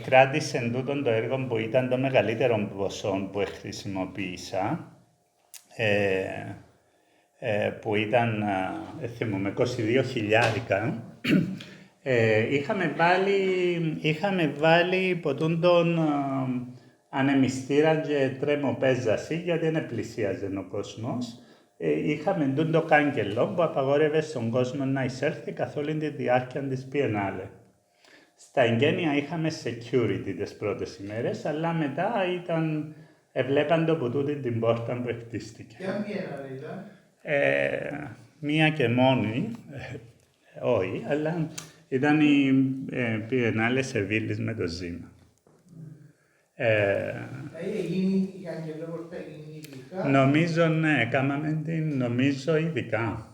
κράτησε τούτον το έργο που ήταν το μεγαλύτερο ποσό που χρησιμοποίησα, που ήταν, θυμούμαι, 22.000, είχαμε βάλει υπό τον ανεμιστήρα και τρεμοπαίζαση, γιατί δεν πλησίαζε ο κόσμος. Είχαμε το κάγκελο που απαγόρευε στον κόσμο να εισέλθει καθ' όλη τη διάρκεια της Biennale. Στα εγγένεια είχαμε security τις πρώτες ημέρες, αλλά μετά βλέπαν το από τούτη την πόρτα που χτίστηκε. Ποια Biennale ήταν? Μία και μόνη, όχι, αλλά ήταν η Biennale Σεβίλης με το Ζήμα. Έγινε η καγκελόπορτα, έγινε ειδικά. Νομίζω, ναι, κάμαμε την, νομίζω ειδικά.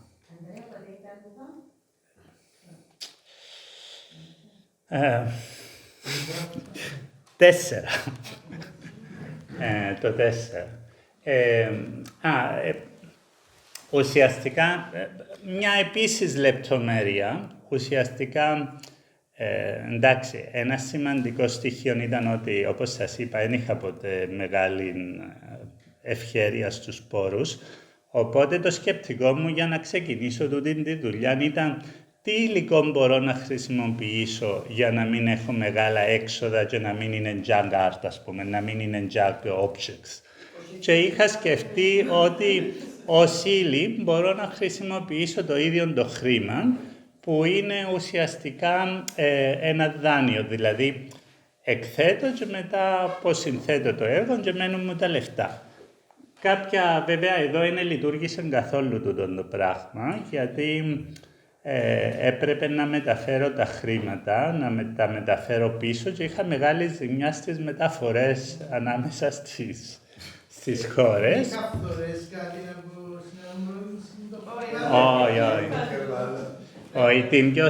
4. Το 4. Ουσιαστικά, μια επίσης λεπτομέρεια, ουσιαστικά, εντάξει, ένα σημαντικό στοιχείο ήταν ότι, όπως σας είπα, δεν είχα ποτέ μεγάλη ευχέρεια στους σπόρους, οπότε το σκεπτικό μου για να ξεκινήσω τούτη τη δουλειά ήταν τι υλικό μπορώ να χρησιμοποιήσω για να μην έχω μεγάλα έξοδα και να μην είναι junk art, ας πούμε, να μην είναι junk objects. Και είχα σκεφτεί ότι ως ύλη μπορώ να χρησιμοποιήσω το ίδιο το χρήμα, που είναι ουσιαστικά ένα δάνειο, δηλαδή εκθέτω και μετά αποσυνθέτω το έργο και μένουν μου τα λεφτά. Κάποια, βέβαια, εδώ δεν λειτουργήσε καθόλου τούτο το πράγμα, γιατί έπρεπε να μεταφέρω τα χρήματα, να τα μεταφέρω πίσω και είχα μεγάλη ζημιά στις μεταφορές ανάμεσα στις χώρες. Είχα φθορές κάτι από συναμολόγηση το όχι, την πιο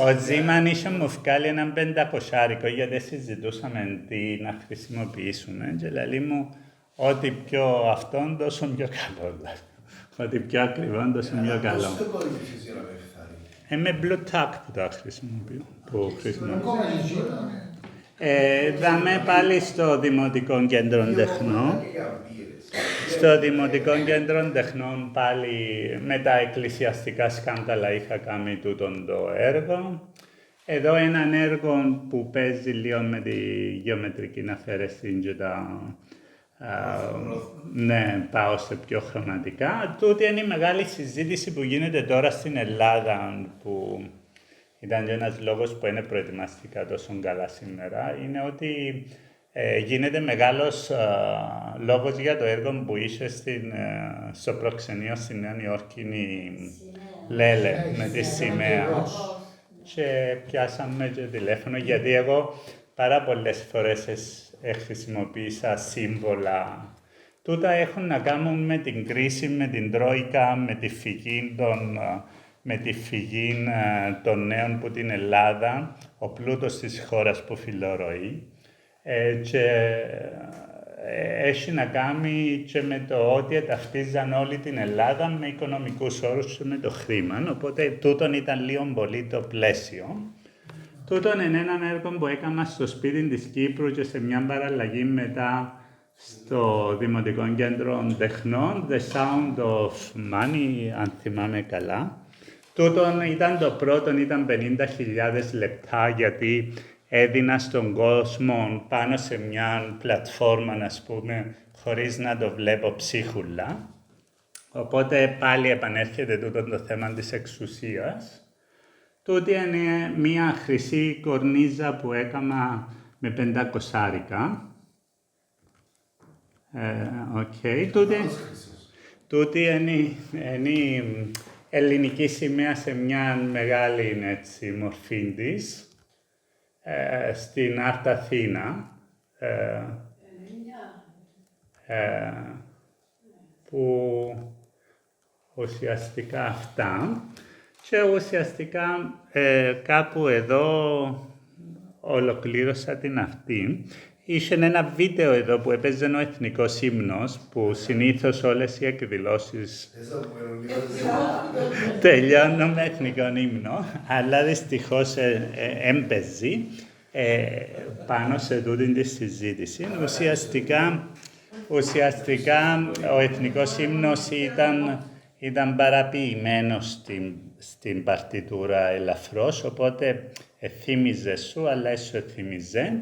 ο Ζήμαν είχε μου βγάλει έναν 500, γιατί συζητούσαμε τι να χρησιμοποιήσουμε και λέει μου ότι πιο αυτόν τόσο πιο καλό. Ότι πιο ακριβό τόσο πιο καλό. Πώς το κόλλησες για να με φθάρει? Με Blue Tack που τα χρησιμοποιώ. Δάμε πάλι στο Δημοτικό Κέντρο Τεχνών. Στο Δημοτικό Κέντρο Τεχνών πάλι με τα εκκλησιαστικά σκάνδαλα είχα κάνει τούτον το έργο. Εδώ έναν έργο που παίζει λίγο με τη γεωμετρική αφαίρεση και ναι, πάω σε πιο χρωματικά. Τούτη είναι η μεγάλη συζήτηση που γίνεται τώρα στην Ελλάδα, που ήταν και ένας λόγος που είναι προετοιμαστικά τόσο καλά σήμερα, είναι ότι γίνεται μεγάλος λόγος για το έργο που είσαι στο προξενείο στη Νέα Υόρκη, η Λέλε, με τη σημαία. Και πιάσαμε και τηλέφωνο, γιατί εγώ πάρα πολλές φορές χρησιμοποίησα σύμβολα. Τούτα έχουν να κάνουν με την κρίση, με την Τρόικα, με τη φυγή των νέων που την Ελλάδα, ο πλούτος της χώρας που φιλορροεί. Και έχει να κάνει και με το ότι ταυτίζαν όλη την Ελλάδα με οικονομικούς όρους και με το χρήμα, οπότε τούτον ήταν λίγο πολύ το πλαίσιο. Τούτον είναι ένα έργο που έκανα στο σπίτι της Κύπρου και σε μια παραλλαγή μετά στο Δημοτικό Κέντρο Τεχνών, The Sound of Money, αν θυμάμαι καλά. Τούτον ήταν το πρώτο, ήταν 50.000 λεπτά, γιατί έδινα στον κόσμο πάνω σε μια πλατφόρμα, ας πούμε, χωρίς να το βλέπω ψίχουλα. Οπότε πάλι επανέρχεται τούτο το θέμα της εξουσίας. Τούτη είναι μια χρυσή κορνίζα που έκανα με 500. Τούτη είναι η ελληνική σημαία σε μια μεγάλη μορφή της, στην Art Αθήνα, που ουσιαστικά αυτά. Και ουσιαστικά κάπου εδώ ολοκλήρωσα την αυτή. Είχε ένα βίντεο εδώ που έπαιζε ο εθνικός ύμνος, που συνήθως όλες οι εκδηλώσεις τελειώνουν με εθνικό ύμνο, αλλά δυστυχώς έμπαιζε πάνω σε τούτη τη συζήτηση. Ουσιαστικά ο εθνικός ύμνος ήταν παραποιημένος στην παρτιτούρα ελαφρώς, οπότε θύμιζε σου, αλλά έσου θύμιζε.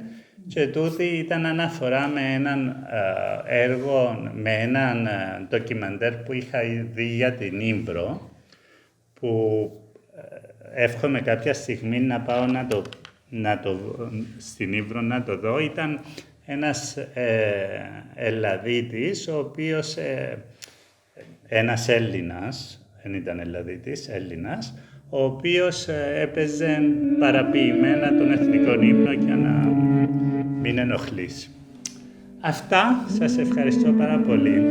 Και τούτη ήταν αναφορά με έναν έργο, με έναν ντοκιμαντέρ που είχα δει για την Ύβρο, που εύχομαι κάποια στιγμή να πάω στην Ύβρο να το δω. Ήταν ένας Ελλαδίτης, ο οποίος, ένας Έλληνας, δεν ήταν Ελλαδίτης, Έλληνας, ο οποίος έπαιζε παραποιημένα τον εθνικό ύμνο για να μην ενοχλήσει. Αυτά, σας ευχαριστώ πάρα πολύ.